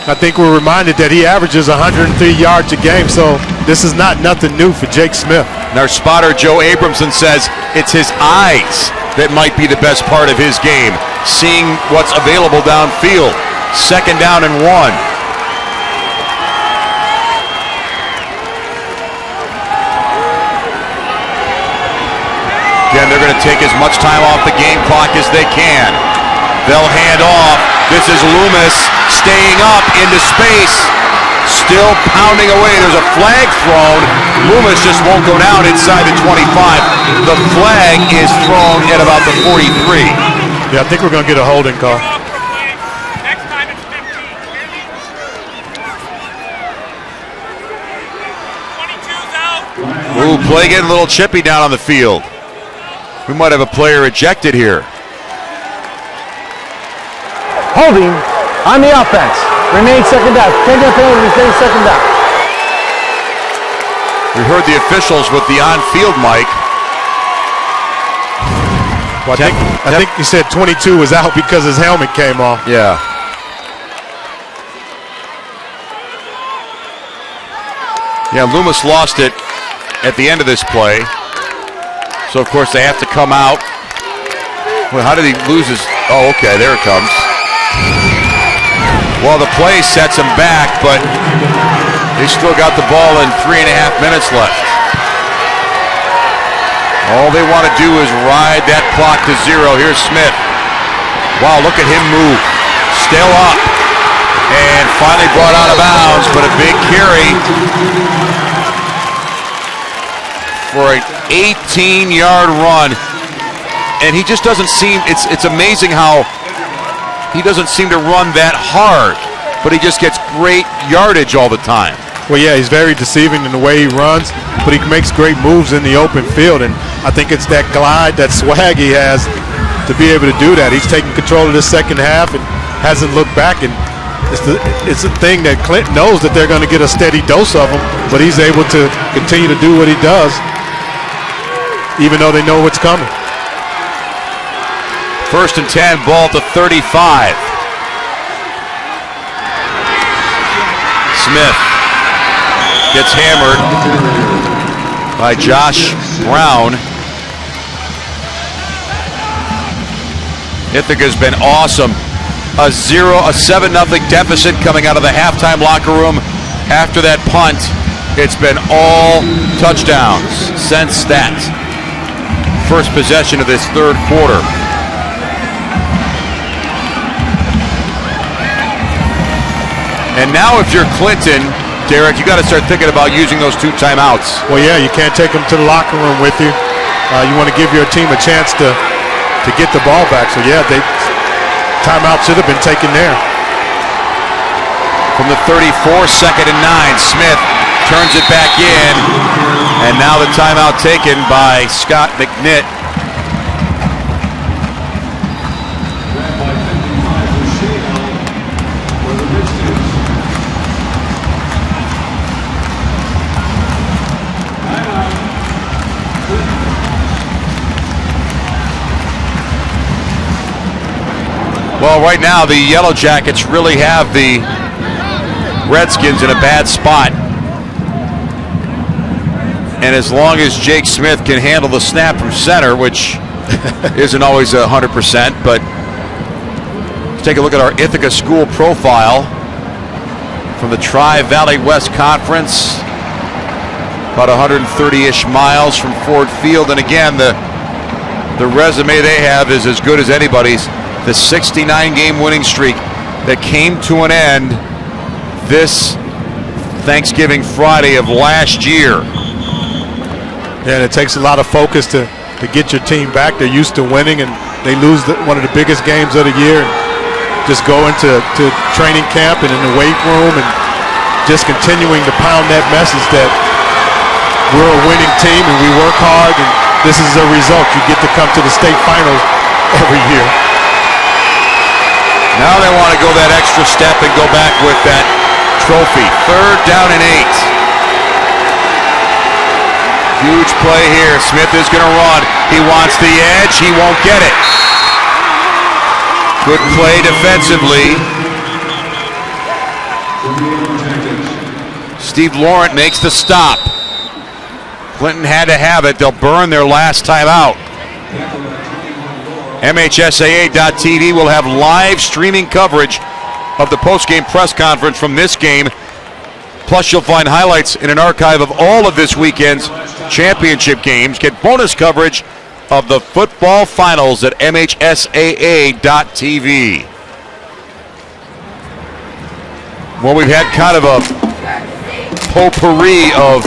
I think we're reminded that he averages 103 yards a game, so this is not nothing new for Jake Smith. And our spotter, Joe Abramson, says it's his eyes that might be the best part of his game, seeing what's available downfield. Second down and 1. Again, they're going to take as much time off the game clock as they can. They'll hand off. This is Loomis staying up into space, still pounding away. There's a flag thrown. Loomis just won't go down inside the 25. The flag is thrown at about the 43. Yeah, I think we're going to get a holding call. Ooh, play getting a little chippy down on the field. We might have a player ejected here. Holding on the offense. Remain second down. Take that penalty, stay second down. We heard the officials with the on-field mic. Well, I think he said 22 was out because his helmet came off. Yeah. Yeah, Loomis lost it at the end of this play. So, of course, they have to come out. Well, how did he lose his... Oh, okay, there it comes. Well, the play sets him back, but they still got the ball in 3.5 minutes left. All they want to do is ride that clock to 0. Here's Smith. Wow, look at him move. Still up. And finally brought out of bounds, but a big carry for an 18-yard run. And he just doesn't seem, it's amazing how he doesn't seem to run that hard, but he just gets great yardage all the time. Well, yeah, he's very deceiving in the way he runs, but he makes great moves in the open field, and I think it's that glide, that swag he has to be able to do that. He's taking control of the second half and hasn't looked back, and it's a thing that Clinton knows that they're going to get a steady dose of him, but he's able to continue to do what he does, even though they know what's coming. 1st and 10, ball to 35. Smith gets hammered by Josh Brown. Ithaca's been awesome. A 7-0 deficit coming out of the halftime locker room after that punt. It's been all touchdowns since that first possession of this third quarter. And now if you're Clinton, Derek, you got to start thinking about using those 2 timeouts. Well, yeah, you can't take them to the locker room with you. You want to give your team a chance to get the ball back. So, yeah, timeout should have been taken there. From the 34, 2nd and 9. Smith turns it back in. And now the timeout taken by Scott McNitt. Well, right now the Yellow Jackets really have the Redskins in a bad spot. And as long as Jake Smith can handle the snap from center, which isn't always 100%, but let's take a look at our Ithaca school profile from the Tri-Valley West Conference. About 130-ish miles from Ford Field. And again, the resume they have is as good as anybody's. The 69-game winning streak that came to an end this Thanksgiving Friday of last year. Yeah, and it takes a lot of focus to get your team back. They're used to winning, and they lose one of the biggest games of the year. And just go into training camp and in the weight room and just continuing to pound that message that we're a winning team and we work hard, and this is a result. You get to come to the state finals every year. Now they want to go that extra step and go back with that trophy. 3rd down and 8. Huge play here. Smith is going to run. He wants the edge. He won't get it. Good play defensively. Steve Laurent makes the stop. Clinton had to have it. They'll burn their last time out. MHSAA.TV will have live streaming coverage of the post-game press conference from this game. Plus, you'll find highlights in an archive of all of this weekend's championship games. Get bonus coverage of the football finals at MHSAA.TV. Well, we've had kind of a potpourri of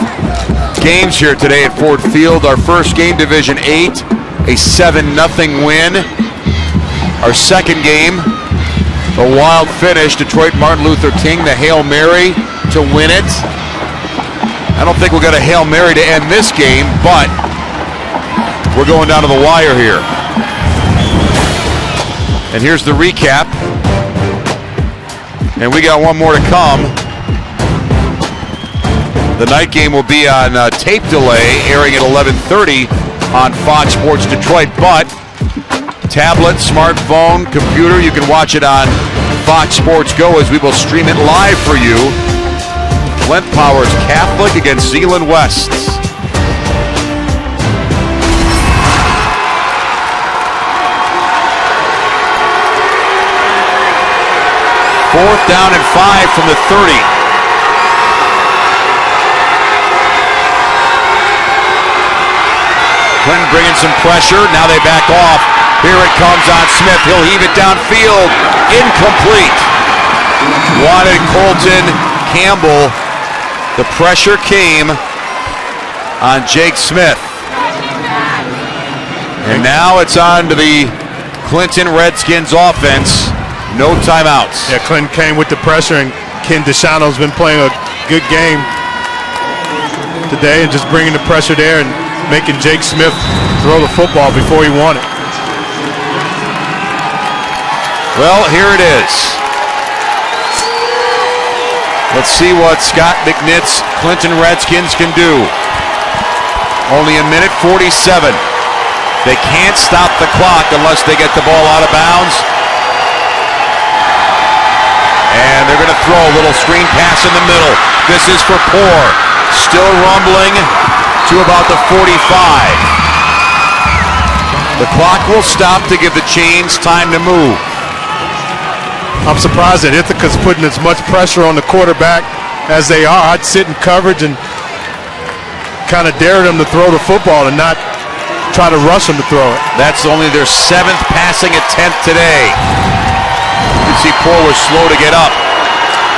games here today at Ford Field. Our first game, Division 8. A 7-0 win. Our second game, a wild finish. Detroit Martin Luther King, the Hail Mary to win it. I don't think we'll get a Hail Mary to end this game, but we're going down to the wire here. And here's the recap. And we got one more to come. The night game will be on tape delay, airing at 11:30. On Fox Sports Detroit, but tablet, smartphone, computer, you can watch it on Fox Sports Go as we will stream it live for you. Flint Powers Catholic against Zeeland West. 4th down and 5 from the 30. Clinton bringing some pressure. Now they back off. Here it comes on Smith. He'll heave it downfield. Incomplete. Wanted Colton Campbell. The pressure came on Jake Smith. And now it's on to the Clinton Redskins offense. No timeouts. Yeah, Clinton came with the pressure, and Ken Deshano's been playing a good game today and just bringing the pressure there and making Jake Smith throw the football before he wanted. Well, here it is. Let's see what Scott McNitt's Clinton Redskins can do. Only a minute 47. They can't stop the clock unless they get the ball out of bounds. And they're going to throw a little screen pass in the middle. This is for Poor. Still rumbling to about the 45. The clock will stop to give the chains time to move. I'm surprised that Ithaca's putting as much pressure on the quarterback as they are. I'd sit in coverage and kind of dare them to throw the football and not try to rush them to throw it. That's only their 7th passing attempt today. You can see Poor was slow to get up.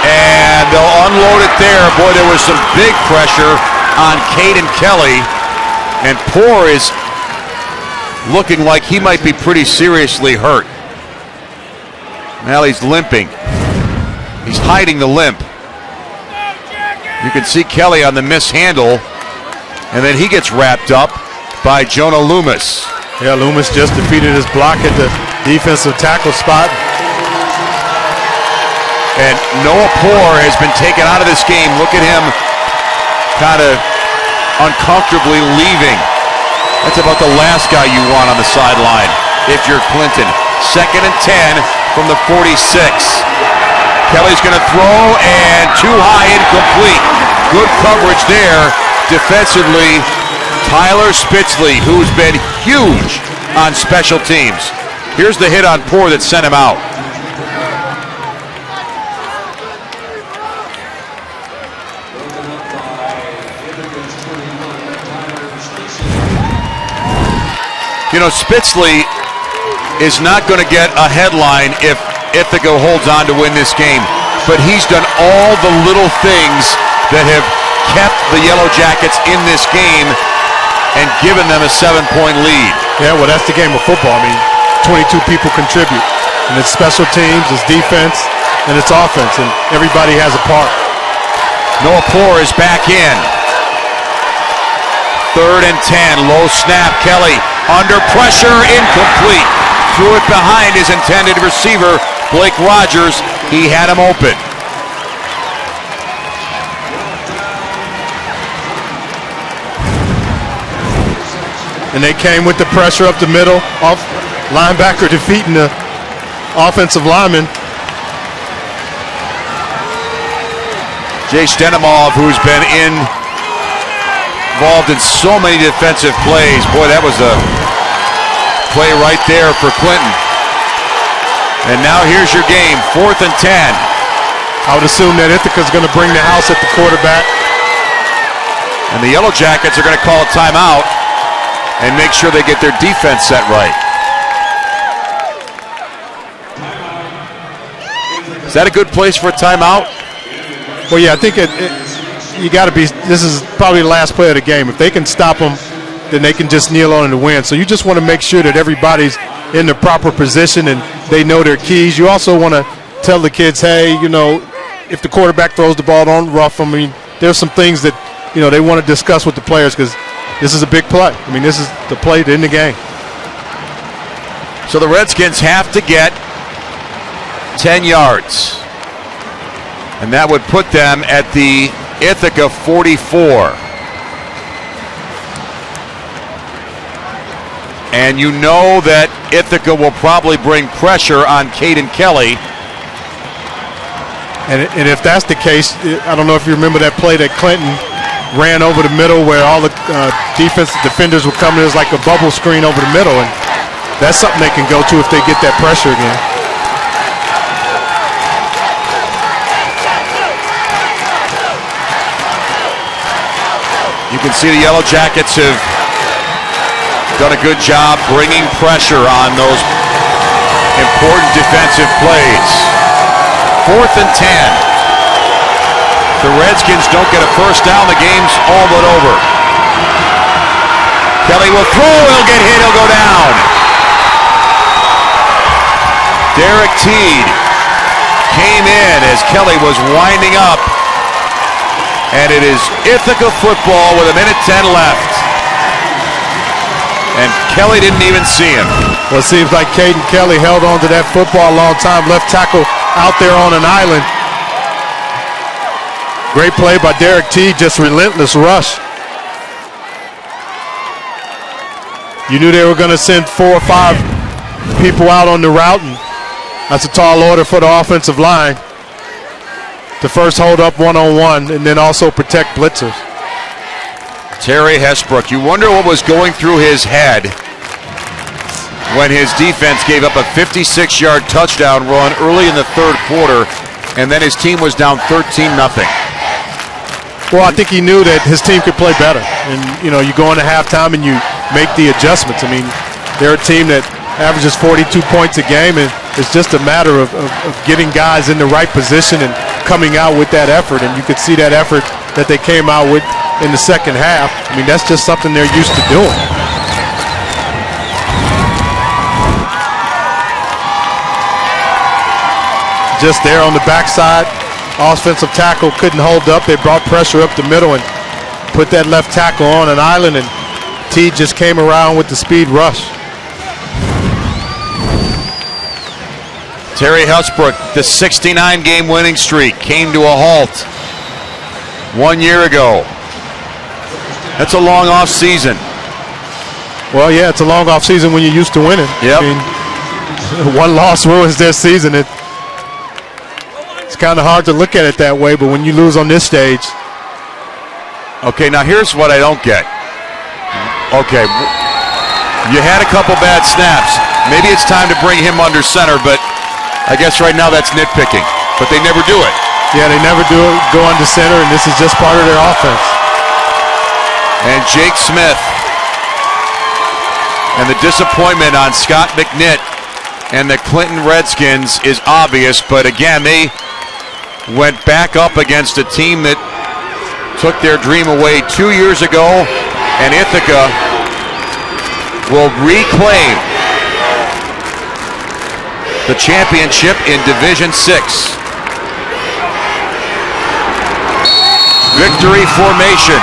And they'll unload it there. Boy, there was some big pressure on Caden Kelly. And Poor is looking like he might be pretty seriously hurt. Now he's limping. He's hiding the limp. You can see Kelly on the mishandle. And then he gets wrapped up by Jonah Loomis. Yeah, Loomis just defeated his block at the defensive tackle spot. And Noah Poor has been taken out of this game. Look at him kind of uncomfortably leaving. That's about the last guy you want on the sideline if you're Clinton. 2nd and 10 from the 46. Kelly's going to throw, and too high, incomplete. Good coverage there defensively. Tyler Spitzley, who's been huge on special teams. Here's the hit on Poor that sent him out. You know, Spitzley is not going to get a headline if Ithaca holds on to win this game, but he's done all the little things that have kept the Yellow Jackets in this game and given them a 7-point lead. Yeah, well, that's the game of football. I mean, 22 people contribute, and it's special teams, it's defense, and it's offense, and everybody has a part. Noah Poor is back in. 3rd and 10, low snap, Kelly under pressure, incomplete. Threw it behind his intended receiver, Blake Rogers. He had him open. And they came with the pressure up the middle, off linebacker defeating the offensive lineman. Jay Stenemov, who's been involved in so many defensive plays. Boy, that was a play right there for Clinton. And now here's your game, 4th and 10. I would assume that Ithaca's going to bring the house at the quarterback. And the Yellow Jackets are going to call a timeout and make sure they get their defense set right. Is that a good place for a timeout? Well, yeah, I think you got to be, this is probably the last play of the game. If they can stop them, then they can just kneel on and win. So you just want to make sure that everybody's in the proper position and they know their keys. You also want to tell the kids, hey, you know, if the quarterback throws the ball, don't rough them. I mean, there's some things that, you know, they want to discuss with the players because this is a big play. I mean, this is the play to end the game. So the Redskins have to get 10 yards. And that would put them at the Ithaca 44. And you know that Ithaca will probably bring pressure on Caden Kelly. And if that's the case, I don't know if you remember that play that Clinton ran over the middle where all the defensive defenders were coming. It was like a bubble screen over the middle, and that's something they can go to if they get that pressure again. You can see the Yellow Jackets have done a good job bringing pressure on those important defensive plays. 4th and 10. The Redskins don't get a first down, the game's all but over. Kelly will throw, he'll get hit, he'll go down. Derek Teed came in as Kelly was winding up. And it is Ithaca football with 1:10 left. And Kelly didn't even see him. Well, it seems like Caden Kelly held on to that football a long time. Left tackle out there on an island. Great play by Derek T, just relentless rush. You knew they were going to send 4 or 5 people out on the route, and that's a tall order for the offensive line to first hold up one-on-one and then also protect blitzers. Terry Hesbrook, you wonder what was going through his head when his defense gave up a 56-yard touchdown run early in the third quarter, and then his team was down 13-0. Well, I think he knew that his team could play better. And, you know, you go into halftime and you make the adjustments. I mean, they're a team that averages 42 points a game, and it's just a matter of getting guys in the right position and coming out with that effort. And you could see that effort that they came out with in the second half. I mean, that's just something they're used to doing. Just there on the backside. Offensive tackle couldn't hold up. They brought pressure up the middle and put that left tackle on an island, and T just came around with the speed rush. Terry Hesbrook, the 69-game winning streak came to a halt 1 year ago. That's a long off season. Well, yeah, it's a long off season when you're used to winning. Yep. I mean, one loss ruins their season. It's kind of hard to look at it that way, but when you lose on this stage. Okay, now here's what I don't get. Okay, you had a couple bad snaps. Maybe it's time to bring him under center, but I guess right now that's nitpicking. But they never do it. Yeah, they never do it, go under center, and this is just part of their offense. And Jake Smith. And the disappointment on Scott McNitt and the Clinton Redskins is obvious, but again, they went back up against a team that took their dream away 2 years ago, and Ithaca will reclaim the championship in Division 6. Victory formation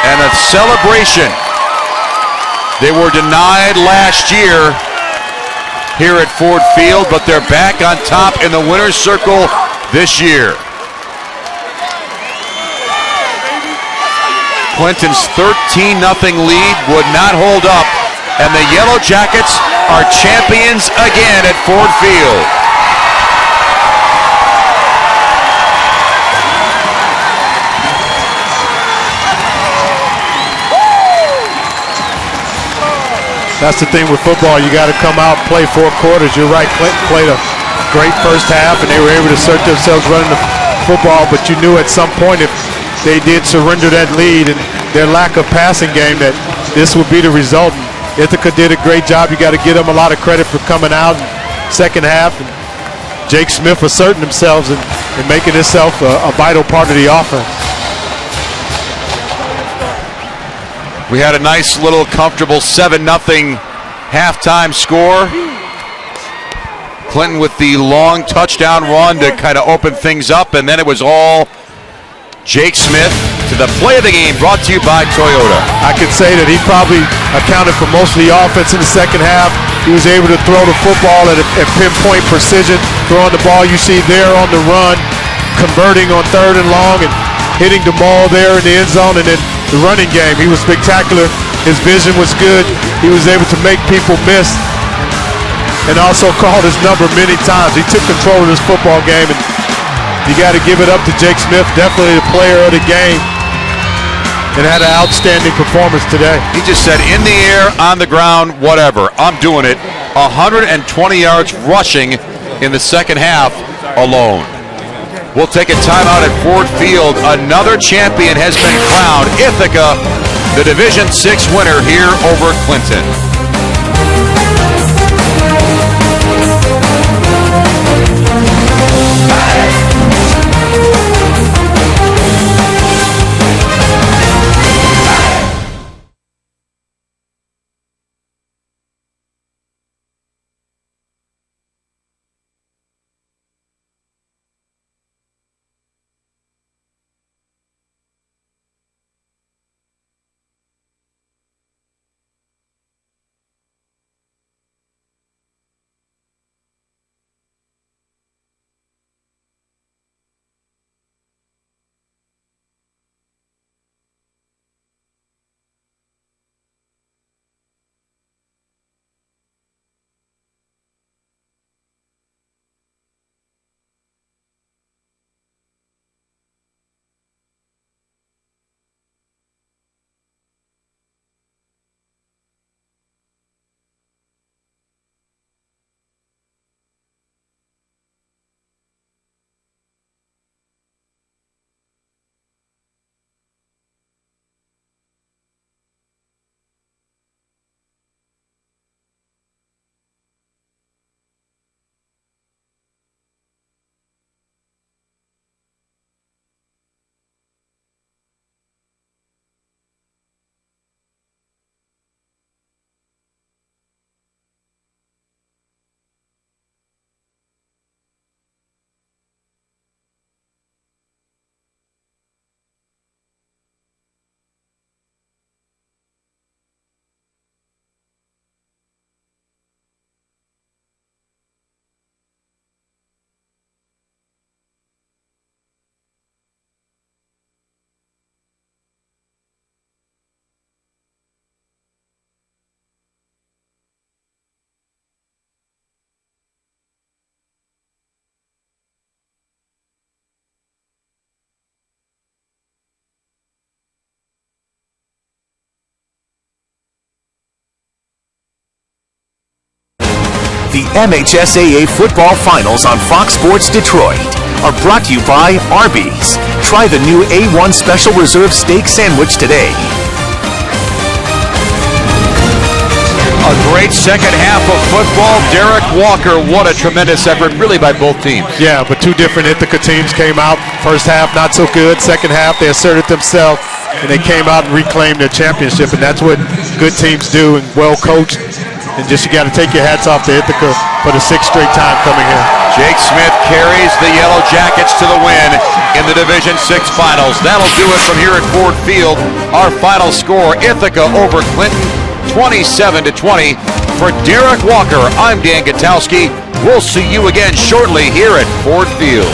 and a celebration. They were denied last year here at Ford Field, but they're back on top in the winner's circle this year. Clinton's 13-0 lead would not hold up, and the Yellow Jackets are champions again at Ford Field. That's the thing with football. You got to come out and play 4 quarters. You're right, Clinton played a great first half, and they were able to assert themselves running the football, but you knew at some point if they did surrender that lead and their lack of passing game that this would be the result. Ithaca did a great job. You got to give them a lot of credit for coming out in second half. And Jake Smith asserting themselves and making himself a vital part of the offense. We had a nice little comfortable 7-0 halftime score. Clinton with the long touchdown run to kind of open things up, and then it was all Jake Smith to the play of the game, brought to you by Toyota. I could say that he probably accounted for most of the offense in the second half. He was able to throw the football at pinpoint precision, throwing the ball you see there on the run, converting on 3rd and long, and hitting the ball there in the end zone. And then the running game, he was spectacular. His vision was good. He was able to make people miss and also called his number many times. He took control of this football game, and you got to give it up to Jake Smith, definitely the player of the game, and had an outstanding performance today. He just said, in the air, on the ground, whatever, I'm doing it. 120 yards rushing in the second half alone. We'll take a timeout at Ford Field. Another champion has been crowned. Ithaca, the Division 6 winner here over Clinton. The MHSAA Football Finals on Fox Sports Detroit are brought to you by Arby's. Try the new A1 Special Reserve Steak Sandwich today. A great second half of football. Derek Walker, what a tremendous effort, really, by both teams. Yeah, but two different Ithaca teams came out. First half, not so good. Second half, they asserted themselves, and they came out and reclaimed their championship, and that's what good teams do, and well coached. And just you got to take your hats off to Ithaca for the 6th straight time coming here. Jake Smith carries the Yellow Jackets to the win in the Division 6 Finals. That'll do it from here at Ford Field. Our final score, Ithaca over Clinton, 27-20. For Derek Walker, I'm Dan Gutowski. We'll see you again shortly here at Ford Field.